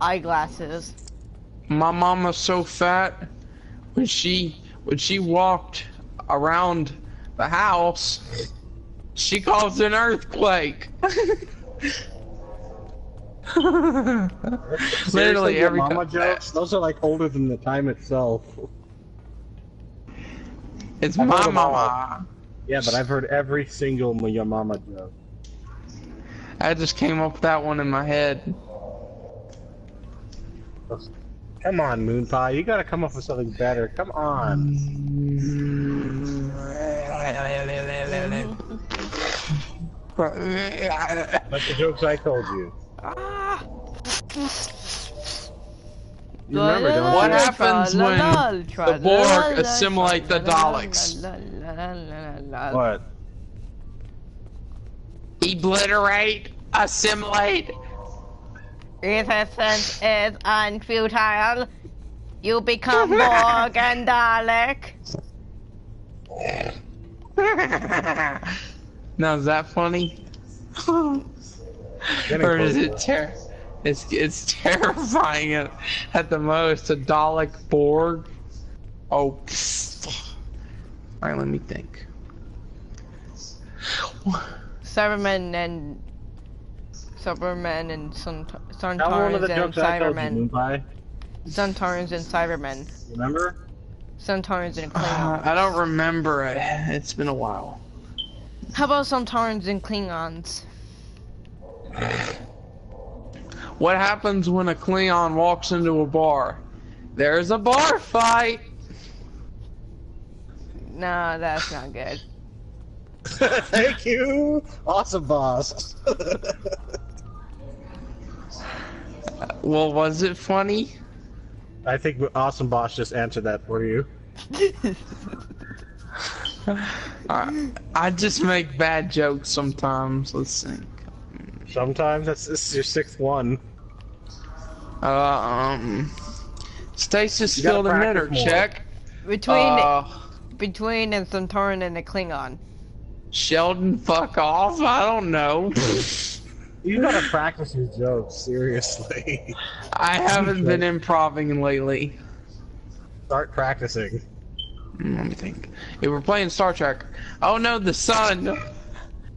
[SPEAKER 2] Eyeglasses.
[SPEAKER 1] My mama's so fat when she walked around the house, she caused an earthquake. Literally
[SPEAKER 7] Your
[SPEAKER 1] every
[SPEAKER 7] mama
[SPEAKER 1] time.
[SPEAKER 7] jokes? Those are like older than the time itself.
[SPEAKER 1] It's
[SPEAKER 7] I've heard
[SPEAKER 1] my
[SPEAKER 7] them all.
[SPEAKER 1] mama.
[SPEAKER 7] Yeah, but I've heard every single your mama joke.
[SPEAKER 1] I just came up with that one in my head.
[SPEAKER 7] Come on, Moon Pie, you gotta come up with something better. Come on. Like the jokes I told you. You remember, don't
[SPEAKER 1] What
[SPEAKER 7] you?
[SPEAKER 1] happens when the Borg assimilate the Daleks?
[SPEAKER 7] What?
[SPEAKER 1] Obliterate, assimilate.
[SPEAKER 2] Resistance is unfutile. You become Borg and Dalek.
[SPEAKER 1] Now is that funny?
[SPEAKER 7] Getting
[SPEAKER 1] Or is
[SPEAKER 7] closer.
[SPEAKER 1] it it's terrifying at the most. A Dalek Borg. Oh. Alright, let me think.
[SPEAKER 2] Cybermen and
[SPEAKER 7] Tell me one of the
[SPEAKER 2] Suntarans and
[SPEAKER 7] jokes I told you,
[SPEAKER 2] Cybermen.
[SPEAKER 7] Moonpie.
[SPEAKER 2] Suntarans and Cybermen.
[SPEAKER 7] Remember?
[SPEAKER 2] Suntarans and Klingons.
[SPEAKER 1] I don't remember it. It's been a while.
[SPEAKER 2] How about Suntarans and Klingons?
[SPEAKER 1] What happens when a Klingon walks into a bar? There's a bar fight.
[SPEAKER 2] No, that's not good.
[SPEAKER 7] Thank you! Awesome, boss.
[SPEAKER 1] Well, was it funny?
[SPEAKER 7] I think Awesome Boss just answered that for you.
[SPEAKER 1] I just make bad jokes sometimes. Let's think.
[SPEAKER 7] Sometimes this is your sixth one.
[SPEAKER 1] Stasis
[SPEAKER 7] You gotta
[SPEAKER 1] field emitter
[SPEAKER 7] practice more.
[SPEAKER 1] check.
[SPEAKER 2] Between a Suntaran and a Klingon.
[SPEAKER 1] Sheldon, fuck off. I don't know.
[SPEAKER 7] You gotta practice your jokes, seriously.
[SPEAKER 1] I haven't been improving lately.
[SPEAKER 7] Start practicing.
[SPEAKER 1] Let me think. If we're playing Star Trek. Oh no, the sun.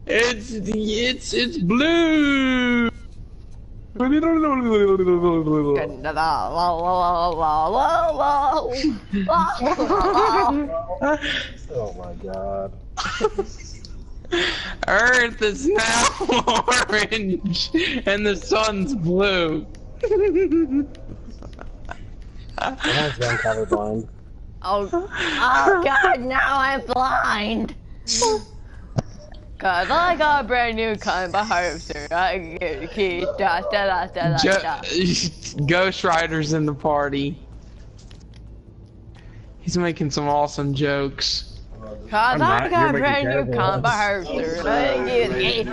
[SPEAKER 1] It's blue.
[SPEAKER 7] Oh my god.
[SPEAKER 1] Earth is now orange and the sun's blue.
[SPEAKER 7] My hand's gone colorblind.
[SPEAKER 2] Oh god, now I'm blind. Cause I got a brand new kind of harvester. I can get a key.
[SPEAKER 1] Ghost Rider's in the party. He's making some awesome jokes.
[SPEAKER 2] Cause
[SPEAKER 7] not.
[SPEAKER 2] I got a
[SPEAKER 7] You're
[SPEAKER 2] brand
[SPEAKER 7] making
[SPEAKER 2] new
[SPEAKER 7] terrible
[SPEAKER 2] kind of
[SPEAKER 7] ones.
[SPEAKER 2] harvester. I can get a key.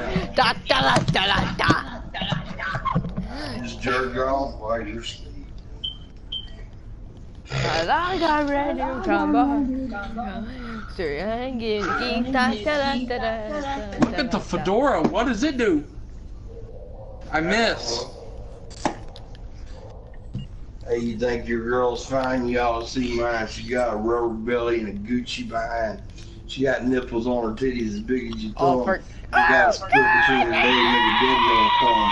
[SPEAKER 9] Just jerk off while you're asleep.
[SPEAKER 2] Cause I got a brand new kind of harvester. I can get a key.
[SPEAKER 1] Look at the fedora. What does it do? I miss.
[SPEAKER 9] Hey, you think your girl's fine? You ought to see mine. She got a rubber belly and a Gucci behind. She got nipples on her titties as big as your
[SPEAKER 2] Oh,
[SPEAKER 9] thumb.
[SPEAKER 2] for...
[SPEAKER 9] She got a split between her leg and make a dead man come.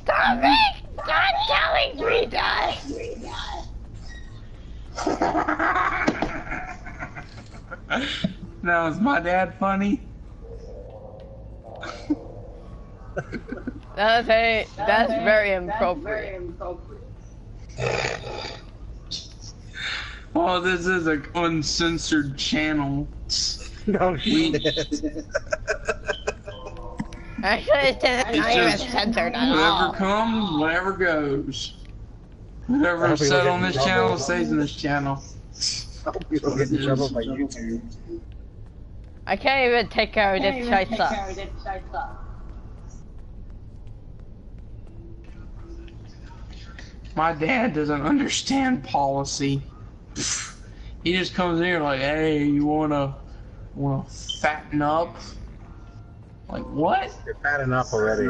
[SPEAKER 2] Stop it! Stop telling me that!
[SPEAKER 1] Now, is my dad funny?
[SPEAKER 2] That's very inappropriate.
[SPEAKER 1] Well, this is an uncensored channel.
[SPEAKER 7] No shit.
[SPEAKER 2] Actually, it's not even
[SPEAKER 1] just
[SPEAKER 2] censored at
[SPEAKER 1] Whatever
[SPEAKER 2] all.
[SPEAKER 1] comes, whatever goes. Whatever
[SPEAKER 7] I hope
[SPEAKER 1] is
[SPEAKER 7] we
[SPEAKER 1] said
[SPEAKER 7] don't
[SPEAKER 1] on
[SPEAKER 7] get
[SPEAKER 1] this
[SPEAKER 7] in
[SPEAKER 1] channel
[SPEAKER 7] trouble.
[SPEAKER 1] stays in this channel.
[SPEAKER 7] I hope you don't get in trouble by YouTube.
[SPEAKER 2] I can't even take care of this shite up.
[SPEAKER 1] My dad doesn't understand policy. He just comes in here like, hey, you wanna fatten up? Like, what?
[SPEAKER 7] You're fat enough already.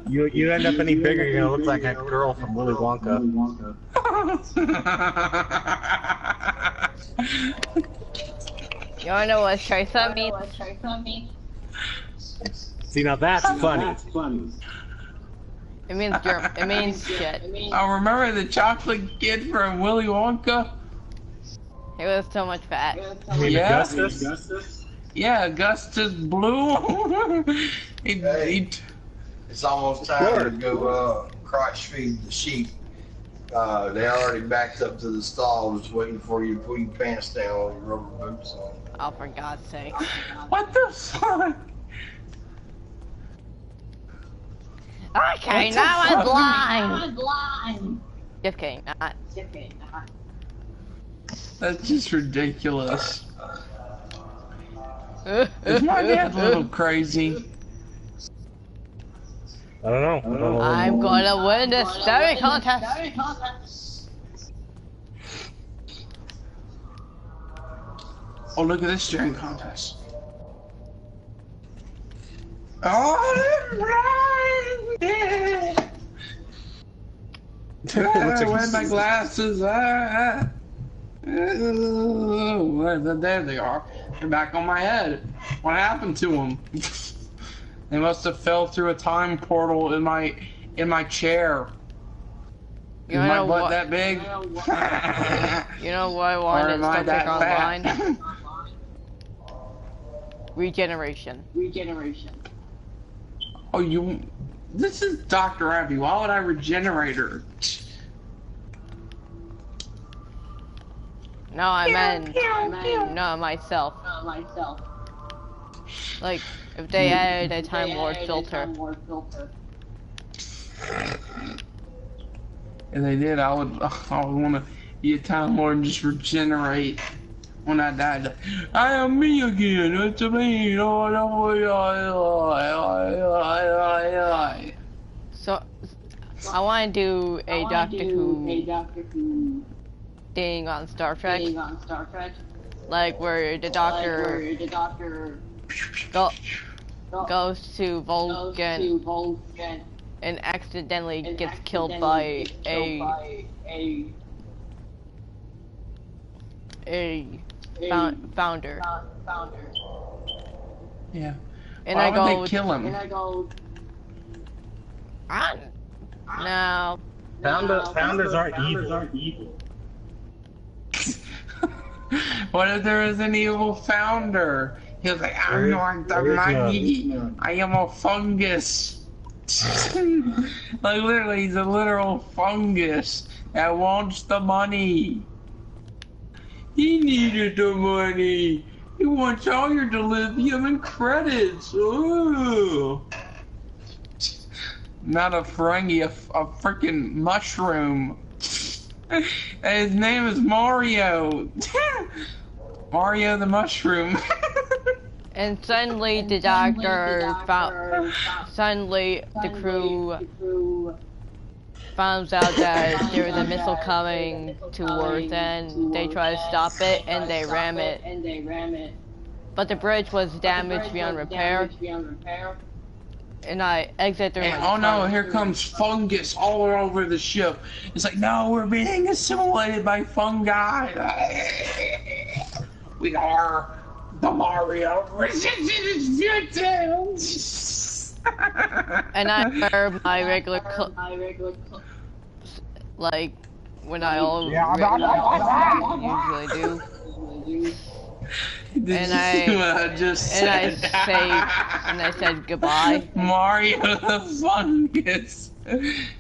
[SPEAKER 7] You end up any bigger, you're gonna look like a girl from Willy Wonka.
[SPEAKER 2] You wanna know what shite up means?
[SPEAKER 7] See, now that's funny.
[SPEAKER 2] It means germ. It means shit.
[SPEAKER 1] I remember the chocolate kid from Willy Wonka.
[SPEAKER 2] It was so much fat.
[SPEAKER 7] I mean,
[SPEAKER 1] Yeah.
[SPEAKER 7] Augustus?
[SPEAKER 1] Yeah, Augustus Blue. he
[SPEAKER 9] It's almost time to go crotch feed the sheep. They already backed up to the stall, just waiting for you to put your pants down with your rubber boots on.
[SPEAKER 2] Oh, for God's sake.
[SPEAKER 1] what the fuck?
[SPEAKER 2] Okay,
[SPEAKER 1] What the
[SPEAKER 2] now I'm
[SPEAKER 1] fuck?
[SPEAKER 2] blind. Just kidding, not.
[SPEAKER 1] That's just ridiculous. Is my dad a little crazy?
[SPEAKER 7] I don't know. I don't know.
[SPEAKER 2] I'm gonna win this staring contest.
[SPEAKER 1] Oh, look at this staring contest. Oh, right.
[SPEAKER 7] Looks like
[SPEAKER 1] Where's my glasses? There they are. They're back on my head. What happened to them? They must have fell through a time portal in my chair. Is my butt that big?
[SPEAKER 2] You know what I wanted in Startrek Online? Regeneration.
[SPEAKER 1] Oh, this is Dr. Abby. Why would I regenerate her?
[SPEAKER 2] No, I meant not myself. Like, if they added a Time Lord filter.
[SPEAKER 1] If they did, I would want to be a Time Lord and just regenerate when I died. I am me again. It's me.
[SPEAKER 2] So, I want to do a Doctor Who thing on Star Trek. Like, where the Doctor goes to Vulcan and accidentally gets killed by a founder.
[SPEAKER 1] Yeah.
[SPEAKER 2] And
[SPEAKER 1] Why
[SPEAKER 2] I
[SPEAKER 1] would
[SPEAKER 2] go,
[SPEAKER 1] they kill him?
[SPEAKER 2] No.
[SPEAKER 7] Founders aren't evil.
[SPEAKER 1] What if there is an evil founder? He was like, I'm not the money. I am a fungus. Like, literally, he's a literal fungus that wants the money. He needed the money. He wants all your dilithium and credits. Ooh. Not a Ferengi, a freaking mushroom. And his name is Mario. Mario the mushroom.
[SPEAKER 2] And suddenly the Doctor suddenly the crew finds out that there is a missile coming to Earth, and they try to stop it, and they ram it. But the bridge was damaged beyond repair. And I exit through my
[SPEAKER 1] oh no, here comes fungus all over the ship. It's like, no, we're being assimilated by fungi. We are the Mario resistance.
[SPEAKER 2] And I wear my regular like when I usually do. And I said goodbye.
[SPEAKER 1] Mario the fungus.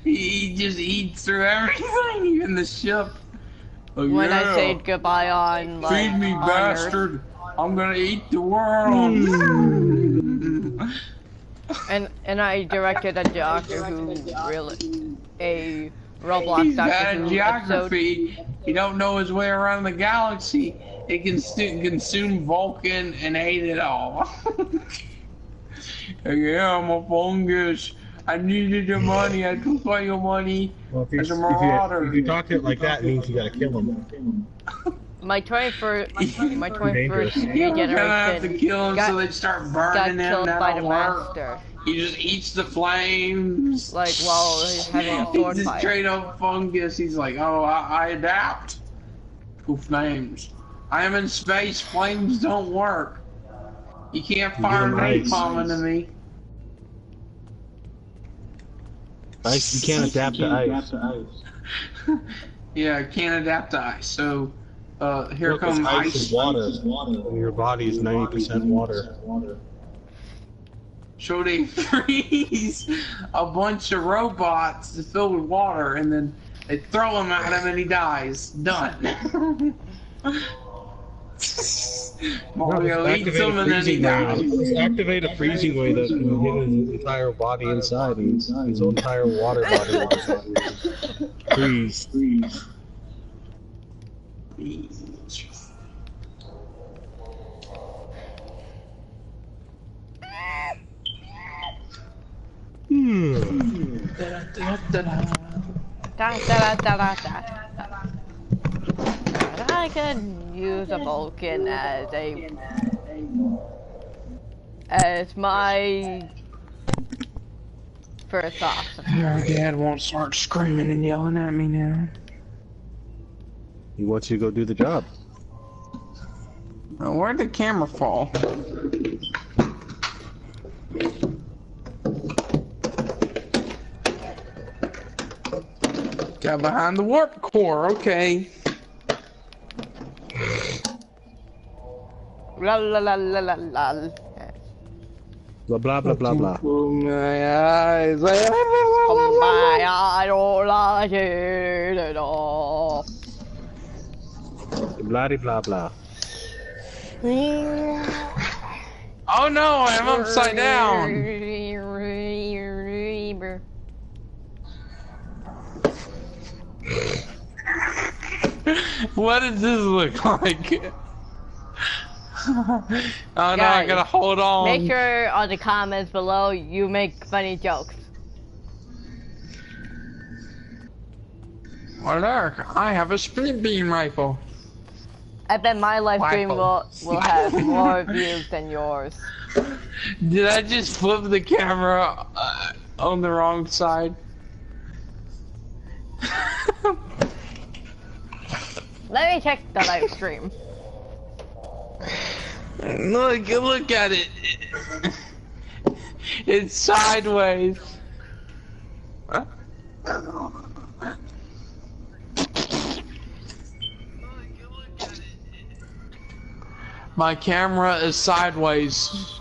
[SPEAKER 1] He just eats through everything, even the ship. Oh,
[SPEAKER 2] when
[SPEAKER 1] yeah.
[SPEAKER 2] I said goodbye on like
[SPEAKER 1] feed me,
[SPEAKER 2] on
[SPEAKER 1] bastard.
[SPEAKER 2] Earth.
[SPEAKER 1] I'm gonna eat the world.
[SPEAKER 2] and I directed a Doctor Who a Roblox
[SPEAKER 1] He's
[SPEAKER 2] Doctor
[SPEAKER 1] bad
[SPEAKER 2] Who
[SPEAKER 1] at geography.
[SPEAKER 2] episode.
[SPEAKER 1] He don't know his way around the galaxy. It can consume Vulcan and hate it all. Yeah, I'm a fungus. I needed your money. I took all your money as a marauder.
[SPEAKER 7] If you talk to it like that, it means you gotta kill him.
[SPEAKER 2] My 21st
[SPEAKER 1] You're gonna have to
[SPEAKER 2] regeneration
[SPEAKER 1] kill him so they start
[SPEAKER 2] got
[SPEAKER 1] burning him.
[SPEAKER 2] killed by the
[SPEAKER 1] That'll work.
[SPEAKER 2] Master.
[SPEAKER 1] He just eats the flames.
[SPEAKER 2] Like while having a sword
[SPEAKER 1] He's just
[SPEAKER 2] fight.
[SPEAKER 1] straight up fungus. He's like, oh, I adapt to flames. I am in space. Flames don't work. You can't fire napalm into me.
[SPEAKER 7] Ice, you can't adapt to ice.
[SPEAKER 1] Yeah, I can't adapt to ice. So, here
[SPEAKER 7] Look,
[SPEAKER 1] comes
[SPEAKER 7] ice
[SPEAKER 1] ice.
[SPEAKER 7] is water. Your body is 90% water.
[SPEAKER 1] So they freeze a bunch of robots filled with water, and then they throw him at him, and he dies. Done. Mario eats him, and then he dies.
[SPEAKER 7] Just activate a freezing way that can get his entire body inside, and his entire water body. Freeze.
[SPEAKER 2] Da, da, da, da, da. I could use a Vulcan as my first option.
[SPEAKER 1] Your dad won't start screaming and yelling at me now.
[SPEAKER 7] He wants you to go do the job.
[SPEAKER 1] Where'd the camera fall? Got behind the warp core, okay.
[SPEAKER 2] La la la la la la.
[SPEAKER 7] Blah blah blah blah blah.
[SPEAKER 1] Oh my eyes.
[SPEAKER 2] Oh my, I don't like it at all.
[SPEAKER 7] Blah blah blah.
[SPEAKER 1] Oh no, I'm upside down. What does this look like? Oh no, I
[SPEAKER 2] Guys,
[SPEAKER 1] gotta hold on.
[SPEAKER 2] Make sure on the comments below you make funny jokes.
[SPEAKER 1] Well, look, I have a speed beam rifle.
[SPEAKER 2] I bet my live stream will have more views than yours.
[SPEAKER 1] Did I just flip the camera on the wrong side?
[SPEAKER 2] Let me check the live stream.
[SPEAKER 1] Look at it. It's sideways. My camera is sideways.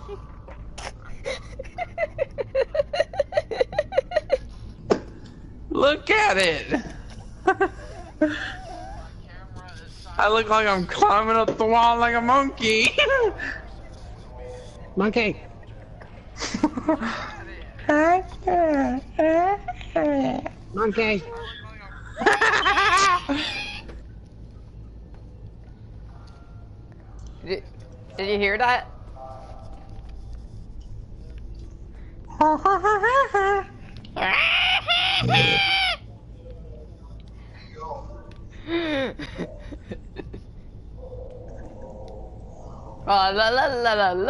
[SPEAKER 1] Look at it. I look like I'm climbing up the wall like a monkey.
[SPEAKER 7] Monkey. Monkey.
[SPEAKER 2] Did you hear that? La la la la la la la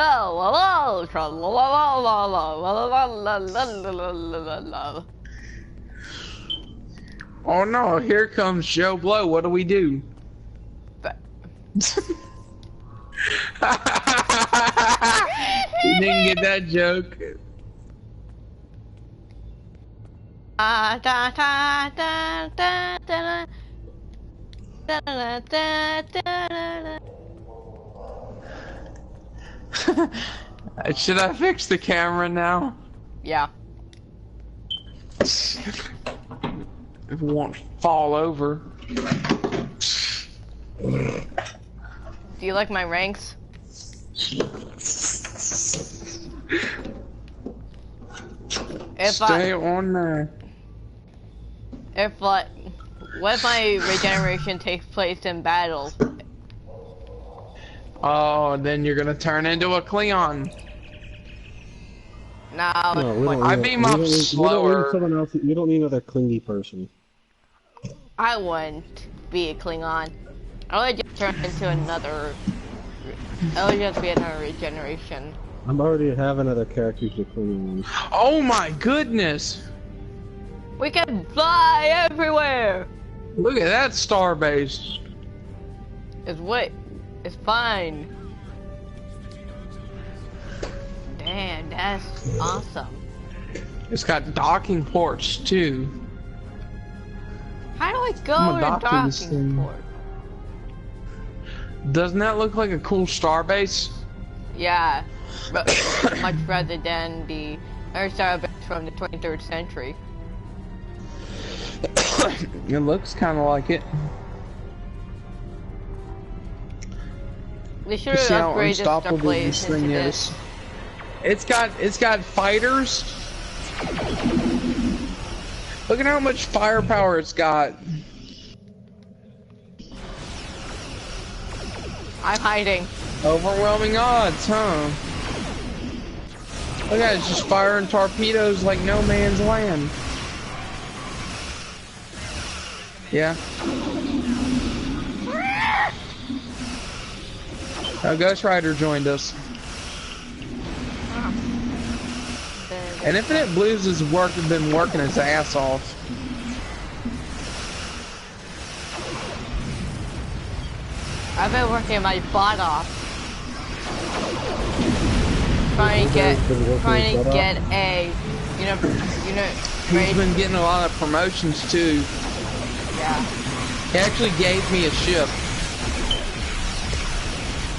[SPEAKER 2] la la la la.
[SPEAKER 1] Oh no, here comes Joe Blow. What do we do? You didn't get that joke.
[SPEAKER 2] Da da da da da da da da da da.
[SPEAKER 1] Should I fix the camera now?
[SPEAKER 2] Yeah.
[SPEAKER 1] It won't fall over.
[SPEAKER 2] Do you like my ranks?
[SPEAKER 1] Stay on there.
[SPEAKER 2] What if my regeneration takes place in battle?
[SPEAKER 1] Oh, then you're gonna turn into a Cleon.
[SPEAKER 2] No,
[SPEAKER 1] I beam up slower.
[SPEAKER 7] You don't need another clingy person.
[SPEAKER 2] I wouldn't be a Klingon. I would just turn into another. I would just be another regeneration.
[SPEAKER 7] I'm already having other characters with clingy ones.
[SPEAKER 1] Oh my goodness!
[SPEAKER 2] We can fly everywhere!
[SPEAKER 1] Look at that starbase.
[SPEAKER 2] It's fine. Damn, that's awesome.
[SPEAKER 1] It's got docking ports too.
[SPEAKER 2] How do I go
[SPEAKER 1] I'm
[SPEAKER 2] to
[SPEAKER 1] adopting this
[SPEAKER 2] docking
[SPEAKER 1] thing.
[SPEAKER 2] port?
[SPEAKER 1] Doesn't that look like a cool starbase?
[SPEAKER 2] Yeah, but much rather than the other starbase from the 23rd century.
[SPEAKER 1] It looks kind of like it.
[SPEAKER 2] They should
[SPEAKER 1] You see
[SPEAKER 2] have
[SPEAKER 1] how
[SPEAKER 2] upgraded
[SPEAKER 1] unstoppable
[SPEAKER 2] Starplace
[SPEAKER 1] this
[SPEAKER 2] into
[SPEAKER 1] thing
[SPEAKER 2] this.
[SPEAKER 1] is? It's got fighters. Look at how much firepower it's got.
[SPEAKER 2] I'm hiding.
[SPEAKER 1] Overwhelming odds, huh? Look at it, it's just firing torpedoes like no man's land. Yeah. Ghost Rider joined us. And Infinite Blues has been working his ass off.
[SPEAKER 2] I've been working my butt off. Trying to get a,
[SPEAKER 1] He's been getting a lot of promotions too.
[SPEAKER 2] Yeah.
[SPEAKER 1] He actually gave me a ship.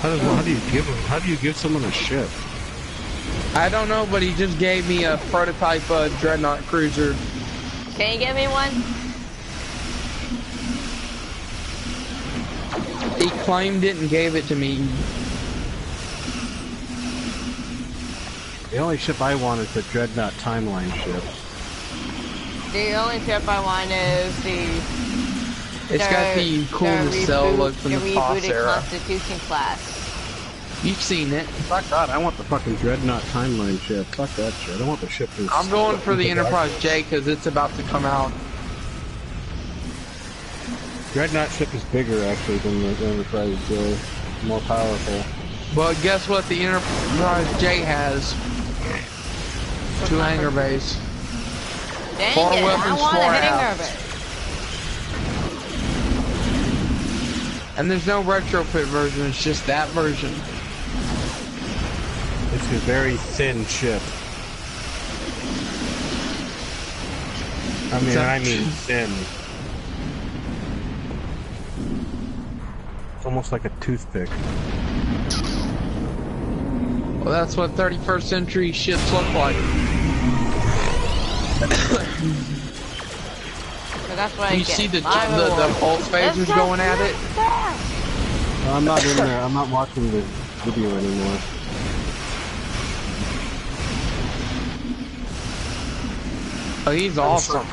[SPEAKER 7] How do you give someone a ship?
[SPEAKER 1] I don't know, but he just gave me a prototype Dreadnought cruiser.
[SPEAKER 2] Can you give me one?
[SPEAKER 1] He claimed it and gave it to me.
[SPEAKER 7] The only ship I want is the Dreadnought Timeline ship.
[SPEAKER 2] The only ship I want is
[SPEAKER 1] It's got the cool nacelle look from the TOS
[SPEAKER 2] rebooted
[SPEAKER 1] era.
[SPEAKER 2] Constitution class.
[SPEAKER 1] You've seen it.
[SPEAKER 7] Fuck that, I want the fucking Dreadnought Timeline ship. Fuck that shit. I want the ship that's...
[SPEAKER 1] I'm going for the Enterprise J because it's about to come out.
[SPEAKER 7] Dreadnought ship is bigger actually than the Enterprise J. More powerful.
[SPEAKER 1] But guess what the Enterprise J has? 2 hangar bays.
[SPEAKER 2] Dang
[SPEAKER 1] 4
[SPEAKER 2] it,
[SPEAKER 1] weapons,
[SPEAKER 2] I want
[SPEAKER 1] 4
[SPEAKER 2] a hangar
[SPEAKER 1] aft.
[SPEAKER 2] bay.
[SPEAKER 1] And there's no retrofit version, it's just that version.
[SPEAKER 7] It's a very thin ship. I mean thin. It's almost like a toothpick.
[SPEAKER 1] Well, that's what 31st century ships look like.
[SPEAKER 2] So that's what
[SPEAKER 1] You
[SPEAKER 2] I get.
[SPEAKER 1] see the
[SPEAKER 2] 5 awards.
[SPEAKER 1] pulse phasers going at it?
[SPEAKER 7] No, I'm not in there. I'm not watching the video anymore.
[SPEAKER 1] Oh, he's awesome.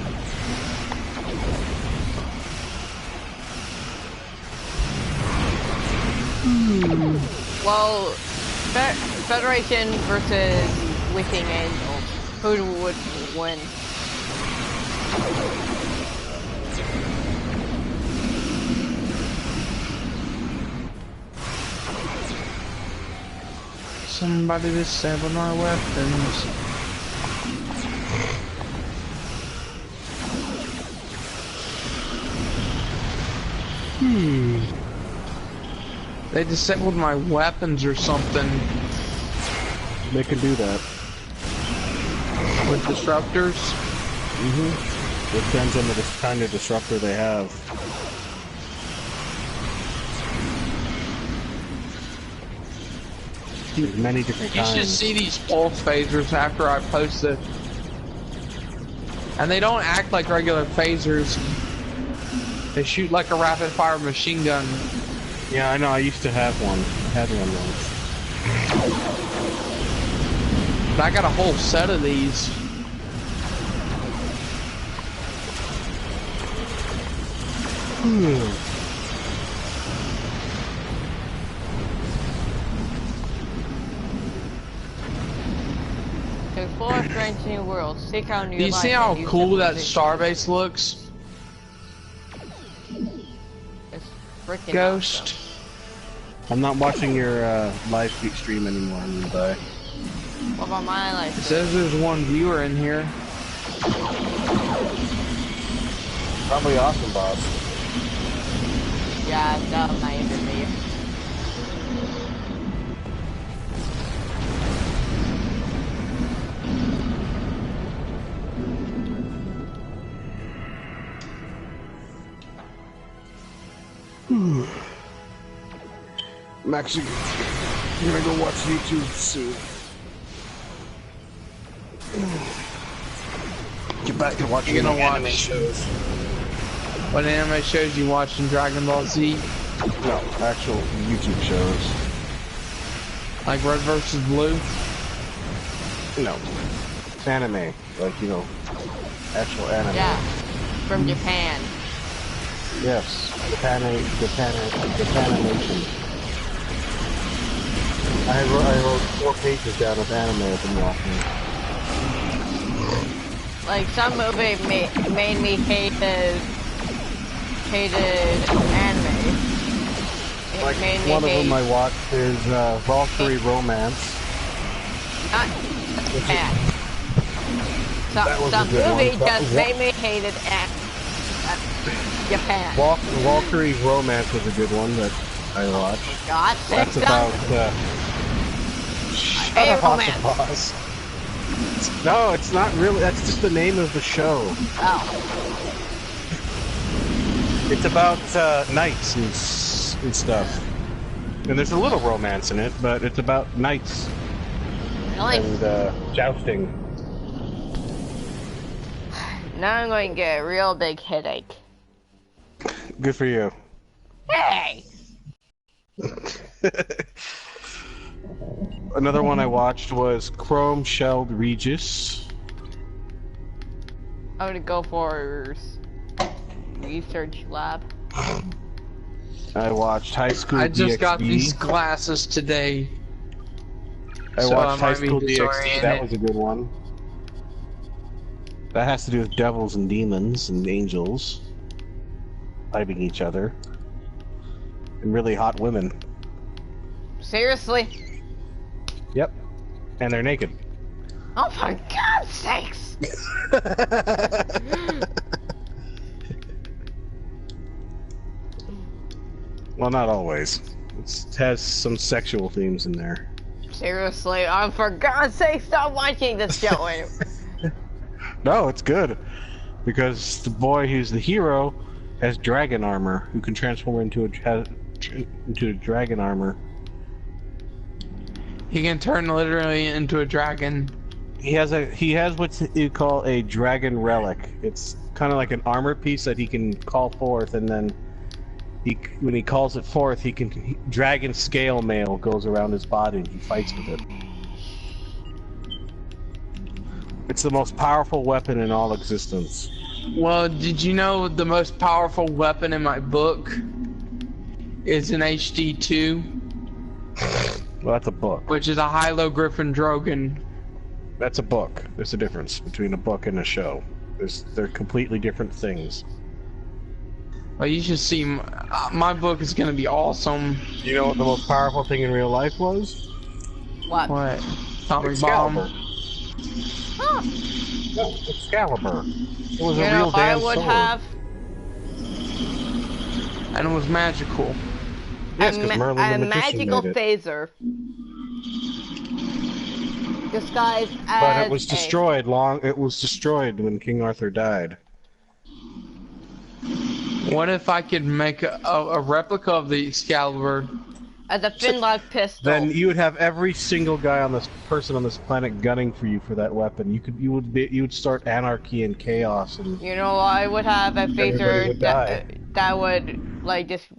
[SPEAKER 2] Well, Federation versus Wishing Angels. Who would win?
[SPEAKER 1] Somebody disable my weapons. They disabled my weapons or something.
[SPEAKER 7] They can do that.
[SPEAKER 1] With disruptors?
[SPEAKER 7] Mm-hmm. It depends on the kind of disruptor they have. There's many different
[SPEAKER 1] You
[SPEAKER 7] kinds.
[SPEAKER 1] should see these pulse phasers after I post it. And they don't act like regular phasers. They shoot like a rapid fire machine gun.
[SPEAKER 7] Yeah, I know. I used to have one. I had one once.
[SPEAKER 1] But I got a whole set of these.
[SPEAKER 2] To explore strange new worlds, seek out new
[SPEAKER 1] Do you
[SPEAKER 2] life
[SPEAKER 1] see how
[SPEAKER 2] and use
[SPEAKER 1] cool that
[SPEAKER 2] civilization.
[SPEAKER 1] starbase looks?
[SPEAKER 2] It's freaking
[SPEAKER 1] Ghost.
[SPEAKER 2] awesome.
[SPEAKER 7] I'm not watching your live stream anymore. I'm gonna die.
[SPEAKER 2] What about my
[SPEAKER 1] It
[SPEAKER 2] life?
[SPEAKER 1] says there's one viewer in here.
[SPEAKER 7] Probably awesome, boss.
[SPEAKER 2] Yeah, that's not even me.
[SPEAKER 7] I'm actually gonna go watch YouTube soon. Get back to watching
[SPEAKER 1] You're gonna
[SPEAKER 7] anime
[SPEAKER 1] watch-
[SPEAKER 7] shows.
[SPEAKER 1] What anime shows you watching Dragon Ball Z?
[SPEAKER 7] No, actual YouTube shows.
[SPEAKER 1] Like Red vs. Blue?
[SPEAKER 7] No. Anime. Like, you know, actual anime.
[SPEAKER 2] Yeah, from Japan.
[SPEAKER 7] Yes. Japanimation. I wrote 4 pages down of anime I've been watching.
[SPEAKER 2] Like, some movie made me hated anime.
[SPEAKER 7] Like,
[SPEAKER 2] made me
[SPEAKER 7] one of
[SPEAKER 2] hate...
[SPEAKER 7] them I watched is Valkyrie Romance.
[SPEAKER 2] Not Japan.
[SPEAKER 7] That was a
[SPEAKER 2] Some
[SPEAKER 7] good
[SPEAKER 2] movie
[SPEAKER 7] one.
[SPEAKER 2] just made me hate it at Japan.
[SPEAKER 7] Valkyrie Romance was a good one that I watched.
[SPEAKER 2] God,
[SPEAKER 7] That's about,
[SPEAKER 2] hey,
[SPEAKER 7] shut up,
[SPEAKER 2] romance.
[SPEAKER 7] Boss. No, it's not really, that's just the name of the show.
[SPEAKER 2] Oh.
[SPEAKER 7] It's about, knights and stuff. And there's a little romance in it, but it's about knights.
[SPEAKER 2] Really?
[SPEAKER 7] And, jousting.
[SPEAKER 2] Now I'm going to get a real big headache.
[SPEAKER 7] Good for you.
[SPEAKER 2] Hey!
[SPEAKER 7] Another one I watched was Chrome Shelled Regis.
[SPEAKER 2] I'm gonna go for research lab.
[SPEAKER 7] I watched High School
[SPEAKER 1] I just
[SPEAKER 7] DxD.
[SPEAKER 1] got these glasses today.
[SPEAKER 7] I
[SPEAKER 1] so
[SPEAKER 7] watched
[SPEAKER 1] I
[SPEAKER 7] High
[SPEAKER 1] might be
[SPEAKER 7] School DxD,
[SPEAKER 1] disoriented.
[SPEAKER 7] that was a good one. That has to do with devils and demons and angels fighting each other. And really hot women.
[SPEAKER 2] Seriously?
[SPEAKER 7] Yep. And they're naked.
[SPEAKER 2] Oh, for God's sakes!
[SPEAKER 7] Well, not always. It has some sexual themes in there.
[SPEAKER 2] Seriously, for God's sake, stop watching this show.
[SPEAKER 7] No, it's good. Because the boy who's the hero has dragon armor, who can transform into a dragon armor.
[SPEAKER 1] He can turn literally into a dragon.
[SPEAKER 7] He has what you call a dragon relic. It's kind of like an armor piece that he can call forth, and then when he calls it forth, dragon scale mail goes around his body and he fights with it. It's the most powerful weapon in all existence.
[SPEAKER 1] Well, did you know the most powerful weapon in my book is an HD2?
[SPEAKER 7] Well, that's a book.
[SPEAKER 1] Which is a Hilo Griffin Drogon.
[SPEAKER 7] That's a book. There's a difference between a book and a show. They're completely different things.
[SPEAKER 1] Well, you should see, my book is gonna be awesome.
[SPEAKER 7] You know what the most powerful thing in real life was?
[SPEAKER 2] What?
[SPEAKER 1] What? Atomic
[SPEAKER 7] Excalibur.
[SPEAKER 1] bomb?
[SPEAKER 2] Huh.
[SPEAKER 7] No, Excalibur. It was
[SPEAKER 2] You
[SPEAKER 7] a
[SPEAKER 2] know,
[SPEAKER 7] real damn
[SPEAKER 2] I would
[SPEAKER 7] sword.
[SPEAKER 2] have
[SPEAKER 1] And it was magical.
[SPEAKER 7] Yes, because Merlin the
[SPEAKER 2] a
[SPEAKER 7] Magician
[SPEAKER 2] magical
[SPEAKER 7] made it.
[SPEAKER 2] phaser. Disguised as
[SPEAKER 7] But it was destroyed It was destroyed when King Arthur died.
[SPEAKER 1] What if I could make a replica of the Excalibur?
[SPEAKER 2] as a Finlock pistol.
[SPEAKER 7] Then you would have every single guy on this person on this planet gunning for you for that weapon. You would start anarchy and chaos and
[SPEAKER 2] You know, I would have a
[SPEAKER 7] Everybody
[SPEAKER 2] phaser
[SPEAKER 7] would die.
[SPEAKER 2] that would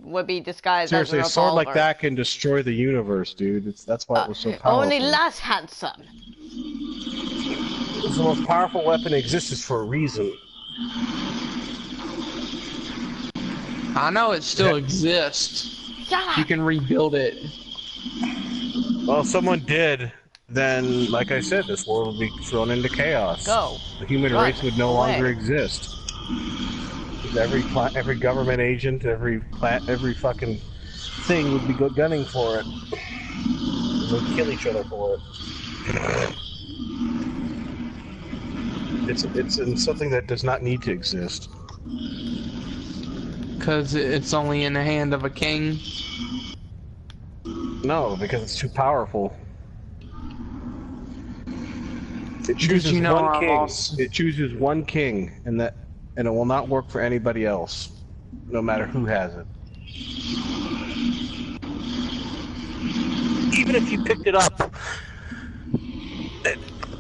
[SPEAKER 2] would be disguised
[SPEAKER 7] seriously, a
[SPEAKER 2] as a
[SPEAKER 7] sword like
[SPEAKER 2] revolver.
[SPEAKER 7] that can destroy the universe, dude. That's why it was so powerful.
[SPEAKER 2] Only less handsome.
[SPEAKER 7] It's the most powerful weapon that exists for a reason.
[SPEAKER 1] I know it still exists.
[SPEAKER 2] Shut up.
[SPEAKER 1] You can rebuild it.
[SPEAKER 7] Well, if someone did, then, like I said, this world would be thrown into chaos.
[SPEAKER 2] Go.
[SPEAKER 7] The human
[SPEAKER 2] Run.
[SPEAKER 7] race would no
[SPEAKER 2] Away.
[SPEAKER 7] longer exist. Every government agent, every fucking thing would be gunning for it. They'd kill each other for it. It's something that does not need to exist.
[SPEAKER 1] Because it's only in the hand of a king.
[SPEAKER 7] No, because it's too powerful. It chooses
[SPEAKER 1] you know
[SPEAKER 7] one
[SPEAKER 1] I'm
[SPEAKER 7] king.
[SPEAKER 1] also-
[SPEAKER 7] It chooses one king, and it will not work for anybody else, no matter who has it. Even if you picked it up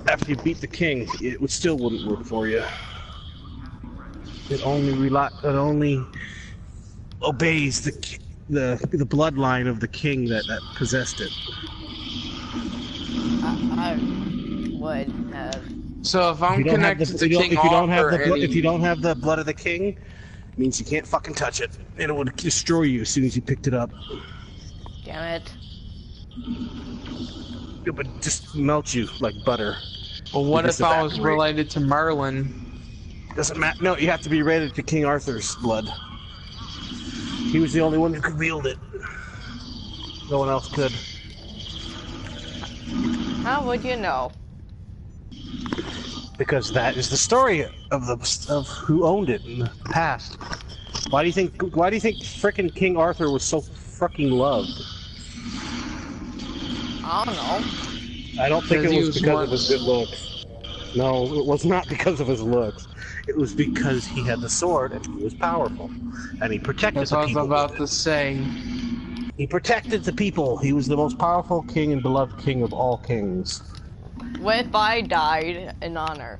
[SPEAKER 7] after you beat the king, it still wouldn't work for you. It only obeys the bloodline of the king that possessed it.
[SPEAKER 2] I would have.
[SPEAKER 1] So if I'm
[SPEAKER 7] If you don't have
[SPEAKER 1] connected to King
[SPEAKER 7] if you don't have
[SPEAKER 1] Arthur,
[SPEAKER 7] if you don't have the blood of the king, it means you can't fucking touch it. It would destroy you as soon as you picked it up.
[SPEAKER 2] Damn it.
[SPEAKER 7] It would just melt you like butter.
[SPEAKER 1] Well, what
[SPEAKER 7] Just
[SPEAKER 1] if I was
[SPEAKER 7] evaporate.
[SPEAKER 1] related to Merlin?
[SPEAKER 7] Doesn't matter. No, you have to be related to King Arthur's blood. He was the only one who could wield it. No one else could.
[SPEAKER 2] How would you know?
[SPEAKER 7] Because that is the story of who owned it in the past. Why do you think frickin' King Arthur was so fucking loved?
[SPEAKER 2] I don't know.
[SPEAKER 7] I don't think
[SPEAKER 1] Because
[SPEAKER 7] it
[SPEAKER 1] he
[SPEAKER 7] was
[SPEAKER 1] was
[SPEAKER 7] because
[SPEAKER 1] one-
[SPEAKER 7] of his good looks. No, it was not because of his looks. It was because he had the sword and he was powerful. And he protected
[SPEAKER 1] That's
[SPEAKER 7] the
[SPEAKER 1] what I was
[SPEAKER 7] people.
[SPEAKER 1] about to say.
[SPEAKER 7] He protected the people. He was the most powerful king and beloved king of all kings.
[SPEAKER 2] What if I died in honor?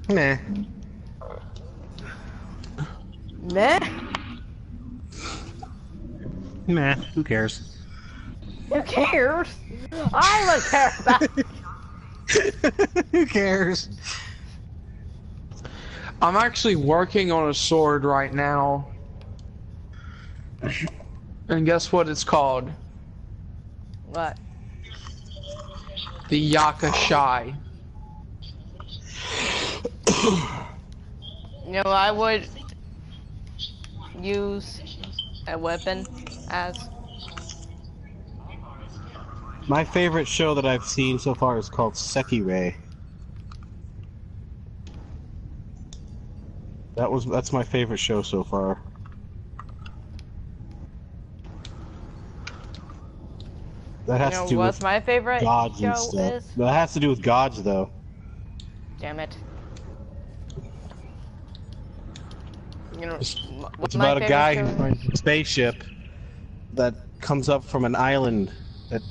[SPEAKER 7] Nah.
[SPEAKER 2] Meh?
[SPEAKER 7] Nah, who cares?
[SPEAKER 2] Who cares? I would care about.
[SPEAKER 7] Who cares?
[SPEAKER 1] I'm actually working on a sword right now. And guess what it's called?
[SPEAKER 2] What?
[SPEAKER 1] The Yakashai.
[SPEAKER 2] You know, I would use a weapon as.
[SPEAKER 7] My favorite show that I've seen so far is called Sekirei. That's my favorite show so far. That has
[SPEAKER 2] You know
[SPEAKER 7] to do
[SPEAKER 2] what's
[SPEAKER 7] with
[SPEAKER 2] my favorite
[SPEAKER 7] gods and
[SPEAKER 2] show
[SPEAKER 7] stuff.
[SPEAKER 2] is?
[SPEAKER 7] That has to do with gods, though.
[SPEAKER 2] Damn it. You know,
[SPEAKER 7] It's
[SPEAKER 2] what's
[SPEAKER 7] about
[SPEAKER 2] my
[SPEAKER 7] a
[SPEAKER 2] favorite
[SPEAKER 7] guy
[SPEAKER 2] show?
[SPEAKER 7] who finds a spaceship that comes up from an island that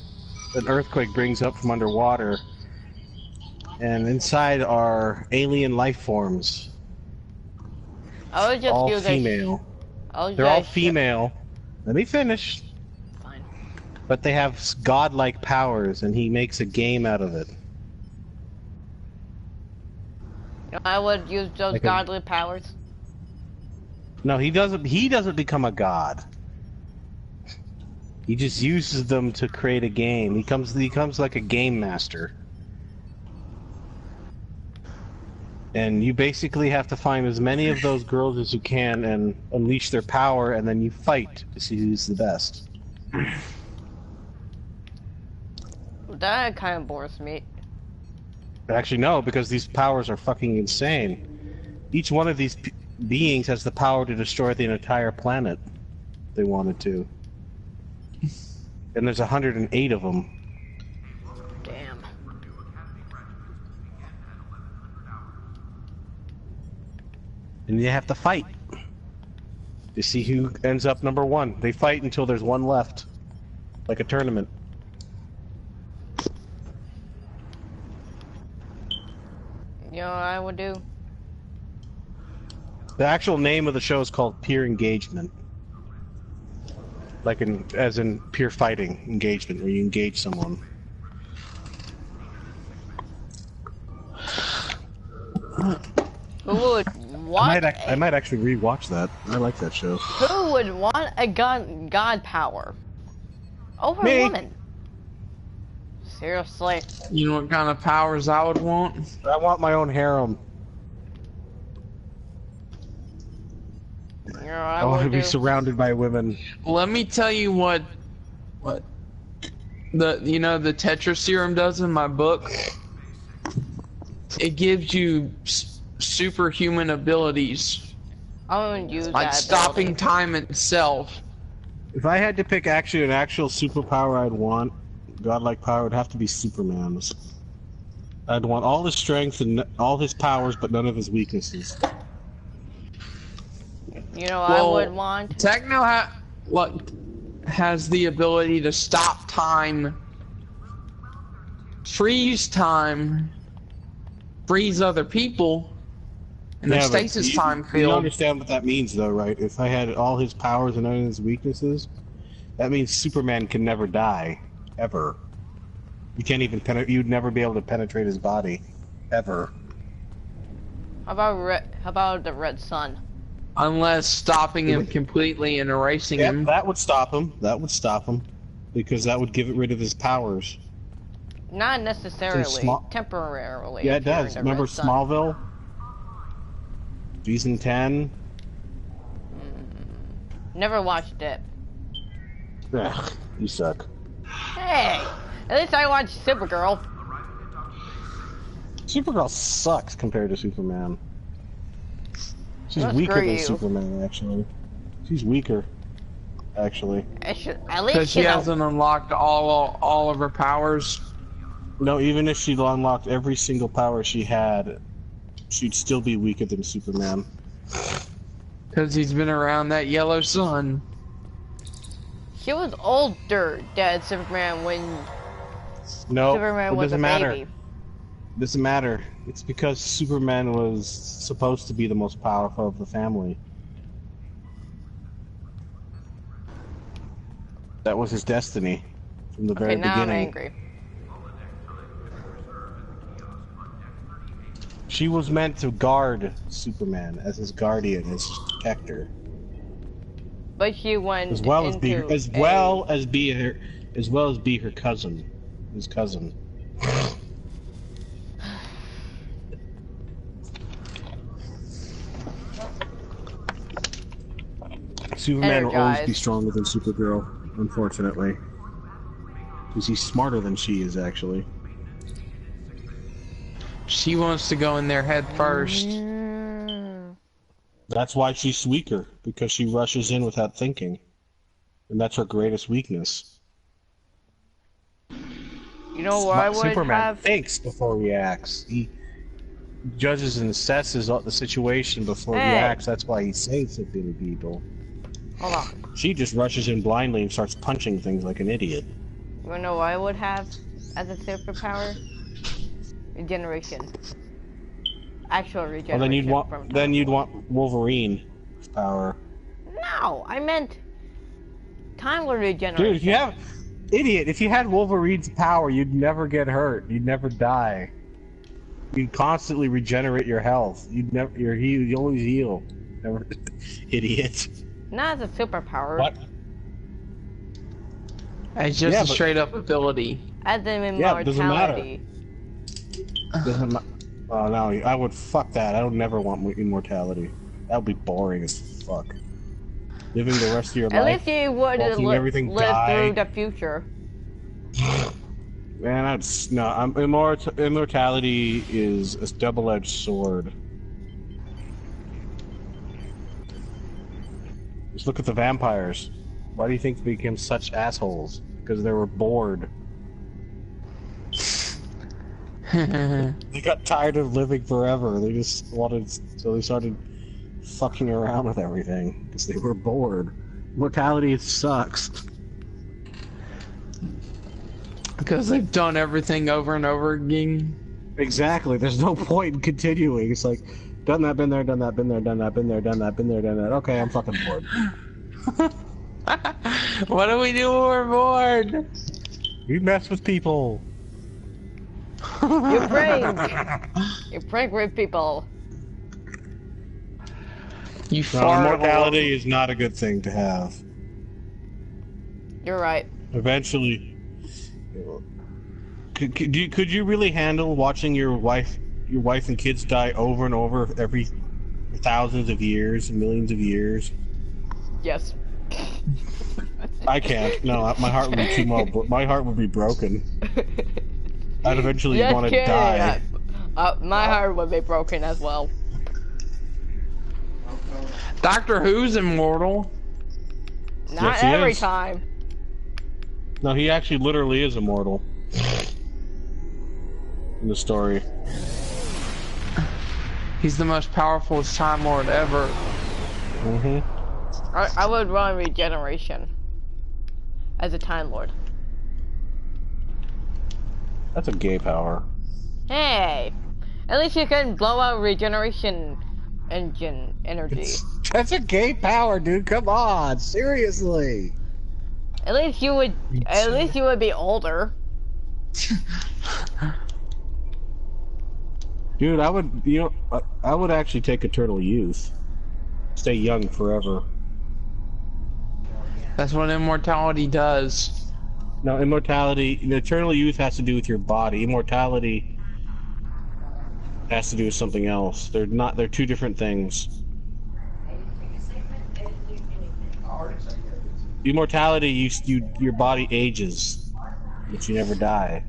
[SPEAKER 7] an earthquake brings up from underwater, and inside are alien life forms,
[SPEAKER 2] I would just
[SPEAKER 7] all
[SPEAKER 2] use
[SPEAKER 7] female.
[SPEAKER 2] I'll
[SPEAKER 7] They're all
[SPEAKER 2] just-
[SPEAKER 7] female. Let me finish.
[SPEAKER 2] Fine.
[SPEAKER 7] But they have godlike powers, and he makes a game out of it.
[SPEAKER 2] You know, I would use those
[SPEAKER 7] Like a-
[SPEAKER 2] godly powers.
[SPEAKER 7] No, he doesn't. He doesn't become a god. He just uses them to create a game. He becomes like a game master. And you basically have to find as many of those girls as you can and unleash their power, and then you fight to see who's the best.
[SPEAKER 2] That kind of bores me.
[SPEAKER 7] Actually, no, because these powers are fucking insane. Each one of these beings has the power to destroy the entire planet. If they wanted to. And there's 108 of them.
[SPEAKER 2] Damn.
[SPEAKER 7] And you have to fight to see who ends up number one. They fight until there's one left, like a tournament.
[SPEAKER 2] You know what I would do?
[SPEAKER 7] The actual name of the show is called Peer Engagement, like as in peer fighting engagement, where you engage someone.
[SPEAKER 2] Who would want?
[SPEAKER 7] I might actually rewatch that. I like that show.
[SPEAKER 2] Who would want a god power over
[SPEAKER 7] Me.
[SPEAKER 2] a woman? Seriously.
[SPEAKER 1] You know what kind of powers I would want?
[SPEAKER 7] I want my own harem.
[SPEAKER 2] You know what I
[SPEAKER 7] I want to
[SPEAKER 2] would
[SPEAKER 7] be
[SPEAKER 2] do?
[SPEAKER 7] surrounded by women.
[SPEAKER 1] Let me tell you what the the Tetra serum does in my book. It gives you superhuman abilities,
[SPEAKER 2] I would use
[SPEAKER 1] like
[SPEAKER 2] that
[SPEAKER 1] stopping
[SPEAKER 2] ability.
[SPEAKER 1] time itself.
[SPEAKER 7] If I had to pick actually an actual superpower I'd want, godlike power, would have to be Superman's. I'd want all his strength and all his powers, but none of his weaknesses.
[SPEAKER 2] You know what
[SPEAKER 1] Well,
[SPEAKER 2] I would want?
[SPEAKER 1] Techno has the ability to stop time, freeze time, freeze other people, in
[SPEAKER 7] Yeah,
[SPEAKER 1] a
[SPEAKER 7] but
[SPEAKER 1] stasis time
[SPEAKER 7] You
[SPEAKER 1] field.
[SPEAKER 7] understand what that means, though, right? If I had all his powers and none of his weaknesses, that means Superman can never die, ever. You can't even you'd never be able to penetrate his body, ever.
[SPEAKER 2] How about the red sun?
[SPEAKER 1] Unless stopping him completely and erasing
[SPEAKER 7] Yeah,
[SPEAKER 1] him.
[SPEAKER 7] that would stop him. That would stop him. Because that would give it rid of his powers.
[SPEAKER 2] Not necessarily.
[SPEAKER 7] Small-
[SPEAKER 2] Temporarily.
[SPEAKER 7] Yeah,
[SPEAKER 2] if
[SPEAKER 7] it
[SPEAKER 2] you're in
[SPEAKER 7] does.
[SPEAKER 2] the
[SPEAKER 7] Remember
[SPEAKER 2] red sun.
[SPEAKER 7] Smallville? Season 10?
[SPEAKER 2] Never watched it.
[SPEAKER 7] Ugh, you suck.
[SPEAKER 2] Hey! At least I watched Supergirl.
[SPEAKER 7] Supergirl sucks compared to Superman. She's
[SPEAKER 2] Well,
[SPEAKER 7] weaker
[SPEAKER 2] screw
[SPEAKER 7] than
[SPEAKER 2] you.
[SPEAKER 7] Superman, actually. She's weaker, actually.
[SPEAKER 2] At
[SPEAKER 1] Because
[SPEAKER 2] least
[SPEAKER 1] she hasn't unlocked all of her powers.
[SPEAKER 7] No, even if she'd unlocked every single power she had, she'd still be weaker than Superman.
[SPEAKER 1] Because he's been around that yellow sun.
[SPEAKER 2] she was older than Superman when
[SPEAKER 7] No,
[SPEAKER 2] Superman
[SPEAKER 7] it
[SPEAKER 2] was a
[SPEAKER 7] doesn't matter.
[SPEAKER 2] baby.
[SPEAKER 7] Doesn't matter. It's because Superman was supposed to be the most powerful of the family. That was his destiny from the very
[SPEAKER 2] Okay, now I'm
[SPEAKER 7] beginning.
[SPEAKER 2] angry.
[SPEAKER 7] She was meant to guard Superman as his guardian, as his protector,
[SPEAKER 2] But she went
[SPEAKER 7] as well
[SPEAKER 2] into
[SPEAKER 7] as be her cousin, his cousin. Superman will always be
[SPEAKER 2] Energized.
[SPEAKER 7] stronger than Supergirl, unfortunately. Because he's smarter than she is, actually.
[SPEAKER 1] She wants to go in there head first.
[SPEAKER 7] That's why she's weaker, because she rushes in without thinking. And that's her greatest weakness.
[SPEAKER 2] You know what I would
[SPEAKER 7] Superman
[SPEAKER 2] have?
[SPEAKER 7] thinks before he acts. He judges and assesses the situation before he
[SPEAKER 2] Hey.
[SPEAKER 7] acts. That's why he saves so many people.
[SPEAKER 2] Hold on.
[SPEAKER 7] She just rushes in blindly and starts punching things like an idiot.
[SPEAKER 2] You wanna know what I would have as a superpower? Regeneration. Actual regeneration.
[SPEAKER 7] Well,
[SPEAKER 2] from
[SPEAKER 7] then you'd
[SPEAKER 2] Time Lord.
[SPEAKER 7] want Wolverine power.
[SPEAKER 2] No, I meant Time Lord regeneration.
[SPEAKER 7] Dude, if you had Wolverine's power, you'd never get hurt. You'd never die. You'd constantly regenerate your health. You'd always heal. Never, idiot.
[SPEAKER 2] Not as a superpower.
[SPEAKER 7] What?
[SPEAKER 1] It's just
[SPEAKER 7] Yeah,
[SPEAKER 1] a
[SPEAKER 7] but-
[SPEAKER 1] straight up ability.
[SPEAKER 2] As in
[SPEAKER 7] Yeah, it doesn't matter.
[SPEAKER 2] immortality.
[SPEAKER 7] Doesn't ma- Oh no, I would fuck that. I would never want immortality. That would be boring as fuck. Living the rest of your
[SPEAKER 2] At
[SPEAKER 7] life,
[SPEAKER 2] least you would
[SPEAKER 7] watching everything
[SPEAKER 2] live
[SPEAKER 7] die.
[SPEAKER 2] through the future.
[SPEAKER 7] Man, immortality is a double-edged sword. Just look at the vampires. Why do you think they became such assholes? Because they were bored. They got tired of living forever. They just wanted, so they started fucking around with everything because they were bored. Mortality sucks.
[SPEAKER 1] Because they've done everything over and over again.
[SPEAKER 7] Exactly. There's no point in continuing. It's like, done that, been there, done that, been there, done that, been there, done that, been there, done that. Okay, I'm fucking bored.
[SPEAKER 1] What do we do when we're bored?
[SPEAKER 7] You mess with people.
[SPEAKER 2] You prank! You prank with people.
[SPEAKER 1] You
[SPEAKER 7] No,
[SPEAKER 1] fart.
[SPEAKER 7] immortality is not a good thing to have.
[SPEAKER 2] You're right.
[SPEAKER 7] Eventually, could you really handle watching your wife and kids die over and over every thousands of years, millions of years?
[SPEAKER 2] Yes.
[SPEAKER 7] I can't. No, my heart would be too my heart would be broken. I'd eventually
[SPEAKER 2] Yes,
[SPEAKER 7] want to
[SPEAKER 2] kidding.
[SPEAKER 7] die.
[SPEAKER 2] My heart would be broken as well.
[SPEAKER 1] Doctor Who's immortal.
[SPEAKER 2] Not
[SPEAKER 7] Yes, he
[SPEAKER 2] every
[SPEAKER 7] is.
[SPEAKER 2] time.
[SPEAKER 7] No, he actually literally is immortal. In the story.
[SPEAKER 1] He's the most powerful Time Lord ever.
[SPEAKER 7] Mm-hmm.
[SPEAKER 2] I would run regeneration as a Time Lord.
[SPEAKER 7] That's a gay power.
[SPEAKER 2] Hey, at least you can blow out regeneration engine energy.
[SPEAKER 7] That's a gay power, dude. Come on, seriously.
[SPEAKER 2] At least you would. At least you would be older.
[SPEAKER 7] Dude, I would actually take eternal youth. Stay young forever.
[SPEAKER 1] That's what immortality does.
[SPEAKER 7] No, immortality, eternal youth has to do with your body. Immortality has to do with something else. They're two different things. Immortality, your body ages, but you never die.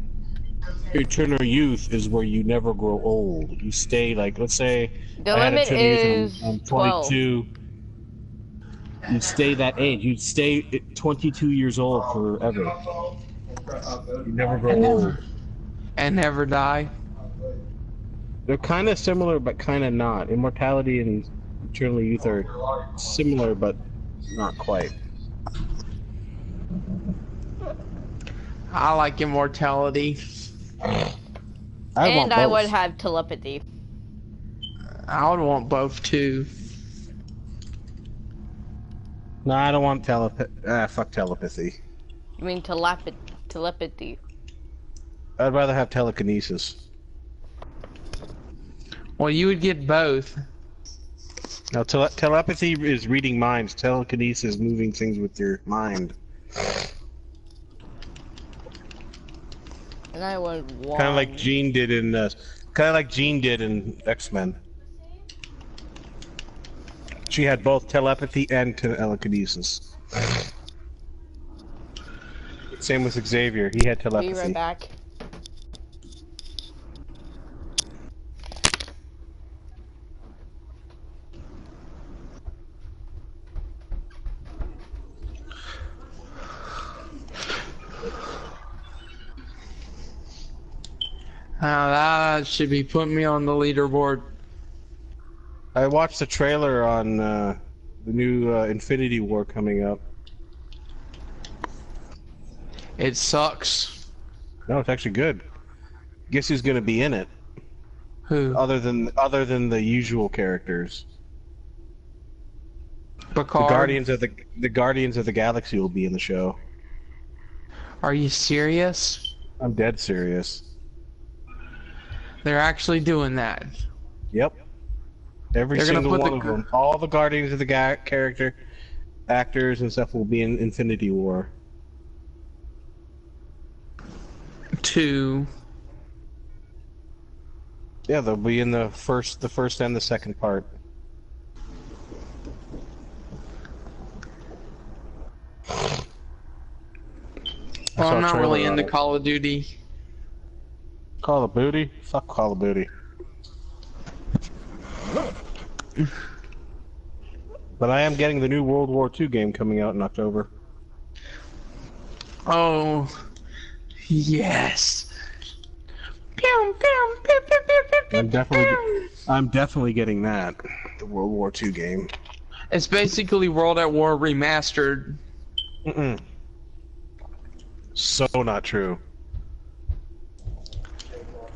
[SPEAKER 7] Eternal youth is where you never grow old. You stay, like, let's say
[SPEAKER 2] The
[SPEAKER 7] I had
[SPEAKER 2] limit
[SPEAKER 7] eternal youth
[SPEAKER 2] is
[SPEAKER 7] and I'm
[SPEAKER 2] 12.
[SPEAKER 7] 22. You'd stay that age. You'd stay 22 years old forever. You never grow old.
[SPEAKER 1] And never die.
[SPEAKER 7] They're kind of similar, but kind of not. Immortality and eternal youth are similar, but not quite.
[SPEAKER 1] I like immortality.
[SPEAKER 2] And I would have telepathy.
[SPEAKER 1] I would want both too.
[SPEAKER 7] No, I don't want telepathy. Fuck telepathy.
[SPEAKER 2] I mean telepathy.
[SPEAKER 7] I'd rather have telekinesis.
[SPEAKER 1] Well, you would get both.
[SPEAKER 7] Now, telepathy is reading minds. Telekinesis is moving things with your mind.
[SPEAKER 2] And I would want...
[SPEAKER 7] Kind of like Jean did in X-Men. She had both telepathy and telekinesis. Same with Xavier. He had telepathy.
[SPEAKER 2] Be right back.
[SPEAKER 1] That should be putting me on the leaderboard.
[SPEAKER 7] I watched the trailer on the new Infinity War coming up.
[SPEAKER 1] It sucks.
[SPEAKER 7] No, it's actually good. Guess who's gonna be in it?
[SPEAKER 1] Who?
[SPEAKER 7] Other than the usual characters.
[SPEAKER 1] Picard?
[SPEAKER 7] The Guardians of the Galaxy will be in the show.
[SPEAKER 1] Are you serious?
[SPEAKER 7] I'm dead serious.
[SPEAKER 1] They're actually doing that.
[SPEAKER 7] Yep. Every single one of them. All the Guardians of the character actors and stuff will be in Infinity War.
[SPEAKER 1] 2.
[SPEAKER 7] Yeah, they'll be in the first and the second part.
[SPEAKER 1] Well, I'm not really into Call of Duty.
[SPEAKER 7] Call of Duty? Fuck Call of Duty. But I am getting the new World War II game coming out in October.
[SPEAKER 1] Oh, yes.
[SPEAKER 7] I'm definitely getting that. The World War II game.
[SPEAKER 1] It's basically World at War remastered.
[SPEAKER 7] Mm-mm. So not true.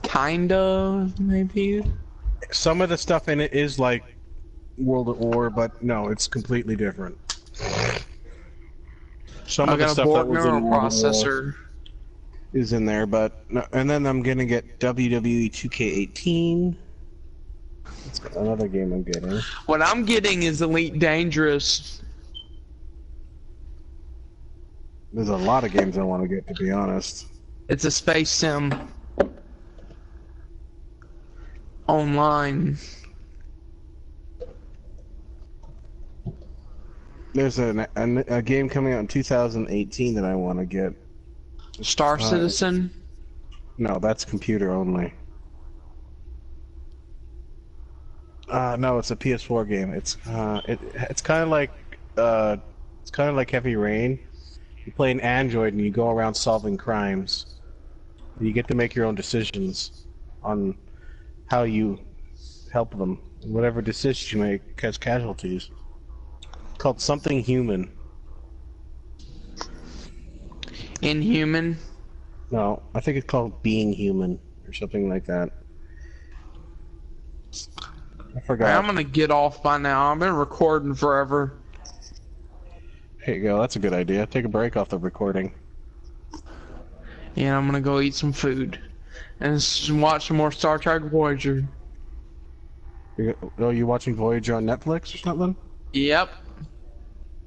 [SPEAKER 1] Kind of, maybe.
[SPEAKER 7] Some of the stuff in it is like World at War, but no, it's completely different. Some of the stuff that was in World at War is in there, but no, and then I'm gonna get WWE 2K18. That's another game I'm getting.
[SPEAKER 1] What I'm getting is Elite Dangerous.
[SPEAKER 7] There's a lot of games I want to get, to be honest.
[SPEAKER 1] It's a space sim. Online.
[SPEAKER 7] There's a game coming out in 2018 that I want to get.
[SPEAKER 1] Star Citizen?
[SPEAKER 7] No, that's computer only. No, it's a PS4 game. It's kind of like Heavy Rain. You play an android and you go around solving crimes. You get to make your own decisions on how you help them. Whatever decision you make has casualties. It's called Something Human.
[SPEAKER 1] Inhuman?
[SPEAKER 7] No, I think it's called Being Human or something like that. I forgot.
[SPEAKER 1] I'm gonna get off by now. I've been recording forever.
[SPEAKER 7] Here you go. That's a good idea. Take a break off the recording.
[SPEAKER 1] Yeah, I'm gonna go eat some food and watch some more Star Trek Voyager.
[SPEAKER 7] You watching Voyager on Netflix or something?
[SPEAKER 1] Yep.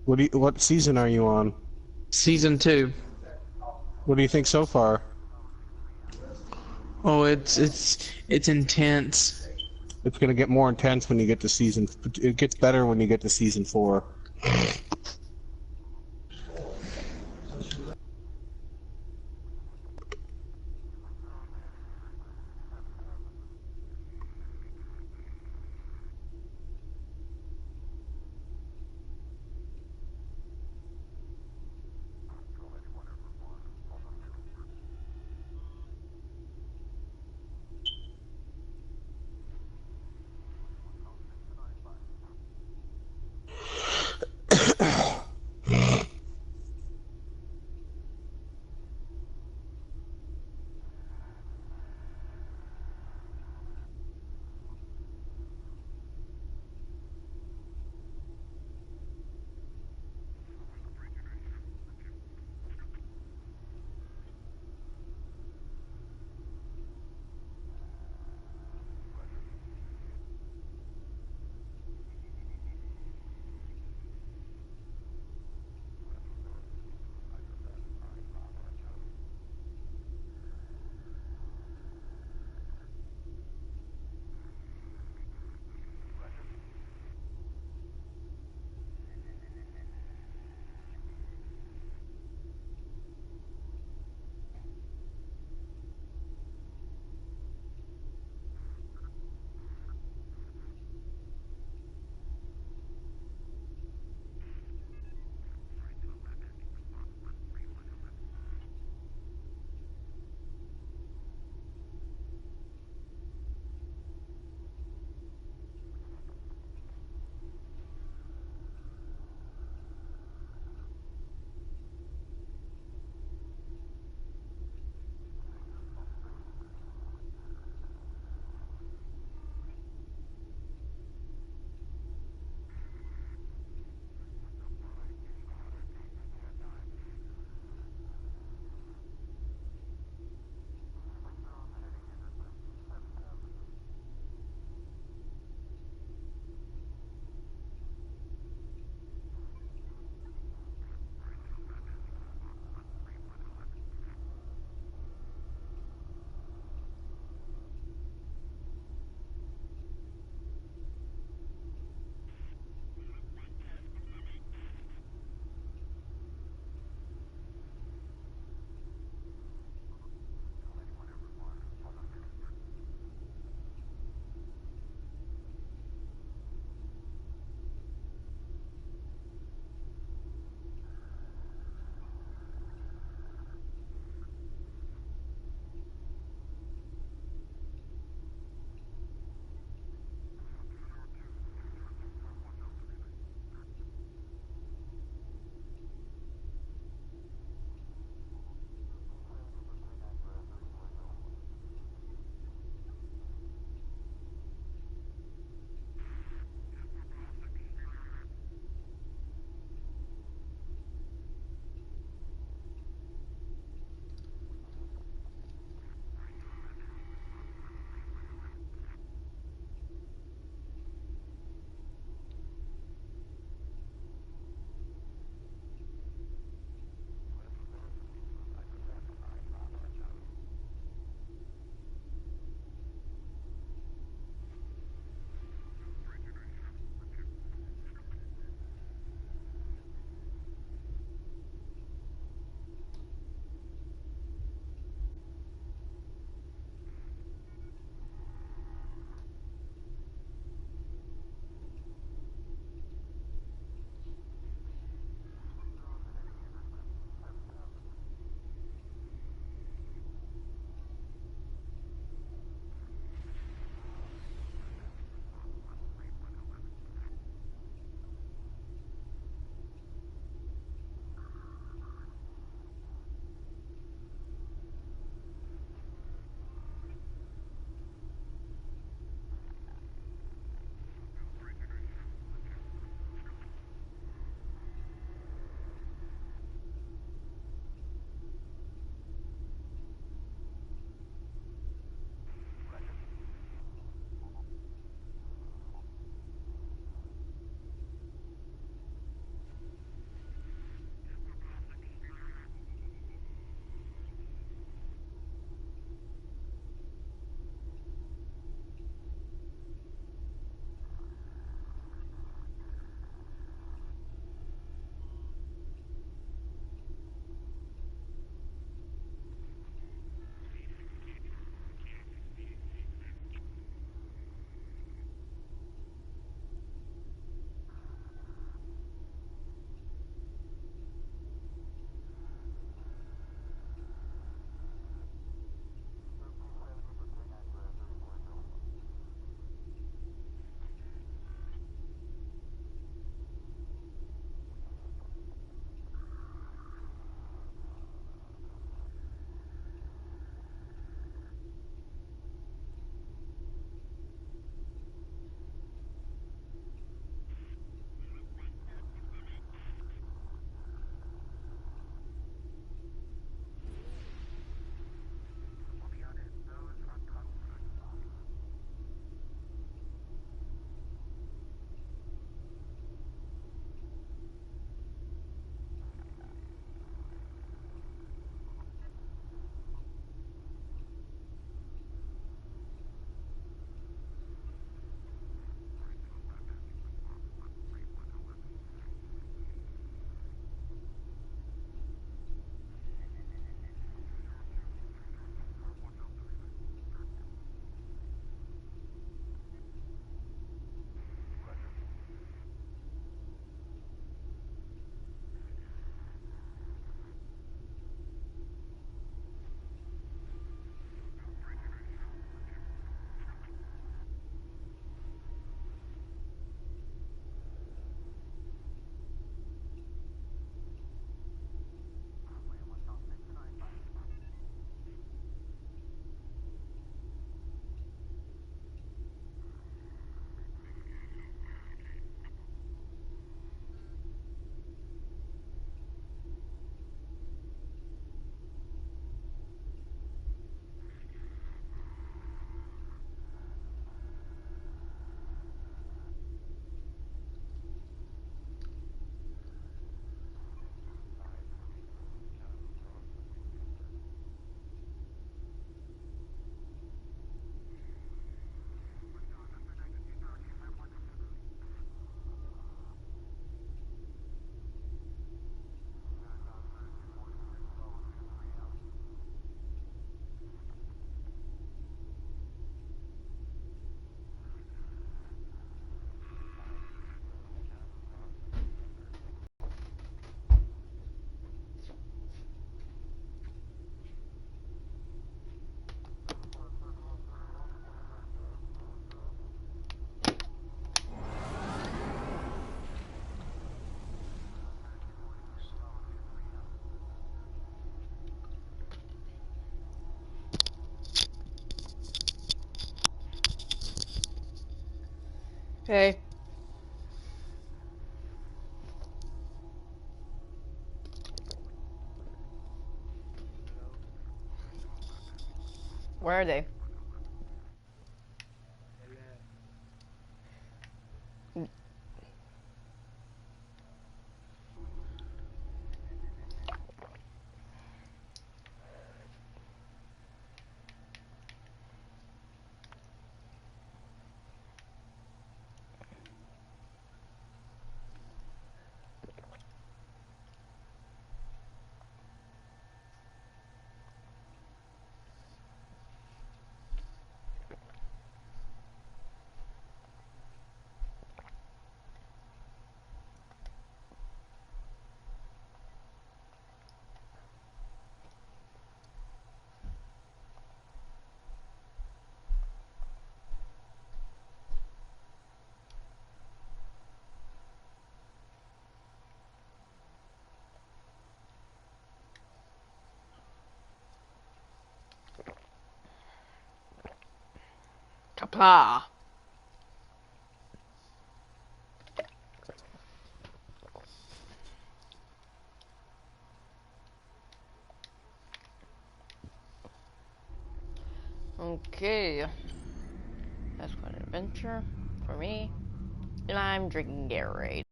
[SPEAKER 7] What season are you on?
[SPEAKER 1] Season 2.
[SPEAKER 7] What do you think so far?
[SPEAKER 1] Oh, it's intense.
[SPEAKER 7] It's gonna get more intense when you get to season. It gets better when you get to season 4.
[SPEAKER 2] Okay. Where are they? Kapla. Okay. That's quite an adventure for me. And I'm drinking Gatorade.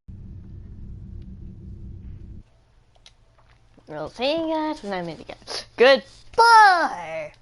[SPEAKER 2] I'll see you guys when I meet again. Goodbye!